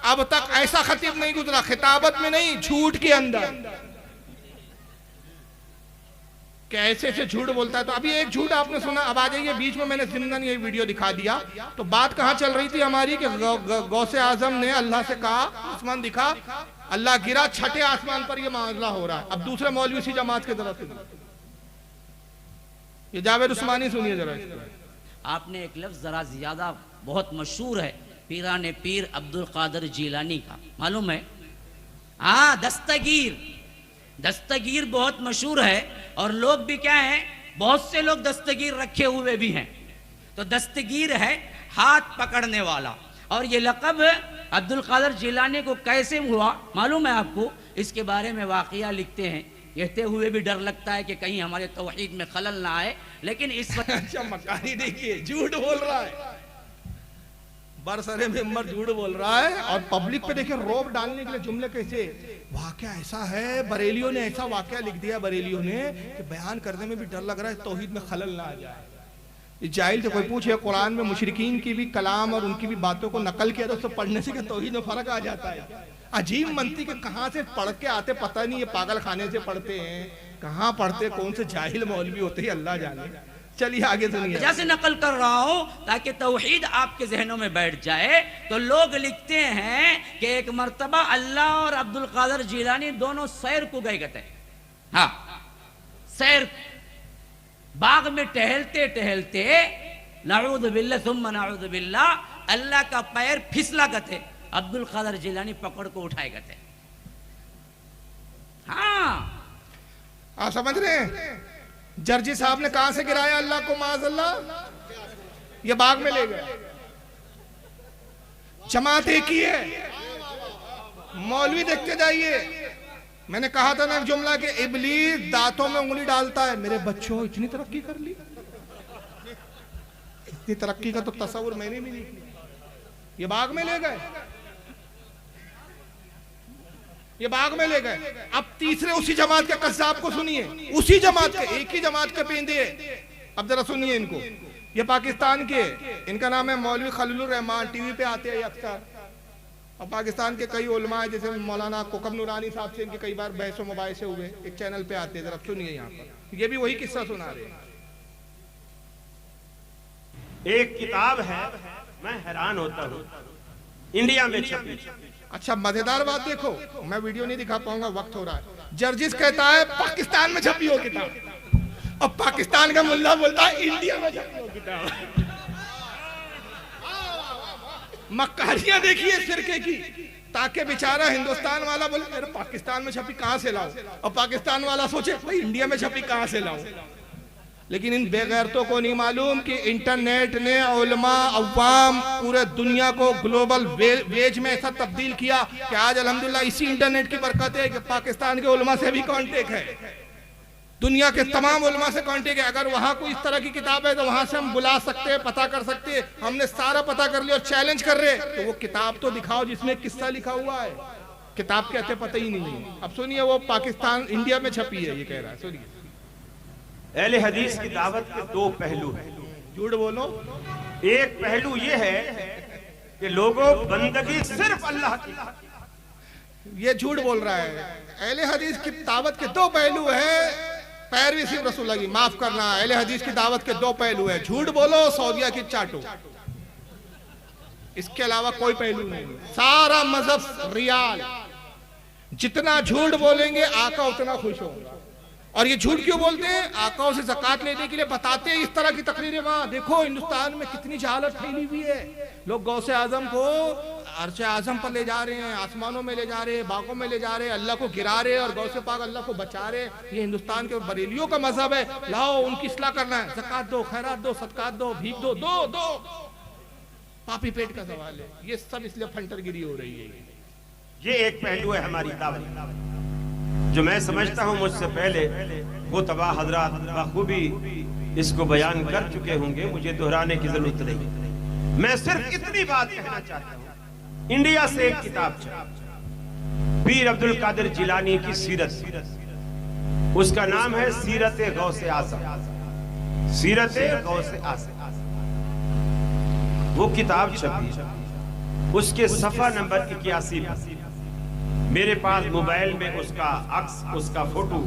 अब तक ऐसा खतीब नहीं गुजरा, खिताबत में नहीं, झूठ के अंदर। कैसे से झूठ बोलता है। तो अभी एक झूठ आपने सुना, अब आ जाइए बीच में, मैंने जिंदन ये वीडियो दिखा दिया। तो बात कहां चल रही थी हमारी कि गौसे आजम ने अल्लाह से कहा, आसमान दिखा, अल्लाह गिरा, छठे आसमान पर ये मामला हो रहा है। अब दूसरे मौलवी इसी जमात की तरफ से, ये जावेद उस्मानी सुनिए जरा। आपने एक लफ्ज जरा ज्यादा बहुत मशहूर है, पीराने पीर अब्दुल कादिर जीलानी का, मालूम है? हाँ, दस्तगीर, दस्तगीर बहुत मशहूर है, और लोग भी क्या हैं, बहुत से लोग दस्तगीर रखे हुए भी हैं। तो दस्तगीर है हाथ पकड़ने वाला, और ये लक़ब अब्दुल कादिर जिलानी को कैसे हुआ मालूम है आपको? इसके बारे में वाक़िया लिखते हैं, कहते हुए भी डर लगता है कि कहीं हमारे तौहीद में खलल ना आए, लेकिन इस वक्त अच्छा मक्कारी देखिए, झूठ बोल रहा है, बरसरे मेंबर झूठ बोल रहा है, और पब्लिक पे देखिए रोब डालने के लिए जुमले कैसे। वाकया ऐसा है, बरेलियों ने ऐसा वाकया लिख दिया, बरेलियों ने, कि बयान करने में भी डर लग रहा है तौहीद में खलल ना आ जाए। जाहिल से कोई पूछे कुरान में मुशरिकीन की भी कलाम और उनकी भी बातों को नकल किया तो उससे पढ़ने से क्या तौहीद में फर्क आ जाता है? अजीब मनती के कहाँ से पढ़ के आते पता नहीं, ये पागल खाने से पढ़ते हैं, कहाँ पढ़ते, कौन से जाहिल मौलवी होते हैं अल्लाह जाने। चलिए आगे सुनिए। वजह से नकल कर रहा हूं ताकि तौहीद आपके जहनों में बैठ जाए। तो लोग लिखते हैं कि एक मर्तबा अल्लाह और अब्दुल कादर जिलानी दोनों सैर को गए थे। हाँ, सैर, बाग में टहलते टहलते नाऊज़ बिल्लाह सुम्मा नाऊज़ बिल्लाह, अल्लाह का पैर फिसला गए, अब्दुल कादर जिलानी पकड़ को उठाए गए। हाँ, आप समझ रहे हैं? जर्जी साहब ने कहां से गिराया अल्लाह को, माज़अल्लाह, ये बाग में ले गए। जमात एक ही है, मौलवी देखते जाइए। मैंने कहा था ना एक जुमला के इब्लीस दांतों में उंगली डालता है। मेरे बच्चों इतनी तरक्की कर ली, इतनी तरक्की का तो तस्वुर मैंने भी नहीं किया। ये बाग में ले गए, ये बाग में ले गए। अब तीसरे उसी जमात के कस्साब को सुनिए, उसी जमात के, एक ही जमात के पेंदे। अब जरा सुनिए इनको, ये पाकिस्तान के, इनका नाम है मौलवी खलीलुर रहमान, टीवी पे आते हैं अक्सर। और पाकिस्तान के कई उलमा है, जैसे मौलाना कोकब नूरानी साहब से इनके कई बार बहस व मुबाहिसे हुए, एक चैनल पे आते हैं। जरा सुनिए यहाँ पर, ये भी वही किस्सा सुना रहे हैं। एक किताब है, मैं हैरान होता हूँ, इंडिया में छपी। अच्छा मजेदार बात देखो, मैं वीडियो नहीं दिखा पाऊंगा, वक्त हो रहा है। जर्जिस कहता है पाकिस्तान में छपी हो किताब, और पाकिस्तान का मुल्ला बोलता है इंडिया में छपी हो किताब। मक्कारियां देखिए फिरके की, ताकि बेचारा हिंदुस्तान वाला बोले अरे पाकिस्तान में छपी कहां से लाऊं, और पाकिस्तान वाला सोचे भाई इंडिया में छपी कहां से लाऊं। लेकिन इन बेगैरतों को नहीं मालूम कि इंटरनेट ने उलमा अवाम पूरे दुनिया को ग्लोबल वेज में ऐसा तब्दील किया कि आज अल्हम्दुलिल्लाह इसी इंटरनेट की बरकत है कि पाकिस्तान के उलमा से भी कांटेक्ट है, दुनिया के तमाम उलमा से कांटेक्ट है। अगर वहां कोई इस तरह की किताब है तो वहां से हम बुला सकते हैं, पता कर सकते हैं। हमने सारा पता कर लिया और चैलेंज कर रहे, तो वो किताब तो दिखाओ जिसमें किस्सा लिखा हुआ है। किताब कहते पता ही नहीं है। अब सुनिए, वो पाकिस्तान इंडिया में छपी है, ये कह रहा है, सुनिए। अहले हदीस की दावत के दो पहलू हैं। झूठ बोलो। एक पहलू ये है कि लोगों बंदगी सिर्फ अल्लाह की, ये झूठ बोल रहा है। अहले हदीस की दावत के दो पहलू है, पैरवी सिर्फ रसूलुल्लाह की, माफ करना, अहले हदीस की दावत के दो पहलू है। झूठ बोलो, सऊदिया की चाटो, इसके अलावा कोई पहलू नहीं। सारा मजहब रियाल, जितना झूठ बोलेंगे आका उतना खुश होगा। और ये झूठ क्यों बोलते हैं? आकाओं से ज़कात लेने के लिए बताते हैं इस तरह की तकरीरें। वहां देखो हिंदुस्तान में कितनी जहालत फैली हुई है। लोग गौसे आजम को अर्शे आजम पर ले जा रहे हैं, आसमानों में ले जा रहे हैं, बागों में ले जा रहे हैं, अल्लाह को गिरा रहे हैं और गौसे पाक अल्लाह को बचा रहे हैं। ये हिंदुस्तान के बरेलियों का मजहब है। लाओ उनकी इस्लाह करना है, ज़कात दो, खैरात दो, सदकात दो, भीख दो, दो दो। पापी पेट का सवाल है। ये सब इसलिए फंटरगिरी हो रही है। ये एक पहलू है हमारी दावत, जो मैं समझता हूं मुझसे पहले वो तबाह हजरात बखूबी इसको बयान कर चुके होंगे, मुझे दोहराने की जरूरत नहीं। मैं सिर्फ इतनी बात कहना चाहता हूं। इंडिया से एक किताब छपी, पीर अब्दुल कादिर जिलानी की सीरत, उसका नाम है सीरत गौसे आज़म, सीरत गौसे आज़म। वो किताब छपी, उसके सफा नंबर 81 मेरे पास मोबाइल में उसका अक्स, उसका फोटो,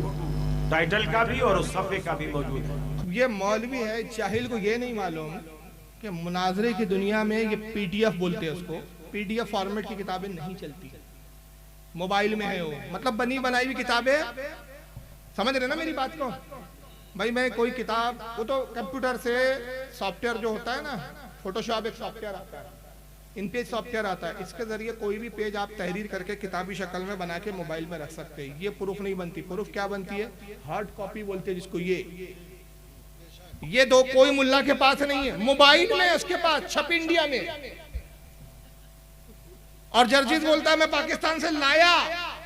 टाइटल का भी और उस सफे का भी मौजूद है। ये मौलवी है, जाहिल को ये नहीं मालूम कि मुनाजरे की दुनिया में ये पीडीएफ बोलते हैं उसको, पीडीएफ फॉर्मेट की किताबें नहीं चलती, मोबाइल में है वो, मतलब बनी बनाई हुई किताबें। समझ रहे ना मेरी बात को भाई? मैं कोई किताब, वो तो कंप्यूटर से सॉफ्टवेयर जो होता है ना, फोटोशॉप एक सॉफ्टवेयर आता है, इन पेज सॉफ्टवेयर आता है, इसके जरिए कोई भी पेज आप तहरीर करके किताबी शक्ल में बना के मोबाइल में रख सकते हैं। ये प्रूफ नहीं बनती। प्रूफ क्या बनती है? हार्ड कॉपी बोलते हैं जिसको। ये दो कोई मुल्ला के पास नहीं है, मोबाइल में उसके पास, छप इंडिया में। और जर्जिस बोलता है मैं पाकिस्तान से लाया,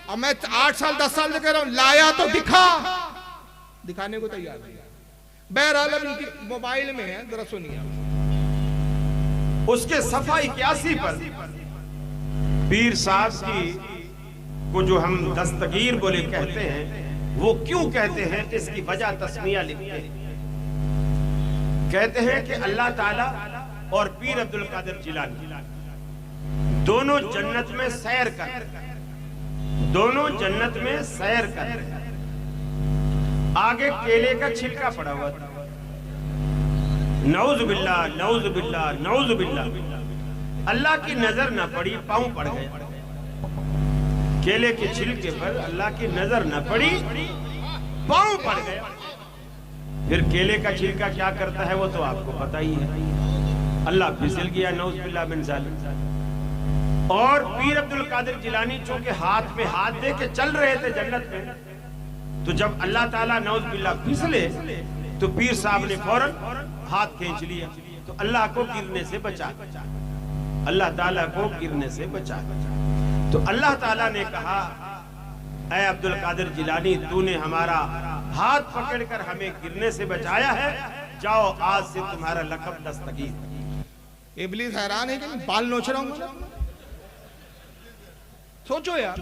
और मैं 8 साल 10 साल से कह रहा हूं लाया तो दिखा, दिखाने को तैयार नहीं। बहरहाल अब इनकी मोबाइल में है, जरा सुनिए। उसके सफा 81 पर पीर साहब की को जो हम दस्तगीर बोले कहते हैं, वो क्यों कहते हैं इसकी वजह तस्मिया लिखते हैं। कहते हैं कि अल्लाह ताला और पीर अब्दुल कादिर जिलानी दोनों जन्नत में सैर कर, दोनों जन्नत में सैर कर। आगे केले का छिलका पड़ा हुआ था, नौजुबिल्लाह नौजुबिल्लाह नौजुबिल्लाह। अल्लाह की नजर न पड़ी, पांव पड़ गए। केले के छिलके पर अल्लाह की नजर न पड़ी, पांव पड़ गया। फिर केले का छिलका क्या करता है वो तो आपको पता ही है। अल्लाह फिसल गया, नौजुबिल्लाह मिन ज़ालिक। और पीर अब्दुल कादिर जिलानी चूंकि हाथ पे हाथ दे के चल रहे थे जन्नत में, तो जब अल्लाह ताला नौजुबिल्लाह फिसले तो पीर साहब ने फौरन हाथ खींच लिया, तो अल्लाह को गिरने से बचा, अल्लाह ताला को गिरने से बचा। तो अल्लाह ताला ने कहा, ऐ अब्दुल कादिर जिलानी, तूने हमारा हाथ पकड़कर हमें गिरने से बचाया है, जाओ आज से तुम्हारा लक़ब दस्तगीर। इब्लीस हैरान है कि बाल नोच रहा हूं। सोचो यार,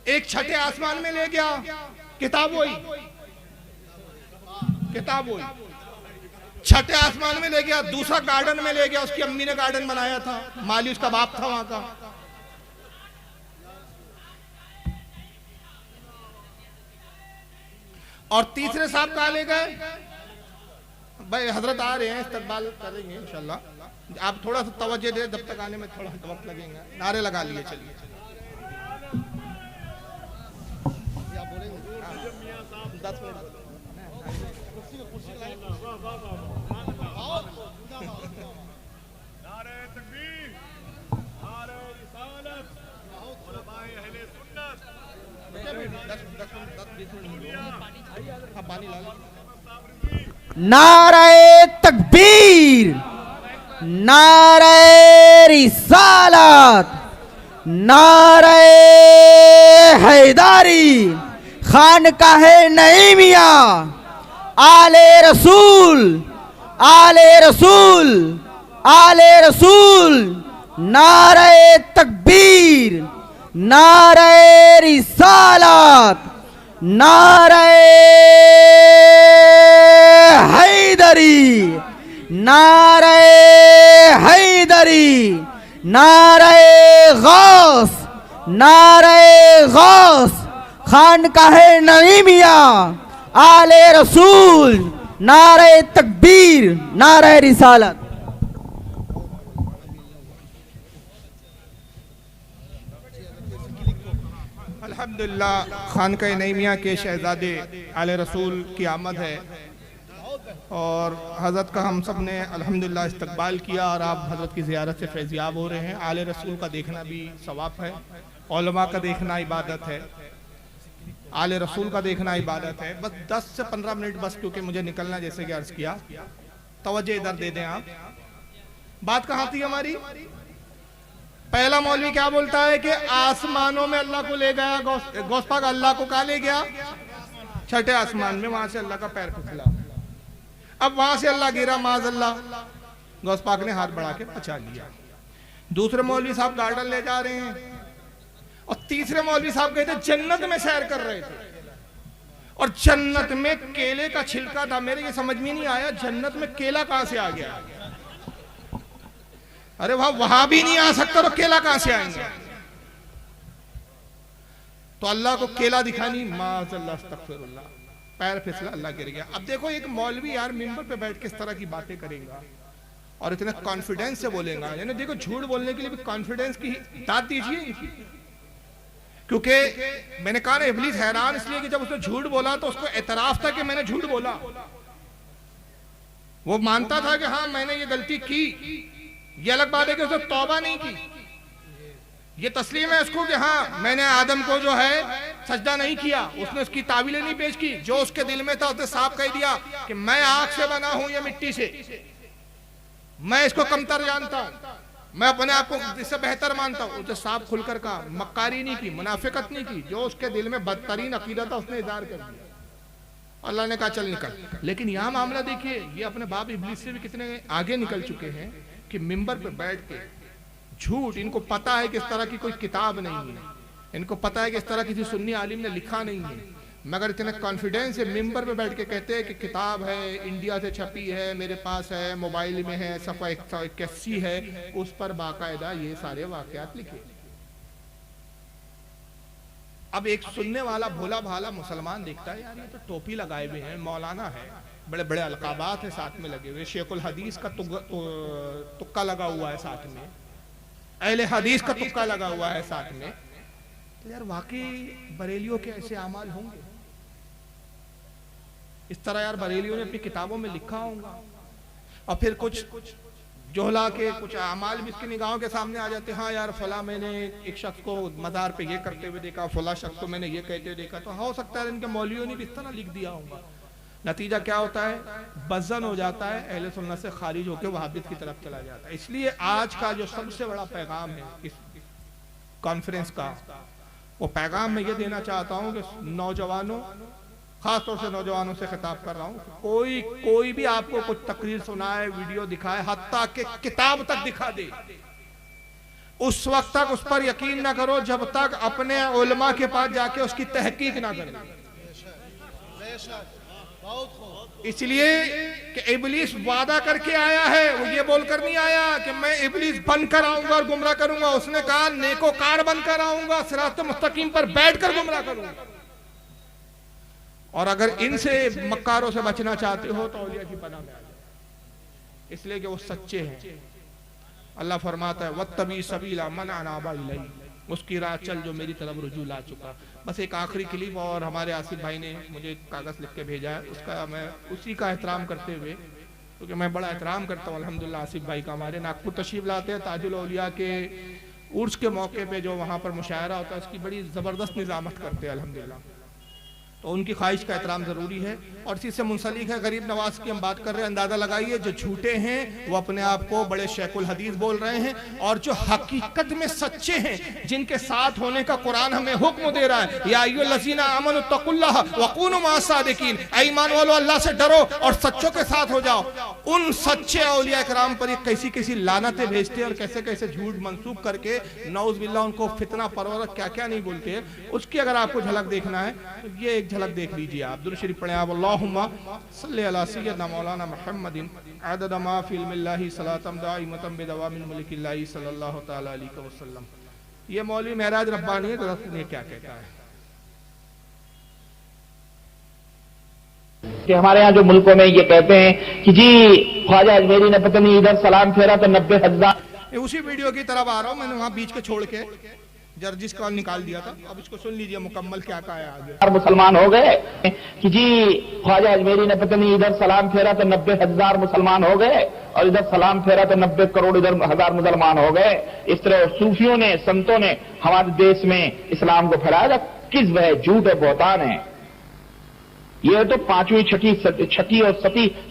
एक छठे आसमान में ले गया, किताब वही, किताब वही, छठे आसमान में ले गया, दूसरा गार्डन में ले गया, उसकी अम्मी ने गार्डन बनाया था, माली उसका बाप था वहां का। और तीसरे साहब कहाँ ले गए? भाई हजरत आ रहे हैं, इस्तकबाल करेंगे इंशाल्लाह। आप थोड़ा सा तवज्जो दे, जब तक आने में थोड़ा वक्त लगेगा। नारे लगा लिए, चलिए 10 मिनट। नारे तकबीर, नारे रिसालत, नारे हैदारी, खानकाहे नईमिया, आले रसूल, आले रसूल, आले रसूल। नारे तकबीर, नारे रिसालत, नारे हैदरी, नारे हैदरी, नारे गौस, नारे गौस, खानकाहे नईमिया, आले रसूल, नारे तकबीर, नारे रिसालत। अल्हम्दुलिल्लाह, खानकाह नईमिया के शहजादे आले रसूल की आमद है और हज़रत का हम सब ने अल्हम्दुलिल्लाह इस्तकबाल किया और आप हज़रत की ज़ियारत से फैज़याब हो रहे हैं। आले रसूल का देखना भी सवाब है, उलमा का देखना इबादत है, आले रसूल का देखना इबादत है। बस 10 से 15 मिनट बस, क्योंकि मुझे निकलना, जैसे कि अर्ज़ किया। तवज्जो इधर दे दें आप। बात कहाँ थी हमारी? पहला मौलवी क्या बोलता है कि आसमानों में अल्लाह को ले गया, गौस पाक अल्लाह को कहाँ ले गया? छठे आसमान में, वहां से अल्लाह का पैर फिसला। अब वहां से अल्लाह गिरा, माज़अल्लाह, गौस पाक ने हाथ बढ़ा के बचा लिया। दूसरे मौलवी साहब गार्डन ले जा रहे हैं और तीसरे मौलवी साहब गए थे जन्नत में सैर कर रहे थे और जन्नत में केले का छिलका था। मेरे ये समझ में नहीं आया, जन्नत में केला कहां से आ गया? अरे वहां भी नहीं आ सकता तो केला कहां से आएंगे? तो अल्लाह को केला दिखानी, माज़अल्लाह, अस्तगफिरुल्लाह, पैर फिसला, अल्लाह गिर गया। अब देखो एक मौलवी यार मिंबर पे बैठ के इस तरह की बातें करेगा और इतने कॉन्फिडेंस से बोलेगा। यानी देखो, झूठ बोलने के लिए भी कॉन्फिडेंस की दाद दीजिए, क्योंकि मैंने कहा ना, इब्लीस हैरान इसलिए कि जब उसने झूठ बोला तो उसको एतराफ था कि मैंने झूठ बोला। वो मानता था कि हाँ मैंने ये गलती की। ये अलग बात है कि उसने तौबा नहीं की। ये तस्लीम है उसको कि हाँ मैंने आदम को जो है सजदा नहीं किया, उसने उसकी तावीलें नहीं पेश की। जो उसके दिल में था उसने साफ कह दिया कि मैं आग से बना हूं या मिट्टी से, मैं इसको कमतर जानता हूं, मैं अपने आप को इससे बेहतर मानता हूं। उसने साफ खुलकर कहा, मक्कारी नहीं की, मुनाफिकत नहीं की। जो उसके दिल में बदतरीन अकीदा था उसने इज़हार कर दिया। अल्लाह ने कहा चल निकल। लेकिन यहाँ मामला देखिए, ये अपने बाप इब्लीस से भी कितने आगे निकल चुके हैं कि मिंबर पे बैठ के झूठ। इनको पता है कि इस तरह की कोई किताब नहीं है, इनको पता है कि इस तरह किसी सुन्नी आलिम ने लिखा नहीं है, मगर इतने कॉन्फिडेंस से मिंबर पे बैठ के कहते हैं कि किताब है, इंडिया से छपी है, मेरे पास है, मोबाइल में है, सफ़ा 181 है, उस पर बाकायदा ये सारे वाकयात लिखे। अब एक सुनने वाला भोला भाला मुसलमान देखता है, यार ये तो टोपी लगाए हुए हैं, मौलाना है, बड़े बड़े अलकाबात है साथ में लगे हुए, शेखुल हदीस का तुक्का लगा हुआ है साथ में, अहले हदीस का तुक्का लगा हुआ है साथ में, तो यार वाकई बरेलियों के ऐसे अमाल होंगे? इस तरह यार बरेलियों ने अपनी किताबों में लिखा होगा। और फिर कुछ जोहला के कुछ अमाल भी इसकी निगाहों के सामने आ जाते हैं, हाँ यार फला मैंने एक शख्स को मज़ार पे ये करते हुए देखा, फला शख्स को मैंने ये कहते हुए देखा, तो हो सकता है इनके मौलवियों ने भी इस तरह लिख दिया होगा। नतीजा क्या होता है? बज़न हो जाता है, अहले सुन्नत से खारिज होकर वहाबियत की तरफ चला जाता है। इसलिए आज का जो सबसे बड़ा पैगाम है इस कॉन्फ्रेंस का, वो पैगाम मैं ये देना चाहता हूँ कि नौजवानों, खासतौर से नौजवानों से खिताब कर रहा हूँ, कोई भी आपको कुछ तकरीर सुनाए, वीडियो दिखाए, हत्ता के किताब तक दिखा दे, उस वक्त तक उस पर यकीन ना करो जब तक अपने उलमा के पास जाके उसकी तहकीक ना करो। इसलिए कि इब्लीस वादा करके आया है, वो ये बोलकर नहीं आया कि मैं इब्लीस बनकर आऊंगा और गुमराह करूंगा। उसने कहा नेकोकार बनकर आऊंगा, सिरात मुस्तकीम पर बैठकर गुमराह करूंगा। और अगर इनसे मक्कारों से बचना चाहते हो तो औलिया की पनाह में आ जाओ, इसलिए कि वो सच्चे हैं। अल्लाह फरमाता है वत्तबी सबीला मन अनाबा इलैहि, उसकी राह चल जो मेरी तरफ रुजू ला चुका। बस एक आखिरी क्लिप, और हमारे आसिफ भाई ने मुझे कागज़ लिख के भेजा है, उसका मैं उसी का एहतराम करते हुए, क्योंकि मैं बड़ा एहतराम करता हूँ अल्हम्दुलिल्लाह आसिफ भाई का, हमारे नागपुर तशरीफ लाते हैं, ताजुल औलिया के उर्स के मौके पे जो वहाँ पर मुशायरा होता है उसकी बड़ी ज़बरदस्त निज़ामत करते हैं अल्हम्दुलिल्लाह। तो उनकी ख्वाहिश का एहतराम ज़रूरी है। और इसी से मुंसलिक है गरीब नवाज की हम बात कर रहे हैं। अंदाज़ा लगाइए, जो झूठे हैं वो अपने आप को बड़े शेखुल हदीस बोल रहे हैं, और जो हकीकत में सच्चे हैं, जिनके साथ होने का कुरान हमें हुक्म दे रहा है, या अय्युहल्लज़ीना आमनु तक़ुल्लाह वकूनु मअस-सादिकीन, ऐ ईमान वालों अल्लाह से डरो और सच्चों के साथ हो जाओ। उन सच्चे औलिया किराम पर कैसी कैसी लानतें भेजते और कैसे कैसे झूठ मंसूब करके नौज़ बिल्लाह उनको फितना परवर क्या क्या नहीं बोलते, उसकी अगर आपको झलक देखना है तो ये एक झलक देख लीजिए आप। दुरूद शरीफ पढ़ें आप, अल्लाहुम्मा सल्ली अला सय्यदना मौलाना मुहम्मदिन अदद मा फी इल्मिल्लाहि सलातम दाइमतम बिदवामिल मुल्किल्लाहि सल्लल्लाहु तआला अलैहि वसल्लम। ये मौलवी महराज रब्बानी है, तो सुनिए क्या कहता है कि हमारे यहाँ जो मुल्कों में ये कहते हैं कि जी ख्वाजा अजमेरी ने पता नहीं इधर सलाम फेरा तो 90,000। उसी वीडियो की तरफ आ रहा हूँ, मैंने वहां बीच के छोड़ के जर्जिस का निकाल दिया था, अब इसको सुन लीजिए मुकम्मल क्या कहा है आगे। मुसलमान हो गए कि जी ख्वाजा अजमेरी ने पता नहीं इधर सलाम फेरा तो 90,000 मुसलमान हो गए, और इधर सलाम फेरा तो 90 करोड़ इधर 1,000 मुसलमान हो गए। इस तरह सूफियों ने, संतों ने हमारे देश में इस्लाम को फैलाया, किस वह झूठ है, बहतान है। ये तो 5वीं, 6ठी और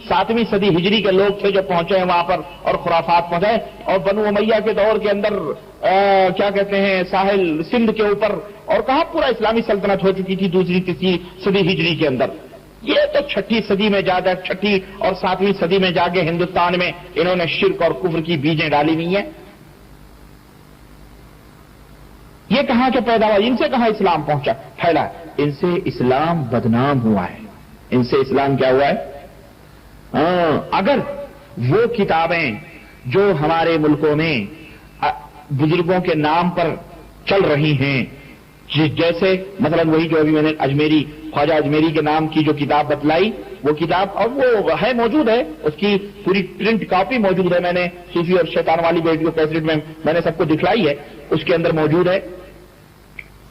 7वीं सदी हिजरी के लोग थे जो पहुंचे हैं वहां पर और खुराफात पहुंचाए। और बनु उमैया के दौर के अंदर क्या कहते हैं, साहिल सिंध के ऊपर, और कहां पूरा इस्लामी सल्तनत हो चुकी थी 2री 3री सदी हिजरी के अंदर। ये तो 6ठी सदी में जाकर, 6ठी और 7वीं सदी में जाके हिंदुस्तान में इन्होंने शिर्क और कुफ्र की बीजें डाली हुई हैं। ये कहां से पैदा हुआ, इनसे कहां इस्लाम पहुंचा, फैला, इनसे इस्लाम बदनाम हुआ है, इनसे इस्लाम क्या हुआ है। अगर वो किताबें जो हमारे मुल्कों में बुजुर्गों के नाम पर चल रही हैं, जैसे मतलब वही जो अभी मैंने अजमेरी, ख्वाजा अजमेरी के नाम की जो किताब बतलाई, वो किताब अब वो है, मौजूद है, उसकी पूरी प्रिंट कॉपी मौजूद है, मैंने सूफी और शैतान वाली वीडियो कैसेट में मैंने सबको दिखलाई है, उसके अंदर मौजूद है।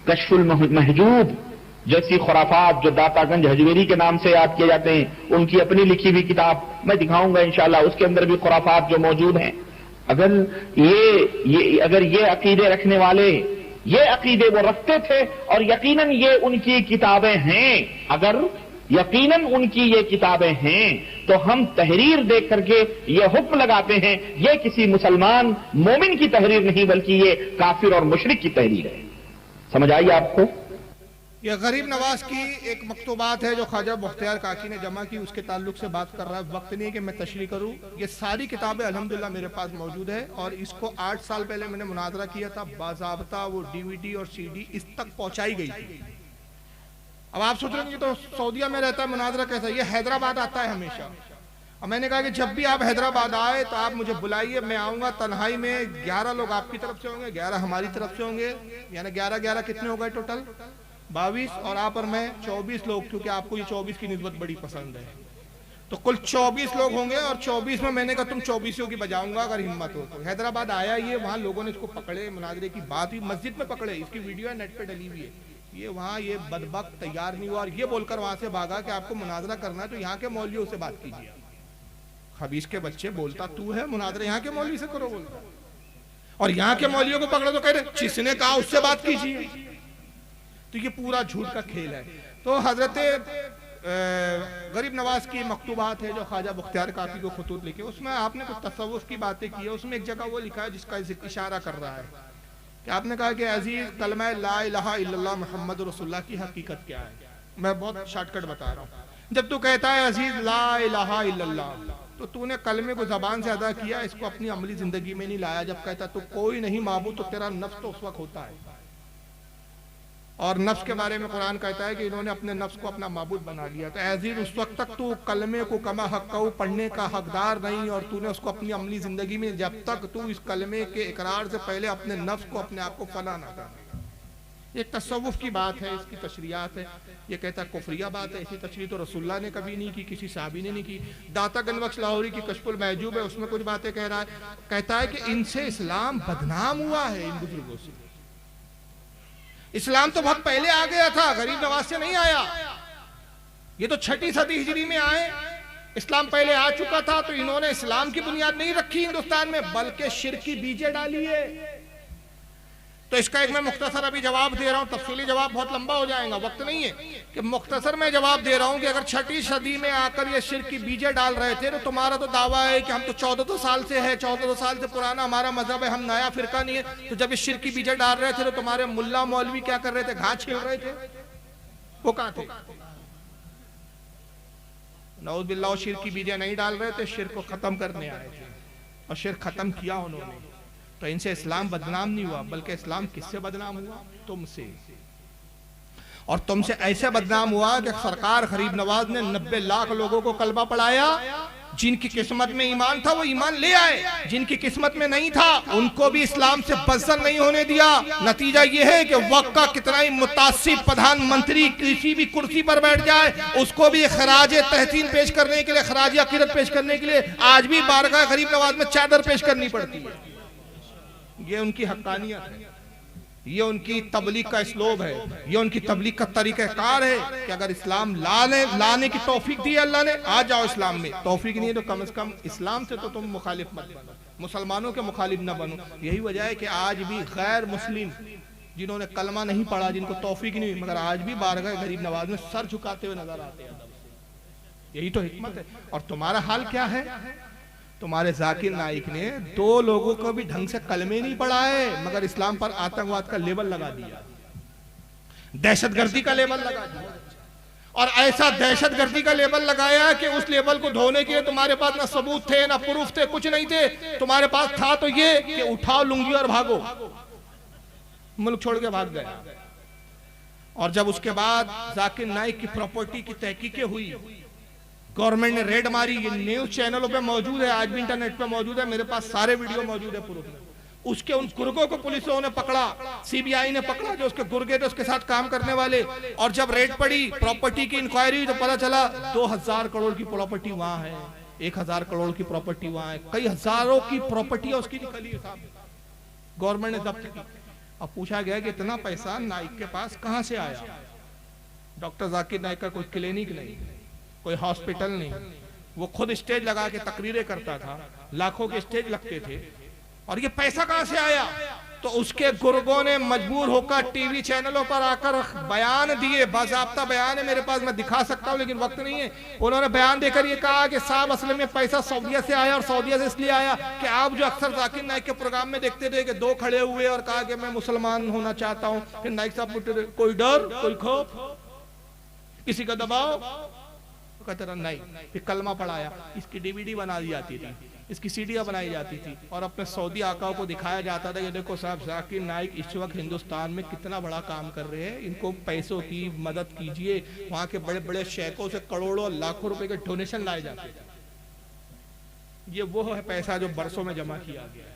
कश्फुल महजूब जैसी खुराफात जो दातागंज हजवेरी के नाम से याद किए जाते हैं, उनकी अपनी लिखी हुई किताब मैं दिखाऊंगा इंशाल्लाह, उसके अंदर भी खुराफात जो मौजूद हैं। अगर ये अकीदे रखने वाले, ये अकीदे वो रखते थे और यकीनन ये उनकी किताबें हैं, अगर यकीनन उनकी ये किताबें हैं, तो हम तहरीर देख करके ये हुक्म लगाते हैं ये किसी मुसलमान मोमिन की तहरीर नहीं, बल्कि ये काफिर और मुशरिक की तहरीर है। समझ आई आपको? यह गरीब नवाज की एक मकतूबात है जो ख्वाजा मुख्तियार काकी ने जमा की, उसके ताल्लुक से बात कर रहा है। वक्त नहीं है कि मैं तशरीह करूं। ये सारी किताबें अल्हम्दुलिल्लाह मेरे पास मौजूद है, और इसको 8 साल पहले मैंने मुनाजरा किया था, बाज़ाब्ता वो DVD और CD इस तक पहुंचाई गई थी। अब आप सोच रहे हैं तो सऊदीया में रहता है, मुनाजरा कैसा, ये हैदराबाद आता है हमेशा। और मैंने कहा कि जब भी आप हैदराबाद आए तो आप मुझे बुलाइए, मैं आऊंगा। तन्हाई में 11 लोग आपकी तरफ से होंगे, 11 हमारी तरफ से होंगे, यानी 11 कितने हो गए टोटल, 22 और आप और मैं 24 लोग, क्योंकि आपको ये 24 की निस्बत बड़ी पसंद है, तो कुल 24 लोग होंगे और 24 में मैंने कहा तुम 24 की बजाऊंगा अगर हिम्मत हो तो। हैदराबाद आया ये, वहाँ लोगों ने इसको पकड़े, मुनाजरे की बात हुई, मस्जिद में पकड़े, इसकी वीडियो है नेट पे डली हुई है। ये वहाँ ये बदबख्त तैयार नहीं हुआ और ये बोलकर वहाँ से भागा कि आपको मुनाजरा करना है तो यहाँ के मौलवियों से बात कीजिए। खबीस के बच्चे, बोलता तू है, मुनाजरा यहाँ के मौलवी से करो बोलता, और यहाँ के मौलवियों को पकड़ो तो कह रहे जिसने कहा उससे बात कीजिए। तो ये पूरा झूठ का खेल है। तो हजरत गरीब नवाज की मकतूबात है जो ख्वाजा बुख्तियार काकी को खुतूत लिखे, उसमें आपने कुछ तसव्वुफ की बातें की है। उसमें एक जगह वो लिखा है जिसका इशारा कर रहा है कि आपने कहा कि अजीज कलमा ला इलाहा इल्लल्लाह मुहम्मद रसूलुल्लाह की हकीकत क्या है। मैं बहुत शॉर्टकट बता रहा हूँ। जब तू कहता है अजीज ला इलाहा इल्लल्लाह, तो तूने कलमे को जबान से अदा किया, इसको अपनी अमली जिंदगी में नहीं लाया। जब कहता तो कोई नहीं माबूद, तो तेरा नफ्स तो उस वक्त होता है। और नफ्स के बारे में कुरान कहता है कि इन्होंने अपने नफ्स को अपना माबूद बना लिया। तो अजीज उस वक्त तक तू कलमे को कमा हक़ पढ़ने का हकदार नहीं, और तूने उसको अपनी अमली जिंदगी में, जब तक तू इस कलमे के इकरार से पहले अपने नफ्स को, अपने आप को फना ना कर। एक तसव्वुफ की बात है, इसकी तशरीयात है। ये कहता है कुफरिया बात है, ऐसी तशरीह तो रसूलुल्लाह ने कभी नहीं की, किसी सहाबी ने नहीं की। दाता गनबख्श लाहौरी की कश्फुल महजूब है, उसमें कुछ बातें कह रहा है। कहता है कि इनसे इस्लाम बदनाम हुआ है, इन बुजुर्गों से। इस्लाम तो बहुत पहले आ गया था, गरीब नवाज से नहीं आया। ये तो 6ठी सदी हिजरी में आए, इस्लाम पहले आ चुका था। तो इन्होंने इस्लाम की बुनियाद नहीं रखी हिंदुस्तान में, बल्कि शिर्क की बीजें डाली है। तो इसका एक मैं मुख्तसर अभी जवाब दे रहा हूँ, तफसीली जवाब बहुत लंबा हो जाएगा, वक्त नहीं है कि मुख्तसर में जवाब दे रहा हूँ कि अगर 6ठी सदी में आकर ये शिर्क की बीजें डाल रहे थे, तो तुम्हारा तो दावा है कि हम तो 1400 साल से है, 1400 साल से पुराना हमारा मजहब है, हम नया फिरका नहीं है। तो जब ये शिर्क की बीजें डाल रहे थे तो तुम्हारे मुल्ला मौलवी क्या कर रहे थे? घास छील रहे थे। वो कहाँ थे? नऊज़ बिल्लाह, शिर्क की बीजें नहीं डाल रहे थे, शिर्क को खत्म करने आए थे और शिर्क खत्म किया उन्होंने। तो इनसे इस्लाम बदनाम नहीं हुआ, बल्कि इस्लाम किससे बदनाम हुआ? तुमसे। और तुमसे ऐसे बदनाम हुआ कि सरकार गरीब नवाज ने 90 लाख लोगों को कलमा पढ़ाया। जिनकी किस्मत में ईमान था वो ईमान ले आए, जिनकी किस्मत में नहीं था उनको भी इस्लाम से बज़्ज़र नहीं होने दिया। नतीजा ये है कि वक्त का कितना ही मुतासिब प्रधानमंत्री किसी भी कुर्सी पर बैठ जाए, उसको भी खराज तहसीन पेश करने के लिए, खराज अकीदत पेश करने के लिए आज भी बारगाह गरीब नवाज में चादर पेश करनी पड़ती है। ये उनकी हक्कानियत है, ये उनकी तबलीग का इसलोब है, ये उनकी तबलीग का तरीक़ाकार है कि अगर इस्लाम लाने की तौफीक दी अल्लाह ने, आ जाओ इस्लाम में। तौफीक नहीं है तो कम से कम इस्लाम से तो तुम मुखालिफ मत बनो, मुसलमानों के मुखालिफ न बनो। यही वजह है कि आज भी गैर मुस्लिम जिन्होंने कलमा नहीं पढ़ा, जिनको तौफीक नहीं हुई, मगर आज भी बारगाह गरीब नवाज में सर झुकाते हुए नजर आते हैं। यही तो हिकमत है। और तुम्हारा हाल क्या है? तुम्हारे जाकिर नाइक ने 2 लोगों को भी ढंग से कलमे नहीं पढ़ाए, मगर इस्लाम पर आतंकवाद का लेबल लगा दिया, दहशतगर्दी का लेबल लगा दिया। और ऐसा दहशतगर्दी का लेबल लगाया कि उस लेबल को धोने के लिए तुम्हारे पास ना सबूत थे, ना प्रूफ थे, कुछ नहीं थे। तुम्हारे पास था तो ये कि उठाओ लुंगी और भागो, मुल्क छोड़ के भाग गए। और जब उसके बाद जाकिर नाइक की प्रॉपर्टी की तहकीकें हुई, गवर्नमेंट ने रेड मारी, ये न्यूज चैनलों पे मौजूद है, आज भी इंटरनेट पे मौजूद है, मेरे पास सारे वीडियो मौजूद है प्रूफ में। उसके उन गुर्गों को पुलिसों ने पकड़ा, सीबीआई ने पकड़ा, जो उसके गुर्गे थे उसके साथ काम करने वाले। और जब रेड पड़ी, प्रॉपर्टी की इंक्वायरी हुई, तो पता चला 2000 करोड़ की प्रॉपर्टी वहां है, 1000 करोड़ की प्रॉपर्टी वहां है, कई हजारों की प्रॉपर्टी उसकी निकली है साहब, गवर्नमेंट ने जब्त की। अब पूछा गया कि इतना पैसा नाइक के पास कहां से आया? डॉक्टर जाकिर नाइक का कोई क्लिनिक नहीं, कोई हॉस्पिटल नहीं, वो खुद स्टेज लगा के तकरीरें करता था, लाखों के स्टेज लगते थे। और ये पैसा कहां से आया? तो उसके गुर्गों ने मजबूर होकर टीवी चैनलों पर आकर बयान दिए, बाज़ाब्ता बयान है मेरे पास, मैं दिखा सकता हूं लेकिन वक्त नहीं है। उन्होंने बयान देकर ये कहा कि साहब असल में पैसा सऊदीया से आया, और सऊदीया से इसलिए आया कि आप जो अक्सर जाकिर नाइक के प्रोग्राम में देखते थे कि 2 खड़े हुए और कहा कि मैं मुसलमान होना चाहता हूं, फिर नाइक साहब कोई डर, कोई खौफ, किसी का दबाव, कहते रहा नहीं। फिर कलमा पढ़ाया, इसकी DVD बना दी जाती थी, इसकी सीडियां बनाई जाती थी, और अपने सऊदी आकाओं को दिखाया जाता था कि देखो साहब जाकिर नाइक इस वक्त हिंदुस्तान में कितना बड़ा काम कर रहे हैं, इनको पैसों की मदद कीजिए। वहां के बड़े बड़े शेखों से करोड़ों लाखों रुपए के डोनेशन लाए जाते थे। ये वो है पैसा जो बरसों में जमा किया गया है।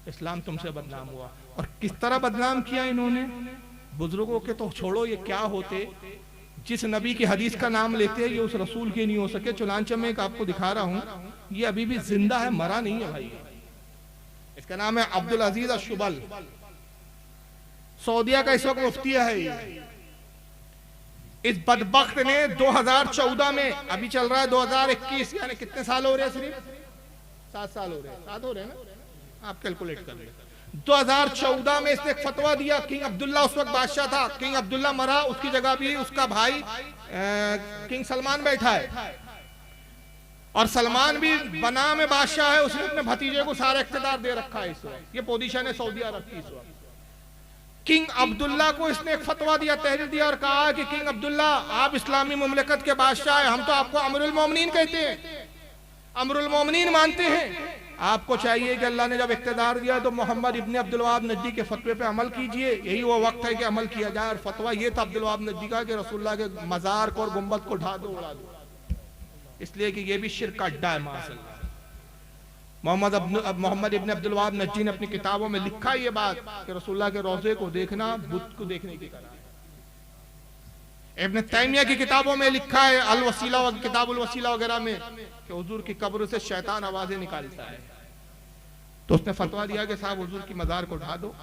इस्लाम तुमसे बदनाम हुआ। और किस तरह बदनाम किया इन्होंने? बुजुर्गों के तो छोड़ो, ये क्या होते, जिस नबी की हदीस का नाम लेते हैं ये उस रसूल के नहीं हो सके। चुनांचे में एक आपको दिखा रहा हूं, ये अभी भी जिंदा है, मरा नहीं है भाई। इसका नाम है अब्दुल अजीज अशुबल, सऊदिया का इस वक्त मुफ्ती है ये। इस बदबख्त ने 2014 में, अभी चल रहा है 2021, यानी कितने साल हो रहे हैं, सिर्फ 7 साल हो रहे हैं, 7 हो रहे हैं ना, आप कैलकुलेट कर लें। 2014 में इसने एक फतवा दिया, किंग अब्दुल्ला उस वक्त बादशाह था, किंग अब्दुल्ला मरा, उसकी जगह भी उसका भाई किंग सलमान बैठा है, और सलमान भी बना में बादशाह है, उसने अपने भतीजे को सारा इख्तियार दे रखा है इस वक्त। ये पोजीशन है सऊदी अरब की इस वक्त। किंग अब्दुल्ला को इसने एक फतवा दिया, तहरीर दिया और कहा कि किंग अब्दुल्ला आप इस्लामी मुमलिकत के बादशाह हैं, हम तो आपको अमीरुल मोमिनीन कहते हैं, अमीरुल मोमिनीन मानते हैं। आपको चाहिए कि अल्लाह ने जब इख्तियार दिया तो मोहम्मद इब्न अब्दुल वहाब नजदी के फतवे पे अमल कीजिए, यही वो वक्त है कि अमल किया जाए। और फतवा ये था अब्दुल वहाब नजदी का कि रसूलुल्लाह के मज़ार को और गुंबद को ढा दो, उड़ा दो, इसलिए कि ये भी शिर्क का अड्डा है माशाअल्लाह। मोहम्मद इब्न अब्दुल वहाब नज्जी ने अपनी किताबों में लिखा ये बात कि रसूलुल्लाह के रोजे को देखना बुत को देखने की तरह। इब्न तैमिया की किताबों में लिखा है, अल वसीला किताबुल वसीला वगैरह में, कि हुजूर की कब्र से शैतान आवाजें निकालता है। तो उसने फतवा दिया कि साहब हुजूर की मज़ार को ढा दो,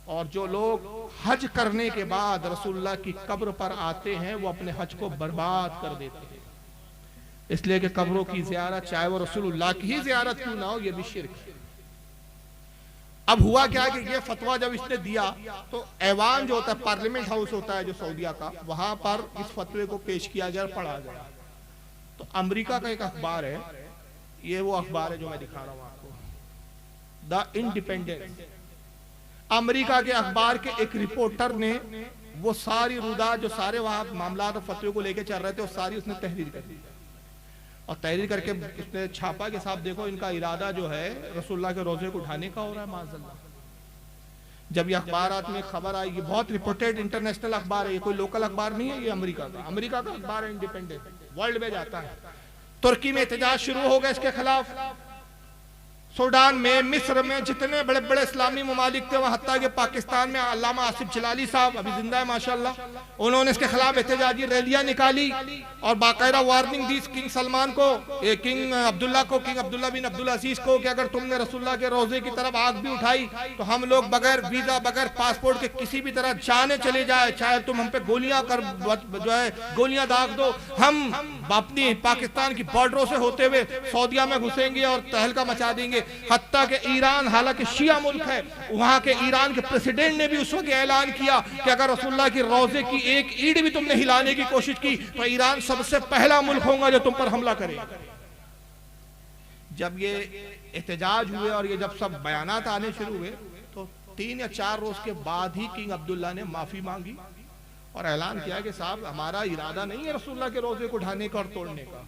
और जो लोग हज करने के बाद रसूलुल्लाह की कब्र पर आते हैं वो अपने हज को बर्बाद कर देते हैं, इसलिए कि कब्रों की ज़ियारत चाहे वो रसूलुल्लाह की ही ज़ियारत क्यों ना हो, ये भी शिर्क है। अब हुआ क्या कि ये फतवा जब इसने दिया तो ऐवान जो होता है, पार्लियामेंट हाउस होता है जो सऊदिया का, वहां पर इस फतवे को पेश किया गया, पढ़ा गया। तो अमेरिका का एक अखबार है, ये वो अखबार है जो मैं दिखा रहा हूं आपको, द इंडिपेंडेंस। अमेरिका के अखबार के एक रिपोर्टर ने वो सारी रुदा जो सारे वहां मामला और फतवे को लेके चल रहे थे, वो सारी उसने तहरीर कर दी, और तहरीर करके उसने छापा कि साहब देखो इनका इरादा जो है रसूलुल्लाह के रोजे को उठाने का हो रहा है माज़अल्लाह। जब ये अखबारात में खबर आई, ये बहुत रिपोर्टेड इंटरनेशनल अखबार है, ये कोई लोकल अखबार नहीं है, ये अमेरिका का अखबार है, इंडिपेंडेंट, वर्ल्ड में जाता है। तुर्की में एहतजाज शुरू हो गया इसके खिलाफ, सूडान में, मिस्र में, जितने बड़े बड़े इस्लामी ममालिक थे वहां, हत्ता कि पाकिस्तान में अल्लामा आसिफ जलाली साहब अभी जिंदा है माशाल्लाह, उन्होंने इसके खिलाफ एहतजाजी रैलियां निकाली और बाकायदा वार्निंग दी किंग सलमान को, किंग अब्दुल्ला को, किंग अब्दुल्ला बिन अब्दुल अजीज को, कि अगर तुमने रसूलुल्लाह के रोजे की तरफ आग भी उठाई तो हम लोग बगैर वीजा बगैर पासपोर्ट के किसी भी तरह जाने चले जाए, चाहे तुम हम पे गोलियां कर जो है गोलियां दाग दो, हम अपनी पाकिस्तान की बॉर्डरों से होते हुए सऊदिया में घुसेंगे और तहलका मचा देंगे। हत्ता के ईरान, हालांकि शिया मुल्क है, वहां के ईरान के प्रेसिडेंट ने भी उस वक्त ऐलान किया कि अगर रसूलुल्लाह की रोजे की एक ईंट भी तुमने हिलाने की कोशिश की तो ईरान सबसे पहला मुल्क होगा जो तुम पर हमला करेगा। जब ये एहतजाज हुए और ये जब सब बयानात आने शुरू हुए तो 3 या 4 रोज के बाद ही किंग अब्दुल्ला ने माफी मांगी और ऐलान किया कि साहब हमारा इरादा नहीं है रसूलुल्लाह के रोजे को ढाने का और तोड़ने का,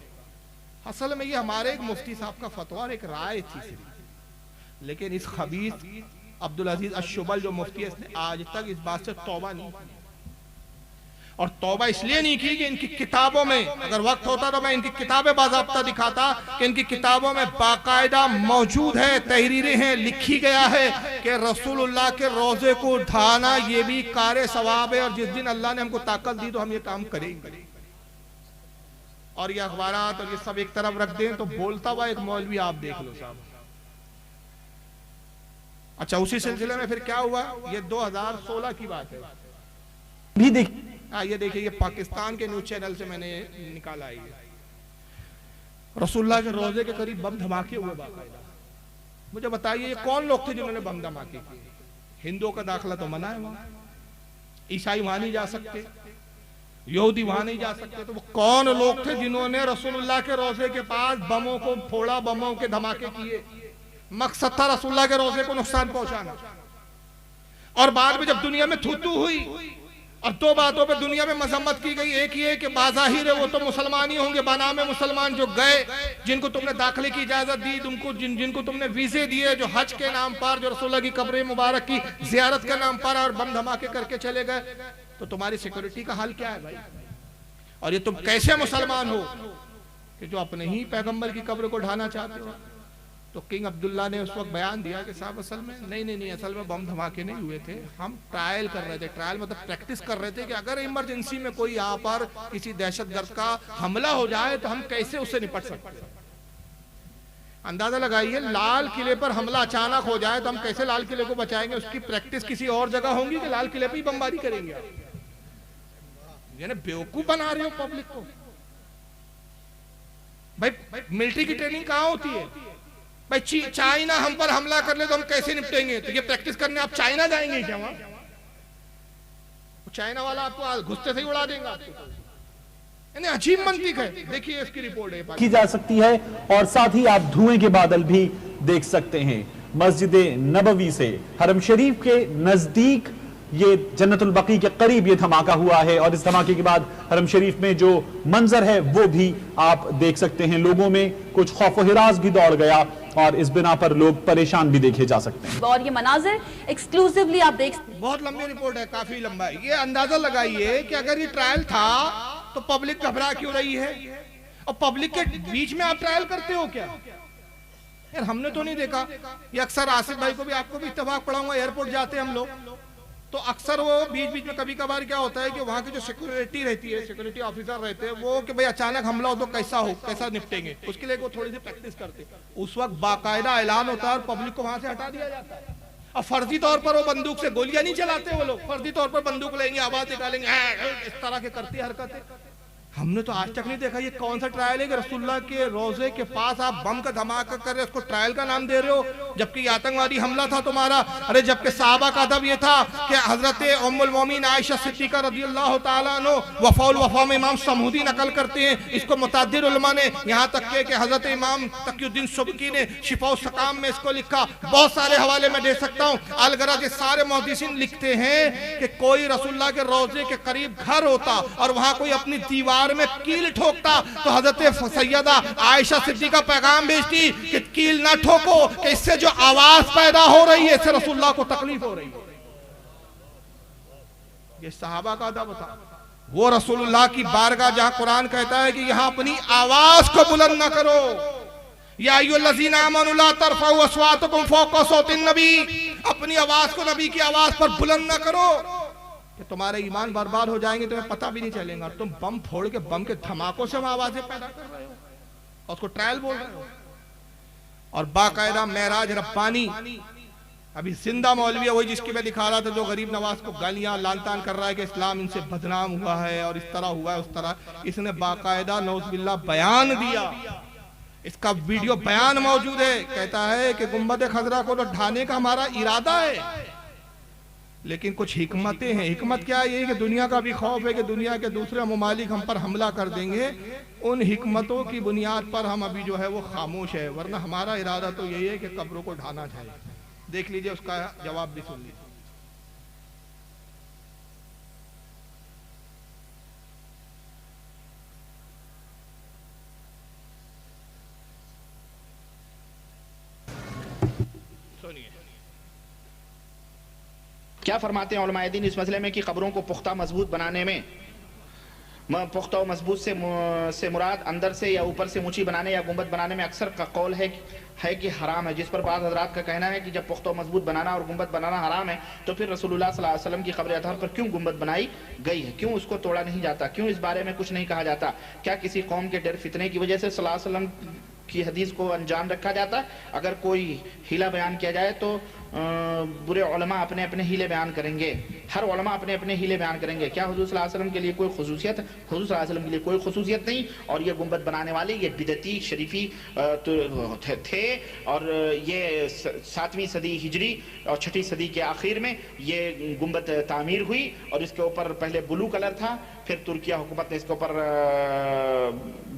असल में ये हमारे एक मुफ्ती साहब का फतवा और एक राय थी सिर्फ। लेकिन इस खबीस अब्दुल अजीज अशुबल जो मुफ्ती है, इसने आज तक इस बात से तौबा नहीं की, और तौबा इसलिए नहीं की कि इनकी किताबों में, अगर वक्त होता तो मैं इनकी किताबें बाज़ाब्ता दिखाता कि इनकी किताबों में बाकायदा मौजूद है, तहरीरें हैं, लिखी गया है कि रसूलुल्लाह के रोजे को ढाना ये भी कार सवाब है, और जिस दिन अल्लाह ने हमको ताकत दी तो हम ये काम करेंगे। और ये अखबारात और ये सब एक तरफ रख दें तो बोलता हुआ एक मौलवी आप देख लो साहब। अच्छा, उसी सिलसिले में फिर क्या हुआ, ये 2016 की बात है, भी देख ये देखिए, ये पाकिस्तान के न्यूज चैनल से मैंने निकाला है। रसूलुल्लाह के रोजे के करीब बम धमाके हुए बाकायदा। मुझे बताइए ये कौन लोग थे जिन्होंने बम धमाके किए? हिंदुओं का दाखिला तो मना है वहां, ईसाई वहां नहीं जा सकते, यहूदी वहां नहीं जा सकते, तो वो कौन लोग थे जिन्होंने रसूलुल्लाह के रोजे के पास बमों को फोड़ा, बमों के धमाके किए? मकसद था रसूलुल्लाह के रोजे को नुकसान पहुंचाना। और बाद में जब दुनिया में थूथू हुई और 2 बातों पे दुनिया में मजम्मत की गई, एक ये कि बाज़ाहिर है वो तो मुसलमान ही होंगे, बनामे मुसलमान जो गए, जिनको तुमने दाखिले की इजाजत दी, तुमको जिनको तुमने वीजे दिए, जो हज के नाम पर, जो रसूलुल्लाह की कब्र मुबारक की जियारत के नाम पर और बम धमाके करके चले गए, तो तुम्हारी सिक्योरिटी का हाल क्या है भाई? और ये तुम कैसे मुसलमान हो कि जो अपने ही पैगंबर की कब्र को ढाना चाहते हो? तो किंग अब्दुल्ला ने उस वक्त बयान दिया कि साहब असल में नहीं, असल में बम धमाके नहीं हुए थे, हम ट्रायल कर रहे थे। ट्रायल मतलब प्रैक्टिस कर रहे थे कि अगर इमरजेंसी में कोई यहाँ पर किसी दहशतगर्द का हमला हो जाए तो हम कैसे उससे निपट सकते हैं। अंदाजा लगाइए, लाल किले पर हमला अचानक हो जाए तो हम कैसे लाल किले को बचाएंगे। उसकी प्रैक्टिस किसी और जगह होंगी कि लाल किले पर ही बमबारी करेंगे। यानी बेवकूफ बना रहे हो पब्लिक को। भाई मिलिट्री की ट्रेनिंग कहाँ होती है? भाई चाइना हम पर हमला कर ले तो हम कैसे निपटेंगे? तो ये प्रैक्टिस करने आप चाइना जाएंगे क्या? वहां चाइना वाला आपको घुसते से ही उड़ा देगा आपको। अजीब मंतिक है। देखिए इसकी रिपोर्ट है की जा सकती है और साथ ही आप धुएं के बादल भी देख सकते हैं। मस्जिद नबवी से हरम शरीफ के नजदीक ये जन्नतुल बकी के करीब ये धमाका हुआ है और इस धमाके के बाद हरम शरीफ में जो मंजर है वो भी आप देख सकते हैं। लोगों में कुछ खौफ व हिरास भी दौड़ गया और इस बिना पर लोग परेशान भी देखे जा सकते हैं। और ये मनाजिर एक्सक्लूसिवली आप देख सकते हैं। बहुत लंबी रिपोर्ट है, काफी लंबा है। ये अंदाजा लगाइए कि अगर ये ट्रायल था तो पब्लिक घबरा क्यों रही है? और पब्लिक के बीच में आप ट्रायल करते हो क्या? यार हमने तो नहीं देखा। ये अक्सर आसिफ भाई को भी, आपको भी इत्तेफाक पढ़ाऊंगा, एयरपोर्ट जाते हैं हम लोग तो अक्सर वो बीच बीच में कभी कभार क्या होता है कि वहाँ की जो सिक्योरिटी रहती है, सिक्योरिटी ऑफिसर रहते हैं, वो कि भाई अचानक हमला हो तो कैसा हो, कैसा निपटेंगे, उसके लिए वो थोड़ी सी प्रैक्टिस करते हैं। उस वक्त बाकायदा ऐलान होता है और पब्लिक को वहां से हटा दिया जाता है। और फर्जी तौर पर वो बंदूक से गोलियां नहीं चलाते वो लोग, फर्जी तौर पर बंदूक लेंगे, आवाज निकालेंगे, इस तरह के करती हरकतें हमने तो आज तक नहीं देखा। ये कौन सा ट्रायल है कि रसूलुल्लाह के रोजे के पास आप बम का धमाका कर रहे हो, उसको ट्रायल का नाम दे रहे हो, जबकि ये आतंकवादी हमला था तुम्हारा। अरे जबकि साहबा का अदब ये था कि हजरत उम्मुल मोमिन आयशा सिद्दीका रज़ियल्लाहु ताला अन्हा वफ़ाउल वफ़ा में इमाम समूदी नकल करते हैं। इसको मुतअद्दिद उलमा ने, यहाँ तक के हजरत इमाम तक़ियुद्दीन सुबकी ने शिफा उस सकाम में इसको लिखा। बहुत सारे हवाले में दे सकता हूँ। अलगरज ये सारे मुहद्दिसीन लिखते हैं कि कोई रसूलुल्लाह के रोजे के करीब घर होता और वहाँ कोई अपनी दीवार में कील ठोकता तो हजरत सैयदा आयशा सिद्दीका पैगाम भेजती कि कील ना ठोको, कि इससे जो आवाज पैदा हो रही है इससे रसूलुल्लाह को तकलीफ हो रही है। ये सहाबा का अदब था। वो रसूलुल्लाह की बारगाह जहां कुरान कहता है कि यहां अपनी आवाज को बुलंद ना करो, या अय्युहल्लज़ीना आमनू ला तरफ़ऊ अस्वातकुम फ़ौक़ा सौतिन नबी, अपनी आवाज को नबी की आवाज पर बुलंद ना करो कि तुम्हारे ईमान बर्बाद हो जाएंगे, तुम्हें पता भी नहीं चलेगा। तुम बम फोड़ के, बम के धमाकों से आवाजें पैदा कर रहे हो और उसको ट्रायल बोल रहे हो। और बाकायदा मेराज रब्बानी, अभी जिंदा मौलवी है, वही जिसकी मैं दिखा रहा था, जो गरीब नवाज को गालियां लानतान कर रहा है कि इस्लाम इनसे बदनाम हुआ है और इस तरह हुआ है उस तरह। इसने बाकायदा नौज़ुबिल्लाह बयान दिया, इसका वीडियो बयान मौजूद है। कहता है कि गुंबद खजरा को तो ढाने का हमारा इरादा है, लेकिन कुछ हिकमतें हैं। हिकमत क्या है? ये कि दुनिया का भी खौफ है कि दुनिया के दूसरे ममालिक हम पर हमला कर देंगे। उन हिकमतों की बुनियाद पर हम अभी जो है वो खामोश है, वरना हमारा इरादा तो यही है कि कब्रों को ढाना चाहिए। देख लीजिए, उसका जवाब भी सुन लीजिए। क्या फरमाते हैं उलमाए दीन इस मसले में कि कब्रों को पुख्ता मजबूत बनाने में, पुख्ता और मजबूत से मुराद अंदर से या ऊपर से ऊंची बनाने या गुंबद बनाने में अक्सर का कौल है कि हराम है, जिस पर बाद हजरात का कहना है कि जब पुख्ता और मजबूत बनाना और गुंबद बनाना हराम है तो फिर रसूलुल्लाह सल्लल्लाहु अलैहि वसल्लम की कब्र अतहर पर क्यों गुंबद बनाई गई है, क्यों उसको तोड़ा नहीं जाता, क्यों इस बारे में कुछ नहीं कहा जाता? क्या किसी कौम के डर फितने की वजह से सल्लल्लाहु अलैहि वसल्लम की हदीस को अनजान रखा जाता? अगर कोई हीला बयान किया जाए तो बुरे उलमा अपने अपने हीले बयान करेंगे, हर उलमा अपने अपने हीले बयान करेंगे। क्या हुजूर सल्लल्लाहु अलैहि वसल्लम के लिए कोई खुसूसियत? हुजूर सल्लल्लाहु अलैहि वसल्लम के लिए कोई खुसूसियत नहीं। और ये गुंबद बनाने वाले ये बिदती शरीफी थे और ये 7वीं सदी हिजरी और 6ठी सदी के आखिर में ये गुंबद तामीर हुई और इसके ऊपर पहले ब्लू कलर था, फिर तुर्किया हुकूमत ने इसके ऊपर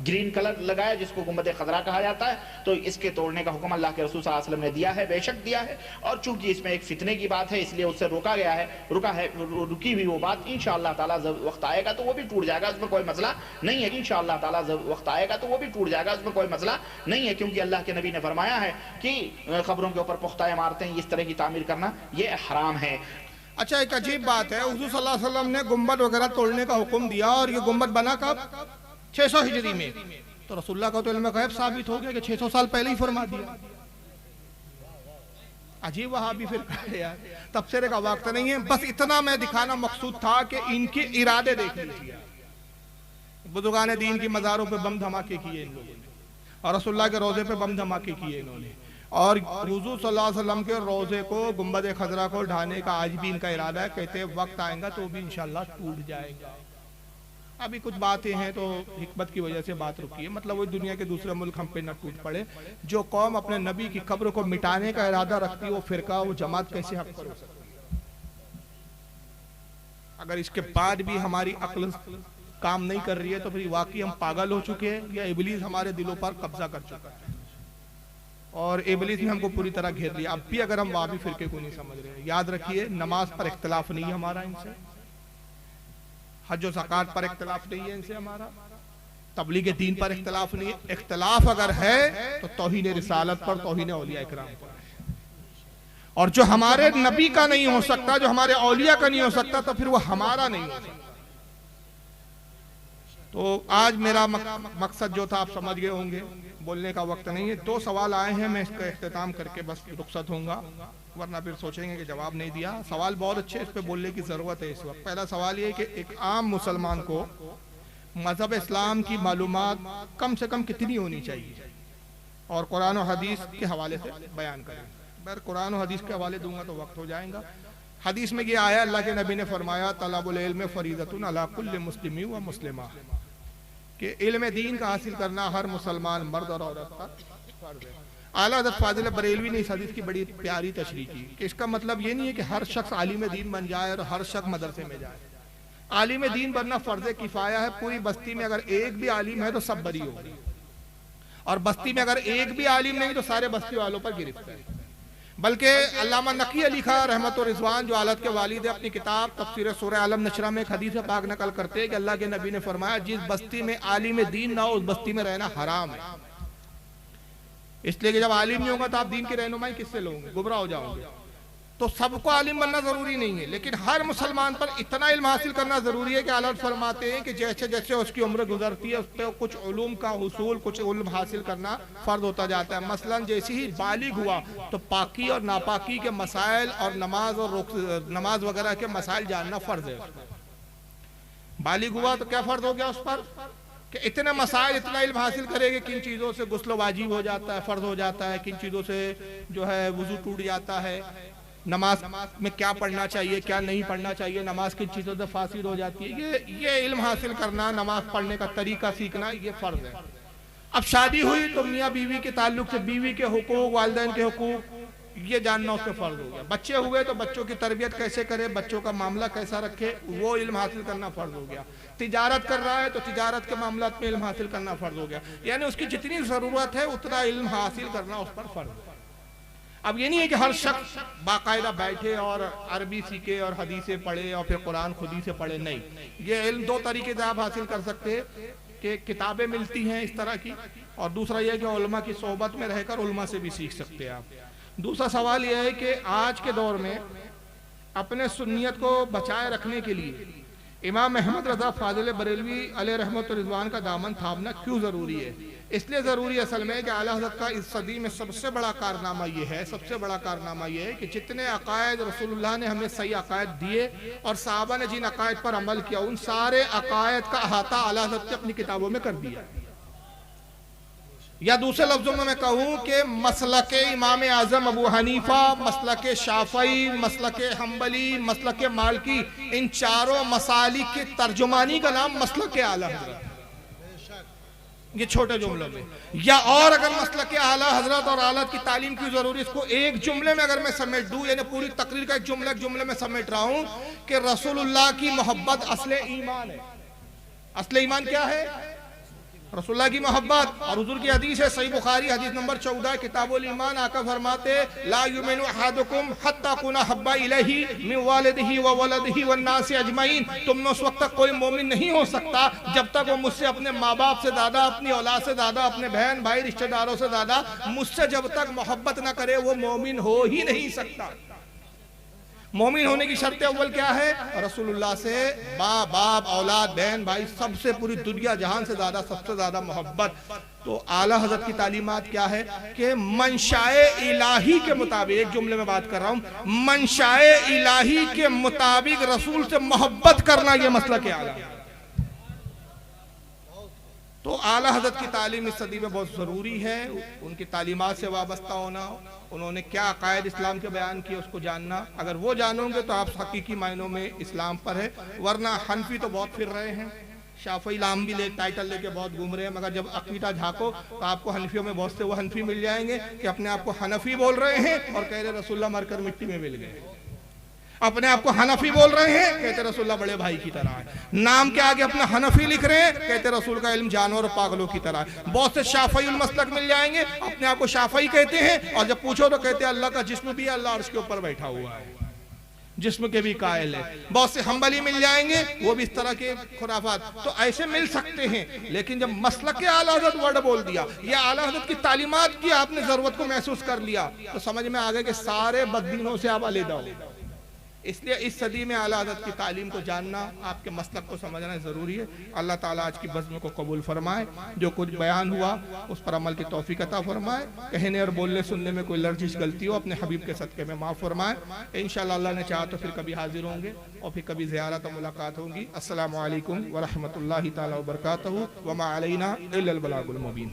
ग्रीन कलर लगाया जिसको गुंबद खजरा कहा जाता है। तो इसके तोड़ने का हुक्म अल्लाह के रसूल सल्लल्लाहु अलैहि वसल्लम ने दिया है, बेशक दिया है। और चूंकि इसमें एक फितने की बात है इसलिए उससे रोका गया है, रुकी हुई वो बात इंशाअल्लाह ताला जब वक्त आएगा तो वो भी टूट जाएगा, उसमें कोई मसला नहीं है। इंशाअल्लाह ताला जब वक्त आएगा तो वो भी टूट जाएगा, उसमें कोई मसला नहीं है, क्योंकि अल्लाह के नबी ने फरमाया है कि खबरों के ऊपर पुख्ता इमारतें इस तरह की तामीर करना ये हराम है। अच्छा, एक अजीब बात है, हुजूर सल्लल्लाहु अलैहि वसल्लम ने गुंबद वगैरह तोड़ने का हुक्म दिया और ये गुंबद बना कब? 600 हिजरी में। तो रसूलुल्लाह का तो इल्म गैब साबित हो गया कि 600 साल पहले ही फरमा दिया। अजीब वहां भी फिर यार, तबसरे का वक्त नहीं है। बस इतना मैं दिखाना मकसूद था कि इनके इरादे देख लीजिए। बुजुर्गान दीन की मज़ारों पे बम धमाके किए इन लोगों ने, और रसूलुल्लाह के रोजे पे बम धमाके किए इन्होंने, और हुजूर सल्लल्लाहु अलैहि वसल्लम के रोजे को, गुंबद खजरा को ढाने का आज भी इनका इरादा है। कहते हैं वक्त आएगा तो भी इंशाल्लाह टूट जाएगा। अभी कुछ बातें हैं तो हिकमत की वजह से बात रुकी है, मतलब वो दुनिया के दूसरे मुल्क हम पे न टूट पड़े। जो कौम अपने नबी की कब्र को मिटाने का इरादा रखती है, वो फिरका, वो जमात कैसे हक पर हो सकती है? अगर इसके बाद भी हमारी अक्ल काम नहीं कर रही है तो फिर वाकई हम पागल हो चुके हैं, या इबलीस हमारे दिलों पर कब्जा कर चुका है और इबलीस ने हमको पूरी तरह घेर लिया। अब भी अगर हम वाबी फिरके को नहीं समझ रहे हैं, याद रखिए नमाज पर इख्तलाफ नहीं है हमारा इनसे, हज और ज़कात पर इख्तलाफ नहीं है इनसे हमारा, तबलीग दीन पर इख्तलाफ नहीं है। इख्तलाफ अगर है तो तौहीन रिसालत पर, तौहीन औलिया इकराम पर। और जो हमारे नबी का नहीं हो सकता, जो हमारे औलिया का नहीं हो सकता, तो फिर वो हमारा नहीं हो सकता। तो आज मेरा मकसद जो था आप समझ गए होंगे, बोलने का वक्त नहीं है। 2 सवाल आए हैं, मैं इसका इख्तिताम करके बस रुखसत होऊंगा, वरना फिर सोचेंगे कि जवाब नहीं दिया। सवाल बहुत अच्छे, इस पे बोलने की ज़रूरत है इस वक्त। पहला सवाल ये कि एक आम मुसलमान को मज़हब इस्लाम की मालूमात कम से कम कितनी होनी चाहिए, और कुरान और हदीस के हवाले से बयान करें। मैं कुरान और हदीस के हवाले दूंगा तो वक्त हो जाएगा। हदीस में ये आया, अल्लाह के नबी ने फरमाया तलबुल इल्म फरीदतुन अला कुल्लि मुस्लिमी व मुस्लिमा, कि इल्म दीन का हासिल करना हर मुसलमान मर्द और औरत का फर्ज है। आला हज़रत फाजिल बरेलवी ने इस हदीस की बड़ी प्यारी तशरीह की कि इसका मतलब ये नहीं है कि हर शख्स आलिम दीन बन जाए और हर शख्स मदरसे में जाए। आलिम दीन बनना फर्ज किफाया है। पूरी बस्ती में अगर एक भी आलिम है तो सब बरी हो, और बस्ती में अगर एक भी आलिम नहीं तो सारे बस्ती वालों पर गिरफ्त है। बल्कि अल्लामा नकी अली खां रहमत और रिजवान जो आलत के वालिद है, अपनी किताब तफसीर सूरह आलम नशरा में एक हदीस पाक नकल करते हैं कि अल्लाह के नबी ने फरमाया, जिस बस्ती में आलिम दीन ना हो उस बस्ती में रहना हराम है। इसलिए कि जब आलिम नहीं होगा तो आप दीन की रहनुमाई किससे लोगे, गुमराह हो जाओगे। तो सबको आलिम बनना जरूरी नहीं है, लेकिन हर मुसलमान पर इतना इल्म हासिल करना जरूरी है कि आला फरमाते हैं कि जैसे जैसे उसकी उम्र गुजरती है उस पर कुछ उलूम का हुसूल, कुछ इल्म हासिल करना फर्ज होता जाता है। मसलन जैसे ही बालिग हुआ तो पाकी और नापाकी के मसाइल और नमाज वगैरह के मसाइल जानना फर्ज है। बालिग हुआ तो क्या फर्ज हो गया उस पर कि इतने मसाइल, इतना इल्म हासिल करेंगे, किन चीज़ों से गुस्ल वाजिब हो जाता है, फर्ज हो जाता है, किन चीज़ों से जो है वुजू टूट जाता है, नमाज में क्या पढ़ना चाहिए, क्या नहीं पढ़ना चाहिए, नमाज किन चीज़ों से फासिद हो जाती है, ये इल्म हासिल करना, नमाज पढ़ने का तरीका सीखना, ये फ़र्ज है। अब शादी हुई तो मियाँ बीवी के ताल्लुक से बीवी के हुकूक, वालिदैन के हुकूक, ये जानना उससे फ़र्ज हो गया। बच्चे हुए तो बच्चों की तरबियत कैसे करे, बच्चों का मामला कैसा रखे, वो इल्म हासिल करना फ़र्ज हो गया। तिजारत कर रहा है तो तिजारत के मामला में इल्म हासिल करना फ़र्ज हो गया। यानी उसकी जितनी ज़रूरत है उतना इल्म हासिल करना उस पर फ़र्ज है। अब ये नहीं है कि हर शख्स बाकायदा बैठे और अरबी सीखे और हदीसें पढ़े और फिर कुरान खुद ही से पढ़े, नहीं। ये इल्म 2 तरीके से आप हासिल कर सकते हैं कि किताबें मिलती हैं इस तरह की, और दूसरा यह कि उलमा की सोहबत में रहकर उलमा से भी सीख सकते हैं आप। दूसरा सवाल यह है कि आज के दौर में अपने सुन्नियत को बचाए रखने के लिए इमाम अहमद रज़ा फाजिल बरेलवी अलैहि रहमत व रिज़वान का दामन थामना क्यों ज़रूरी है? इसलिए ज़रूरी असल में कि आला हज़रत का इस सदी में सबसे बड़ा कारनामा ये है, सबसे बड़ा कारनामा ये है कि जितने अकायद रसूलुल्लाह ने हमें सही अकायद दिए और साहबा ने जिन अकायद पर अमल किया, उन सारे अकायद का अहाता आला हज़रत ने अपनी किताबों में कर दिया। या दूसरे लफ्जों में मैं कहूँ कि मसलक इमाम आज़म अबू हनीफा, मसलक शाफ़ई, मसलक हम्बली, मसलक मालिकी, इन चारों मसालिक की तर्जुमानी का नाम मसलक आला हज़रत, ये छोटे जुमलों में। या और अगर मसलक आला हज़रत और आलत की तालीम की जरूरी, इसको एक जुमले में अगर मैं समेट दूं, यानी पूरी तकरीर का एक जुमले में समेट रहा हूं कि रसूलुल्लाह की मोहब्बत असले ईमान है। असले ईमान क्या है? रसूलुल्लाह की मोहब्बत। और हुजूर की हदीस है सही बुखारी हदीस नंबर 14 किताबुल ईमान, आका फरमाते ला युमिनु अहादुकुम हत्ता कुना हब्बा इलैहि मिन वालिदिही व वलदिही वन नास अजमईन। तुम में उस वक्त तक कोई मोमिन नहीं हो सकता जब तक वो मुझसे अपने माँ बाप से ज्यादा, अपनी औलाद से ज्यादा, अपने बहन भाई रिश्तेदारों से ज्यादा मुझसे जब तक मोहब्बत ना करे वो मोमिन हो ही नहीं सकता। मोमिन होने की शर्त अव्वल क्या है? रसूलुल्लाह से बाप औलाद बहन भाई सबसे पूरी दुनिया जहान से ज्यादा सबसे ज्यादा मोहब्बत। तो आला हजरत की तालीमात क्या है कि मंशाए इलाही के मुताबिक, एक जुमले में बात कर रहा हूं, मंशाए इलाही के मुताबिक रसूल से मोहब्बत करना यह मसला क्या है। तो आला हजरत की तालीम इस सदी में बहुत ज़रूरी है, उनकी तालीमात से वाबस्ता होना, उन्होंने क्या अकायद इस्लाम के बयान किए उसको जानना। अगर वो जानोगे तो आप हकीकी मायनों में इस्लाम पर है, वरना हनफी तो बहुत फिर रहे हैं, शाफई लाम भी टाइटल लेके बहुत घूम रहे हैं, मगर जब अकीदा झाँको तो आपको हनफियों में बहुत से वो हनफी मिल जाएंगे कि अपने आप को हनफी बोल रहे हैं और कह रहे रसूलुल्लाह मरकर मिट्टी में मिल गए। अपने आप को हनफी बोल रहे हैं, कहते रसूलुल्लाह बड़े भाई की तरह है। नाम के आगे अपना हनफी लिख रहे हैं, कहते रसूल का इल्म जानवर और पागलों की तरह है। बहुत से शाफई मसलक मिल जाएंगे, अपने आप को शाफई कहते हैं और जब पूछो तो कहते हैं अल्लाह का जिस्म भी है, अल्लाह अर्श के ऊपर बैठा हुआ है, जिस्म के भी कायल है। बहुत से हम्बली मिल जाएंगे, वो भी इस तरह के खुराफात। तो ऐसे मिल सकते हैं, लेकिन जब मसलक के आला हज़रत वर्ड बोल दिया या आला हज़रत की तालीमात की आपने जरूरत को महसूस कर लिया तो समझ में आ गया कि सारे बददीनों से आप अलग हो। इसलिए इस सदी में आला हज़रत की तालीम को जानना, आपके मसलक को समझना ज़रूरी है। अल्लाह ताला आज की बज़्म को कबूल फरमाए, जो कुछ बयान हुआ उस पर अमल की तौफीक अता फरमाए। कहने और बोलने सुनने में कोई लर्जिश गलती हो अपने हबीब के सदक़े में माफ़ फरमाए। इंशाअल्लाह अल्लाह ने चाहा तो फिर कभी हाजिर होंगे और फिर कभी ज़ियारत और मुलाकात होगी। अस्सलामु अलैकुम व रहमतुल्लाहि ताला व बरकातहू व मा अलैना इल्लल बलागुल मुबीन।